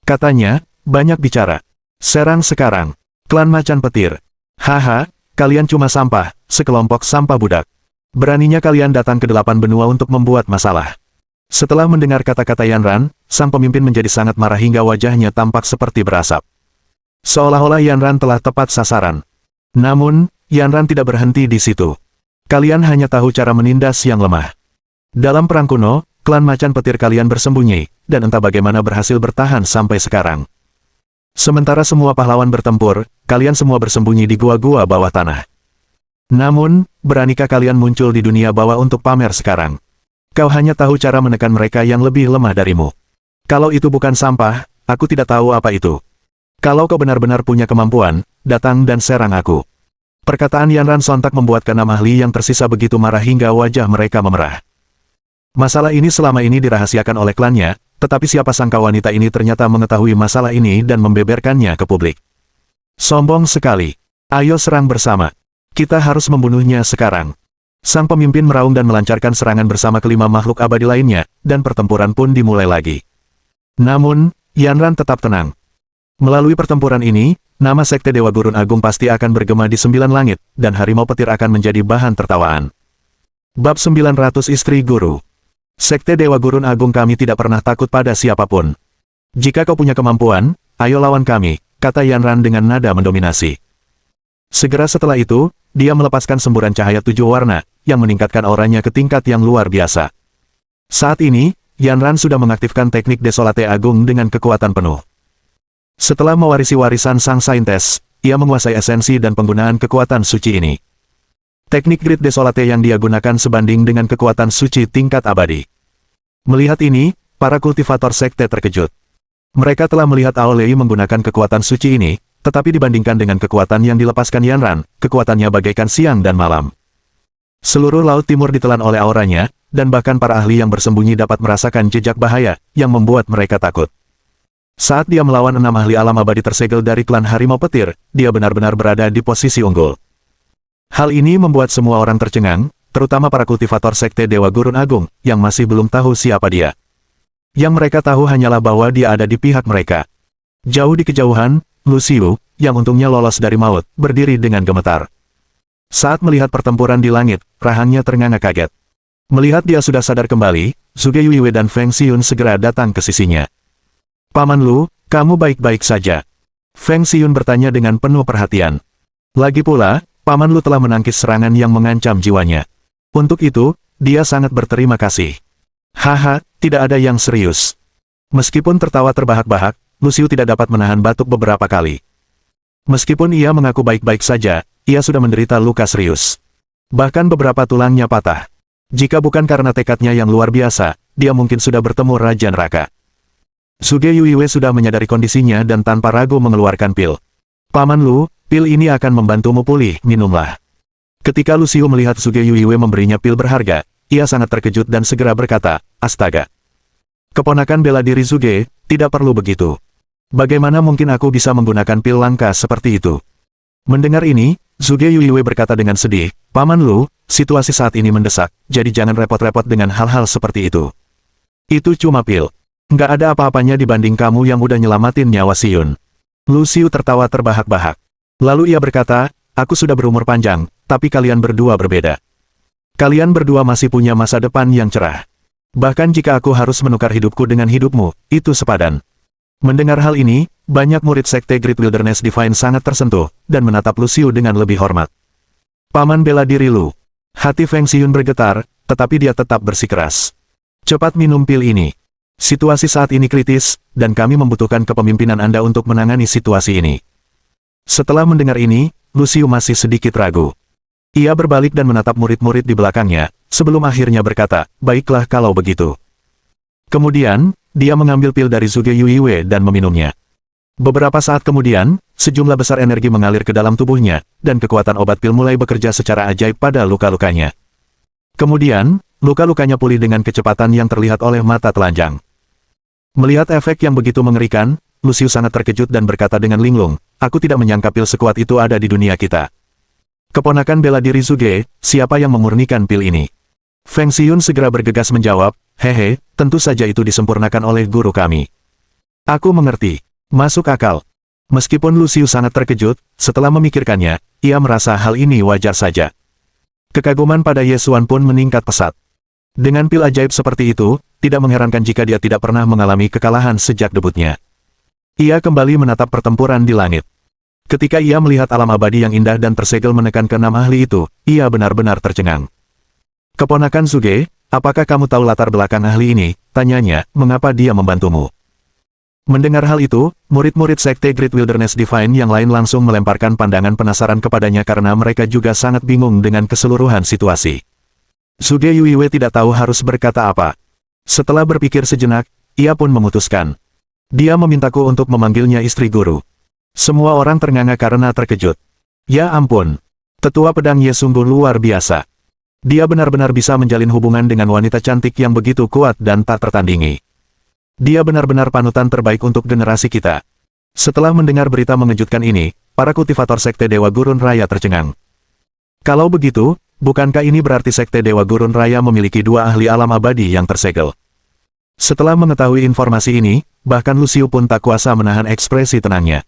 Katanya, banyak bicara. Serang sekarang. Klan Macan Petir. Haha, kalian cuma sampah, sekelompok sampah budak. Beraninya kalian datang ke 8 benua untuk membuat masalah. Setelah mendengar kata-kata Yanran, sang pemimpin menjadi sangat marah hingga wajahnya tampak seperti berasap. Seolah-olah Yanran telah tepat sasaran. Namun, Yanran tidak berhenti di situ. Kalian hanya tahu cara menindas yang lemah. Dalam perang kuno, klan Macan Petir kalian bersembunyi, dan entah bagaimana berhasil bertahan sampai sekarang. Sementara semua pahlawan bertempur, kalian semua bersembunyi di gua-gua bawah tanah. Namun, beranikah kalian muncul di dunia bawah untuk pamer sekarang? Kau hanya tahu cara menekan mereka yang lebih lemah darimu. Kalau itu bukan sampah, aku tidak tahu apa itu. Kalau kau benar-benar punya kemampuan, datang dan serang aku. Perkataan Yanran sontak membuat keenam ahli yang tersisa begitu marah hingga wajah mereka memerah. Masalah ini selama ini dirahasiakan oleh klannya, tetapi siapa sangka wanita ini ternyata mengetahui masalah ini dan membeberkannya ke publik. Sombong sekali. Ayo serang bersama. Kita harus membunuhnya sekarang. Sang pemimpin meraung dan melancarkan serangan bersama kelima makhluk abadi lainnya, dan pertempuran pun dimulai lagi. Namun, Yanran tetap tenang. Melalui pertempuran ini, nama Sekte Dewa Gurun Agung pasti akan bergema di 9 langit, dan harimau petir akan menjadi bahan tertawaan. Bab 900 Istri Guru. Sekte Dewa Gurun Agung kami tidak pernah takut pada siapapun. Jika kau punya kemampuan, ayo lawan kami, kata Yanran dengan nada mendominasi. Segera setelah itu, dia melepaskan semburan cahaya 7 warna, yang meningkatkan auranya ke tingkat yang luar biasa. Saat ini, Yanran sudah mengaktifkan teknik Desolate Agung dengan kekuatan penuh. Setelah mewarisi warisan sang saintes, ia menguasai esensi dan penggunaan kekuatan suci ini. Teknik Great Desolate yang dia gunakan sebanding dengan kekuatan suci tingkat abadi. Melihat ini, para kultivator sekte terkejut. Mereka telah melihat Aolei menggunakan kekuatan suci ini, tetapi dibandingkan dengan kekuatan yang dilepaskan Yanran, kekuatannya bagaikan siang dan malam. Seluruh Laut Timur ditelan oleh auranya, dan bahkan para ahli yang bersembunyi dapat merasakan jejak bahaya, yang membuat mereka takut. Saat dia melawan 6 ahli alam abadi tersegel dari klan Harimau Petir, dia benar-benar berada di posisi unggul. Hal ini membuat semua orang tercengang, terutama para kultivator Sekte Dewa Gurun Agung, yang masih belum tahu siapa dia. Yang mereka tahu hanyalah bahwa dia ada di pihak mereka. Jauh di kejauhan, Lu Xiu, yang untungnya lolos dari maut, berdiri dengan gemetar. Saat melihat pertempuran di langit, rahangnya ternganga kaget. Melihat dia sudah sadar kembali, Zhuge Yuiwei dan Feng Xiun segera datang ke sisinya. "Paman Lu, kamu baik-baik saja?" Feng Xiun bertanya dengan penuh perhatian. Lagi pula, Paman Lu telah menangkis serangan yang mengancam jiwanya. Untuk itu, dia sangat berterima kasih. Haha, tidak ada yang serius. Meskipun tertawa terbahak-bahak, Lu Xiu tidak dapat menahan batuk beberapa kali. Meskipun ia mengaku baik-baik saja, ia sudah menderita luka serius. Bahkan beberapa tulangnya patah. Jika bukan karena tekadnya yang luar biasa, dia mungkin sudah bertemu Raja Neraka. Zhuge Yuiwei sudah menyadari kondisinya dan tanpa ragu mengeluarkan pil. "Paman Lu, pil ini akan membantumu pulih, minumlah." Ketika Lu Xiu melihat Zhuge Yuiwei memberinya pil berharga, ia sangat terkejut dan segera berkata, "Astaga. Keponakan bela diri Zhuge, tidak perlu begitu. Bagaimana mungkin aku bisa menggunakan pil langka seperti itu?" Mendengar ini, Zhuge Yuiwei berkata dengan sedih, "Paman Lu, situasi saat ini mendesak, jadi jangan repot-repot dengan hal-hal seperti itu. Itu cuma pil. Nggak ada apa-apanya dibanding kamu yang udah nyelamatin nyawa Xiun." Lu Xiu tertawa terbahak-bahak. Lalu ia berkata, "Aku sudah berumur panjang, tapi kalian berdua berbeda. Kalian berdua masih punya masa depan yang cerah. Bahkan jika aku harus menukar hidupku dengan hidupmu, itu sepadan." Mendengar hal ini, banyak murid Sekte Great Wilderness Divine sangat tersentuh, dan menatap Lu Xiu dengan lebih hormat. "Paman bela diri Lu." Hati Feng Xiun bergetar, tetapi dia tetap bersikeras. "Cepat minum pil ini. Situasi saat ini kritis, dan kami membutuhkan kepemimpinan Anda untuk menangani situasi ini." Setelah mendengar ini, Lu Xiu masih sedikit ragu. Ia berbalik dan menatap murid-murid di belakangnya, sebelum akhirnya berkata, "Baiklah kalau begitu." Kemudian, dia mengambil pil dari Zhuge Yuiwei dan meminumnya. Beberapa saat kemudian, sejumlah besar energi mengalir ke dalam tubuhnya, dan kekuatan obat pil mulai bekerja secara ajaib pada luka-lukanya. Kemudian, luka-lukanya pulih dengan kecepatan yang terlihat oleh mata telanjang. Melihat efek yang begitu mengerikan, Lu Xiu sangat terkejut dan berkata dengan linglung, "Aku tidak menyangka pil sekuat itu ada di dunia kita." "Keponakan bela diri Zhuge, siapa yang memurnikan pil ini?" Feng Xiun segera bergegas menjawab, "Hehe, tentu saja itu disempurnakan oleh guru kami." "Aku mengerti. Masuk akal." Meskipun Lu Xiu sangat terkejut, setelah memikirkannya, ia merasa hal ini wajar saja. Kekaguman pada Ye Xuan pun meningkat pesat. Dengan pil ajaib seperti itu, tidak mengherankan jika dia tidak pernah mengalami kekalahan sejak debutnya. Ia kembali menatap pertempuran di langit. Ketika ia melihat alam abadi yang indah dan tersegel menekan ke-6 ahli itu, ia benar-benar tercengang. "Keponakan Zhuge, apakah kamu tahu latar belakang ahli ini?" tanyanya, "Mengapa dia membantumu?" Mendengar hal itu, murid-murid Sekte Great Wilderness Divine yang lain langsung melemparkan pandangan penasaran kepadanya karena mereka juga sangat bingung dengan keseluruhan situasi. Zhuge Yuiwei tidak tahu harus berkata apa. Setelah berpikir sejenak, ia pun memutuskan. Dia memintaku untuk memanggilnya istri guru. Semua orang ternganga karena terkejut. Ya ampun. Tetua pedang Ye sungguh luar biasa. Dia benar-benar bisa menjalin hubungan dengan wanita cantik yang begitu kuat dan tak tertandingi. Dia benar-benar panutan terbaik untuk generasi kita. Setelah mendengar berita mengejutkan ini, para kultivator Sekte Dewa Gurun Raya tercengang. Kalau begitu, bukankah ini berarti Sekte Dewa Gurun Raya memiliki 2 ahli alam abadi yang tersegel? Setelah mengetahui informasi ini, bahkan Lu Xiu pun tak kuasa menahan ekspresi tenangnya.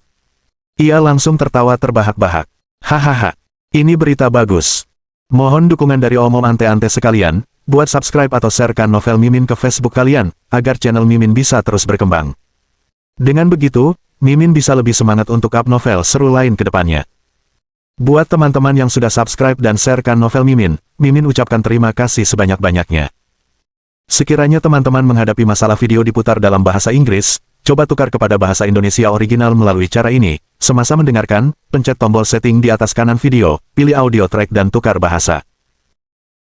Ia langsung tertawa terbahak-bahak. "Hahaha, ini berita bagus. Mohon dukungan dari omom ante-ante sekalian, buat subscribe atau sharekan novel Mimin ke Facebook kalian, agar channel Mimin bisa terus berkembang. Dengan begitu, Mimin bisa lebih semangat untuk up novel seru lain ke depannya." Buat teman-teman yang sudah subscribe dan sharekan novel Mimin, Mimin ucapkan terima kasih sebanyak-banyaknya. Sekiranya teman-teman menghadapi masalah video diputar dalam bahasa Inggris, coba tukar kepada bahasa Indonesia original melalui cara ini. Semasa mendengarkan, pencet tombol setting di atas kanan video, pilih audio track dan tukar bahasa.